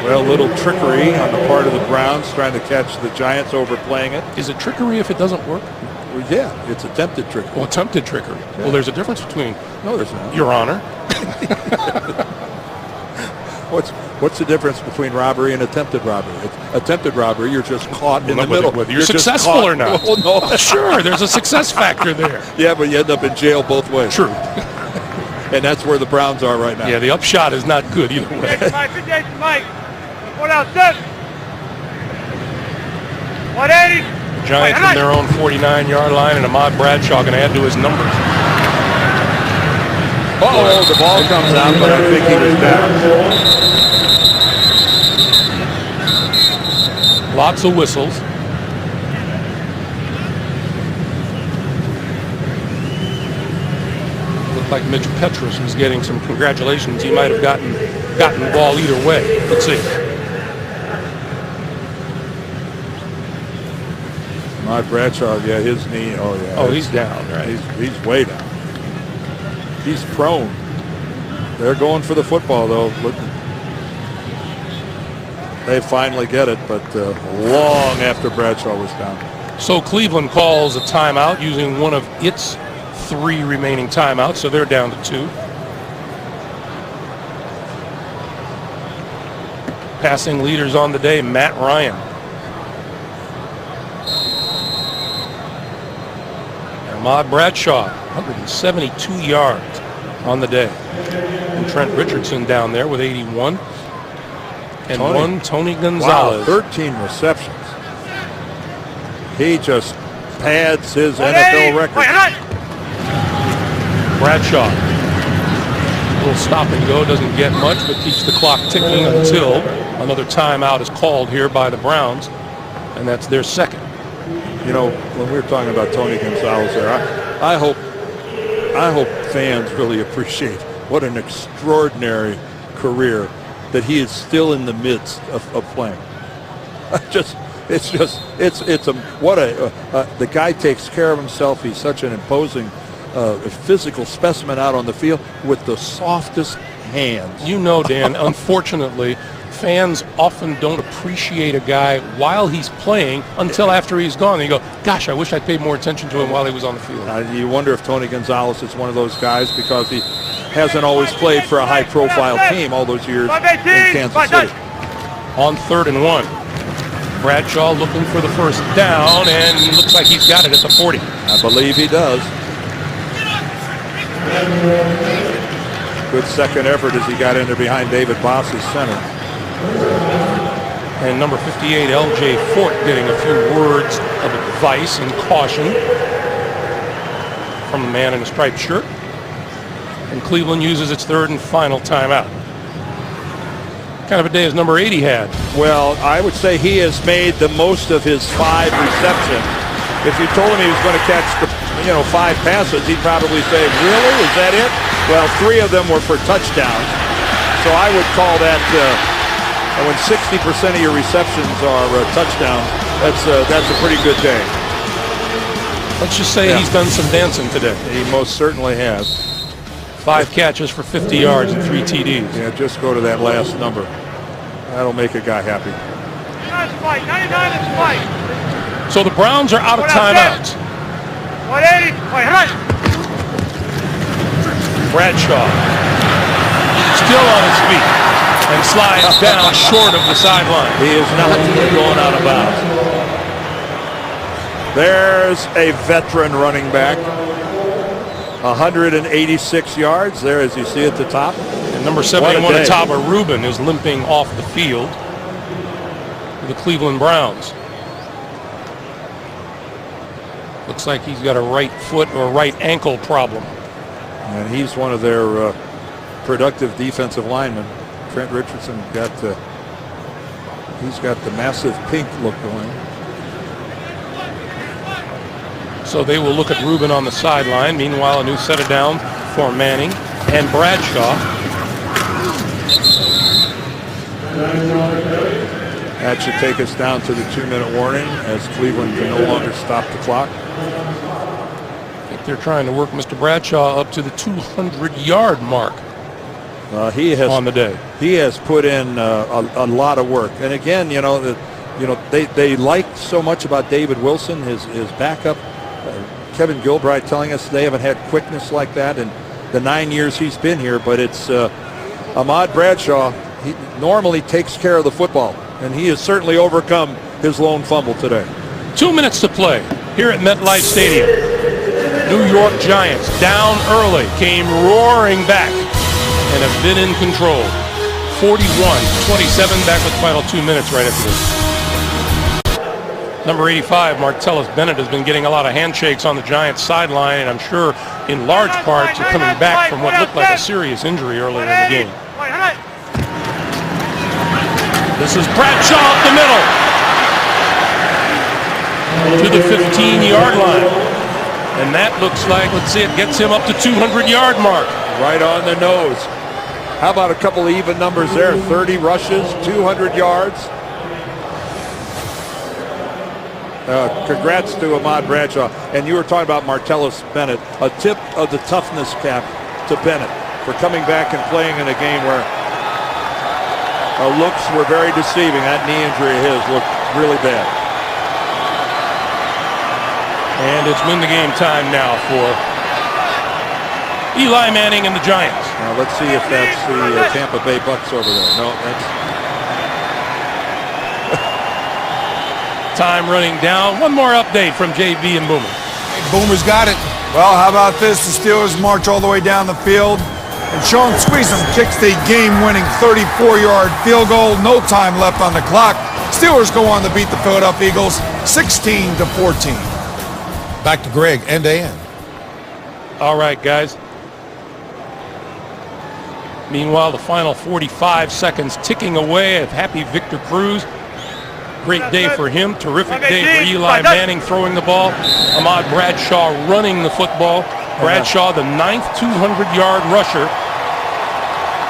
Well, little trickery on the part of the Browns trying to catch the Giants overplaying it. Is it trickery if it doesn't work? Well, yeah, it's attempted trickery. Well, attempted trickery. Yeah. Well, there's a difference between, No, there's not. Your Honor. What's the difference between robbery and attempted robbery? Attempted robbery, you're just caught in the middle. Whether you're successful or not. Well, no. Sure, there's a success factor there. Yeah, but you end up in jail both ways. True. And that's where the Browns are right now. Yeah, the upshot is not good either way. Mike. What else, sir? 180. The Giants in their own 49-yard line, and Ahmad Bradshaw going to add to his numbers. Oh, the ball comes out, but I think he was down. Lots of whistles. Looked like Mitch Petrus was getting some congratulations. He might have gotten the ball either way. Let's see. Ahmad Bradshaw, yeah, his knee. Oh, yeah. Oh, he's down, right? He's way down. He's prone. They're going for the football, though. Look, they finally get it, but long after Bradshaw was down. So Cleveland calls a timeout using one of its 3 remaining timeouts, so they're down to 2. Passing leaders on the day, Matt Ryan. Ahmad Bradshaw, 172 yards on the day. And Trent Richardson down there with 81. And Tony Gonzalez. Wow, 13 receptions. He just pads his NFL record. Bradshaw. A little stop and go, doesn't get much, but keeps the clock ticking until another timeout is called here by the Browns, and that's their second. You know, when we were talking about Tony Gonzalez there, I hope fans really appreciate what an extraordinary career that he is still in the midst of playing. The guy takes care of himself. He's such an imposing physical specimen out on the field with the softest hands. You know, Dan, unfortunately, fans often don't appreciate a guy while he's playing until after he's gone. They go, gosh, I wish I'd paid more attention to him while he was on the field. You wonder if Tony Gonzalez is one of those guys because he hasn't always played for a high-profile team all those years in Kansas City. On 3rd and 1. Bradshaw looking for the first down, and looks like he's got it at the 40. I believe he does. Good second effort as he got in there behind David Boss's center. And number 58, L.J. Fort, getting a few words of advice and caution from the man in a striped shirt. And Cleveland uses its 3rd and final timeout. Kind of a day as number 80 had. Well, I would say he has made the most of his 5 receptions. If you told him he was going to catch the 5 passes, he'd probably say, really? Is that it? Well, 3 of them were for touchdowns. So I would call that when 60% of your receptions are touchdowns, that's a pretty good day. Let's just say he's done some dancing today. He most certainly has. 5 catches for 50 yards and 3 TDs. Yeah, just go to that last number. That'll make a guy happy. 99 is fight. So the Browns are out of timeouts. 180, fight. Bradshaw still on his feet and slides down short of the sideline. He is not going out of bounds. There's a veteran running back. 186 yards there, as you see at the top. And number 71, Ataba Rubin, is limping off the field for the Cleveland Browns. Looks like he's got a right foot or right ankle problem. And he's one of their productive defensive linemen. Trent Richardson he's got the massive pink look going. So they will look at Rubin on the sideline. Meanwhile, a new set of down for Manning and Bradshaw. That should take us down to the 2-minute warning as Cleveland can no longer stop the clock. I think they're trying to work Mr. Bradshaw up to the 200-yard mark He has on the day. He has put in a lot of work. And again, they liked so much about David Wilson, his backup. Kevin Gilbride telling us they haven't had quickness like that in the 9 years he's been here. But it's Ahmad Bradshaw. He normally takes care of the football, and he has certainly overcome his lone fumble today. 2 minutes to play here at MetLife Stadium. New York Giants down early, came roaring back, and have been in control. 41-27, back with the final 2 minutes right after this. Number 85, Martellus Bennett, has been getting a lot of handshakes on the Giants sideline, and I'm sure in large part to coming back from what looked like a serious injury earlier in the game. This is Bradshaw up the middle to the 15-yard line. And that looks like, let's see, it gets him up to 200-yard mark. Right on the nose. How about a couple of even numbers there? 30 rushes, 200 yards. Congrats to Ahmad Bradshaw. And you were talking about Martellus Bennett. A tip of the toughness cap to Bennett for coming back and playing in a game where looks were very deceiving. That knee injury of his looked really bad. And it's win the game time now for Eli Manning and the Giants. Now let's see if that's the Tampa Bay Bucks over there. No, that's Time running down. One more update from JV and Boomer. Boomer's got it. Well, how about this? The Steelers march all the way down the field, and Sean Squeezum kicks the game-winning 34-yard field goal. No time left on the clock. Steelers go on to beat the Philadelphia Eagles 16-14. Back to Greg, end to end. All right, guys. Meanwhile, the final 45 seconds ticking away of happy Victor Cruz. Great day for him. Terrific day for Eli Manning throwing the ball. Ahmad Bradshaw running the football. Bradshaw, the 9th 200-yard rusher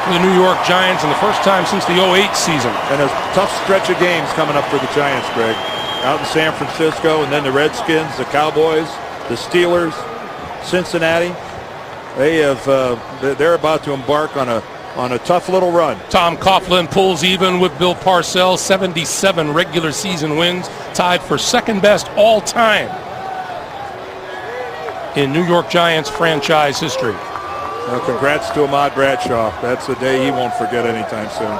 for the New York Giants, and the first time since the 08 season. and a tough stretch of games coming up for the Giants, Greg. Out in San Francisco, and then the Redskins, the Cowboys, the Steelers, Cincinnati. They have they're about to embark on a tough little run. Tom Coughlin pulls even with Bill Parcells, 77 regular season wins, tied for second best all time in New York Giants franchise history. Well, congrats to Ahmad Bradshaw. That's a day he won't forget anytime soon.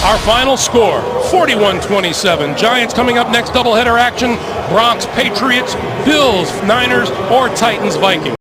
Our final score, 41-27. Giants coming up next, doubleheader action. Bronx Patriots, Bills Niners, or Titans Vikings.